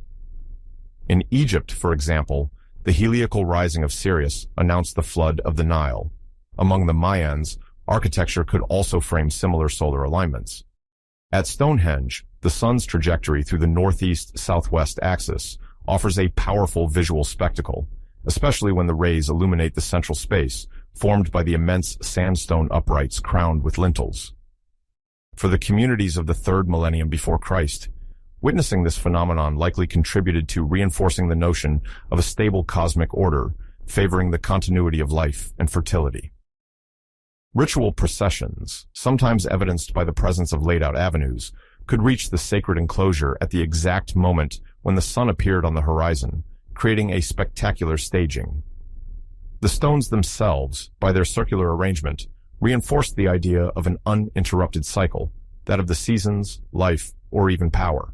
[SPEAKER 1] In Egypt, for example, the heliacal rising of Sirius announced the flood of the Nile. Among the Mayans, architecture could also frame similar solar alignments. At Stonehenge, the sun's trajectory through the northeast-southwest axis offers a powerful visual spectacle, especially when the rays illuminate the central space formed by the immense sandstone uprights crowned with lintels. For the communities of the 3rd millennium before Christ, witnessing this phenomenon likely contributed to reinforcing the notion of a stable cosmic order, favoring the continuity of life and fertility. Ritual processions, sometimes evidenced by the presence of laid-out avenues, could reach the sacred enclosure at the exact moment when the sun appeared on the horizon, creating a spectacular staging. The stones themselves, by their circular arrangement, reinforced the idea of an uninterrupted cycle, that of the seasons, life, or even power.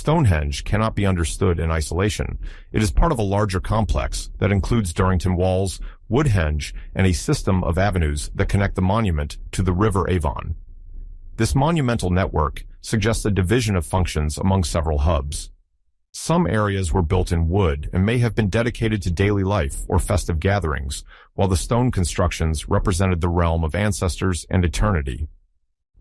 [SPEAKER 1] Stonehenge cannot be understood in isolation. It is part of a larger complex that includes Durrington walls, Woodhenge, and a system of avenues that connect the monument to the River Avon. This monumental network suggests a division of functions among several hubs. Some areas were built in wood and may have been dedicated to daily life or festive gatherings, while the stone constructions represented the realm of ancestors and eternity.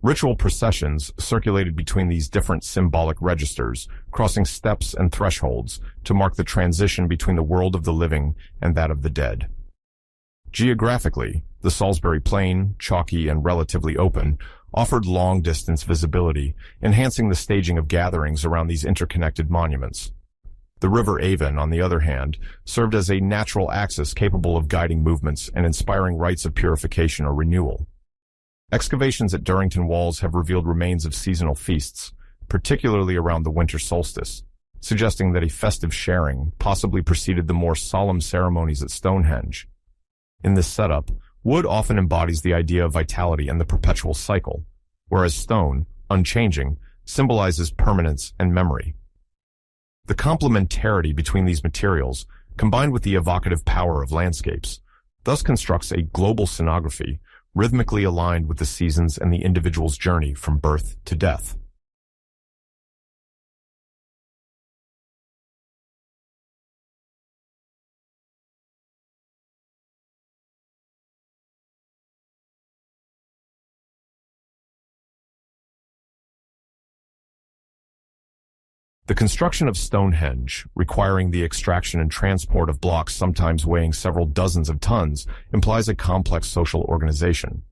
[SPEAKER 1] Ritual processions circulated between these different symbolic registers, crossing steps and thresholds to mark the transition between the world of the living and that of the dead. Geographically, the Salisbury Plain, chalky and relatively open, offered long-distance visibility, enhancing the staging of gatherings around these interconnected monuments. The River Avon, on the other hand, served as a natural axis capable of guiding movements and inspiring rites of purification or renewal. Excavations at Durrington walls have revealed remains of seasonal feasts, particularly around the winter solstice, suggesting that a festive sharing possibly preceded the more solemn ceremonies at Stonehenge. In this setup, wood often embodies the idea of vitality and the perpetual cycle, whereas stone, unchanging, symbolizes permanence and memory. The complementarity between these materials, combined with the evocative power of landscapes, thus constructs a global scenography rhythmically aligned with the seasons and the individual's journey from birth to death. The construction of Stonehenge, requiring the extraction and transport of blocks sometimes weighing several dozens of tons, implies a complex social organization.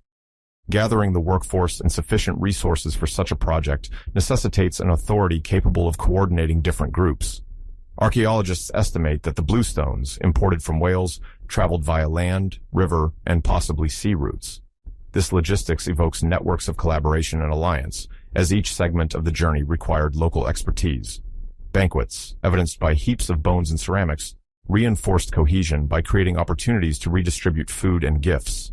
[SPEAKER 1] Gathering the workforce and sufficient resources for such a project necessitates an authority capable of coordinating different groups. Archaeologists estimate that the bluestones, imported from Wales, traveled via land, river, and possibly sea routes. This logistics evokes networks of collaboration and alliance, as each segment of the journey required local expertise. Banquets, evidenced by heaps of bones and ceramics, reinforced cohesion by creating opportunities to redistribute food and gifts.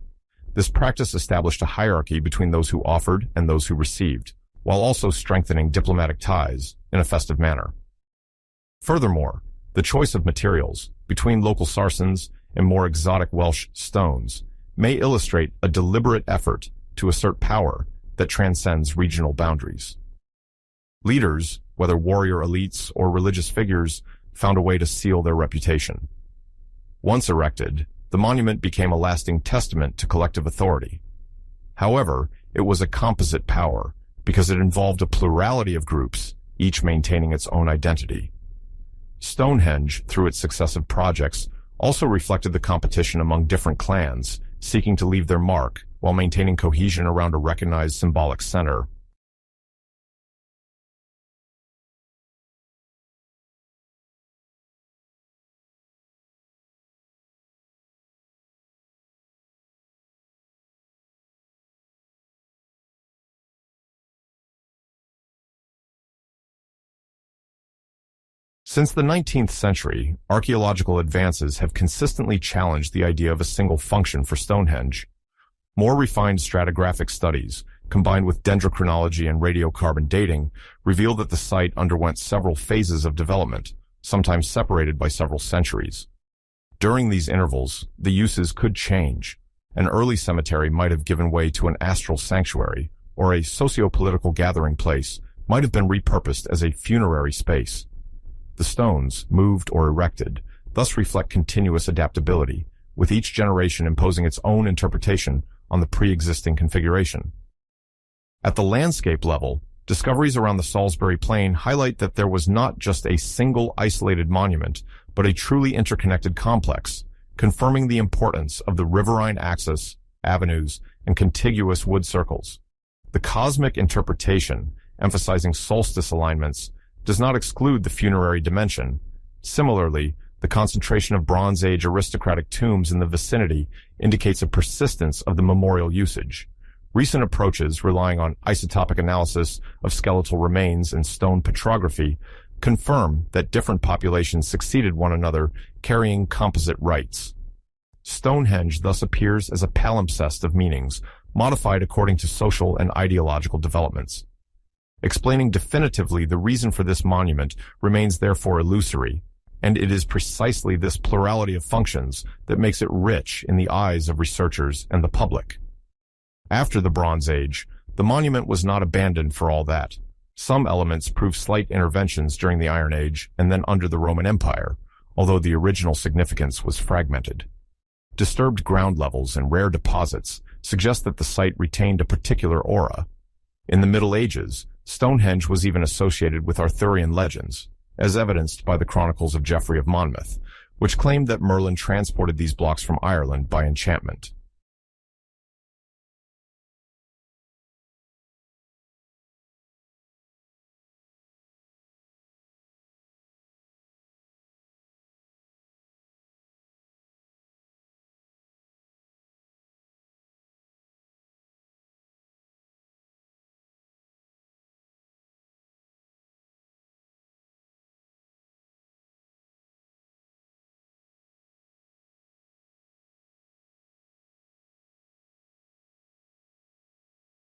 [SPEAKER 1] This practice established a hierarchy between those who offered and those who received, while also strengthening diplomatic ties in a festive manner. Furthermore, the choice of materials, between local sarsens and more exotic Welsh stones, may illustrate a deliberate effort to assert power that transcends regional boundaries. Leaders, whether warrior elites or religious figures, found a way to seal their reputation. Once erected, the monument became a lasting testament to collective authority. However, it was a composite power because it involved a plurality of groups, each maintaining its own identity. Stonehenge, through its successive projects, also reflected the competition among different clans, seeking to leave their mark while maintaining cohesion around a recognized symbolic center. Since the 19th century, archaeological advances have consistently challenged the idea of a single function for Stonehenge. More refined stratigraphic studies, combined with dendrochronology and radiocarbon dating, reveal that the site underwent several phases of development, sometimes separated by several centuries. During these intervals, the uses could change. An early cemetery might have given way to an astral sanctuary, or a socio-political gathering place might have been repurposed as a funerary space. The stones, moved or erected, thus reflect continuous adaptability, with each generation imposing its own interpretation on the pre-existing configuration. At the landscape level, discoveries around the Salisbury Plain highlight that there was not just a single isolated monument, but a truly interconnected complex, confirming the importance of the riverine axis, avenues, and contiguous wood circles. The cosmic interpretation, emphasizing solstice alignments, does not exclude the funerary dimension. Similarly, the concentration of Bronze Age aristocratic tombs in the vicinity indicates a persistence of the memorial usage. Recent approaches relying on isotopic analysis of skeletal remains and stone petrography confirm that different populations succeeded one another carrying composite rites. Stonehenge thus appears as a palimpsest of meanings, modified according to social and ideological developments. Explaining definitively the reason for this monument remains therefore illusory, and it is precisely this plurality of functions that makes it rich in the eyes of researchers and the public. After the Bronze Age, the monument was not abandoned for all that. Some elements proved slight interventions during the Iron Age and then under the Roman Empire, although the original significance was fragmented. Disturbed ground levels and rare deposits suggest that the site retained a particular aura. In the Middle Ages, Stonehenge was even associated with Arthurian legends, as evidenced by the Chronicles of Geoffrey of Monmouth, which claimed that Merlin transported these blocks from Ireland by enchantment.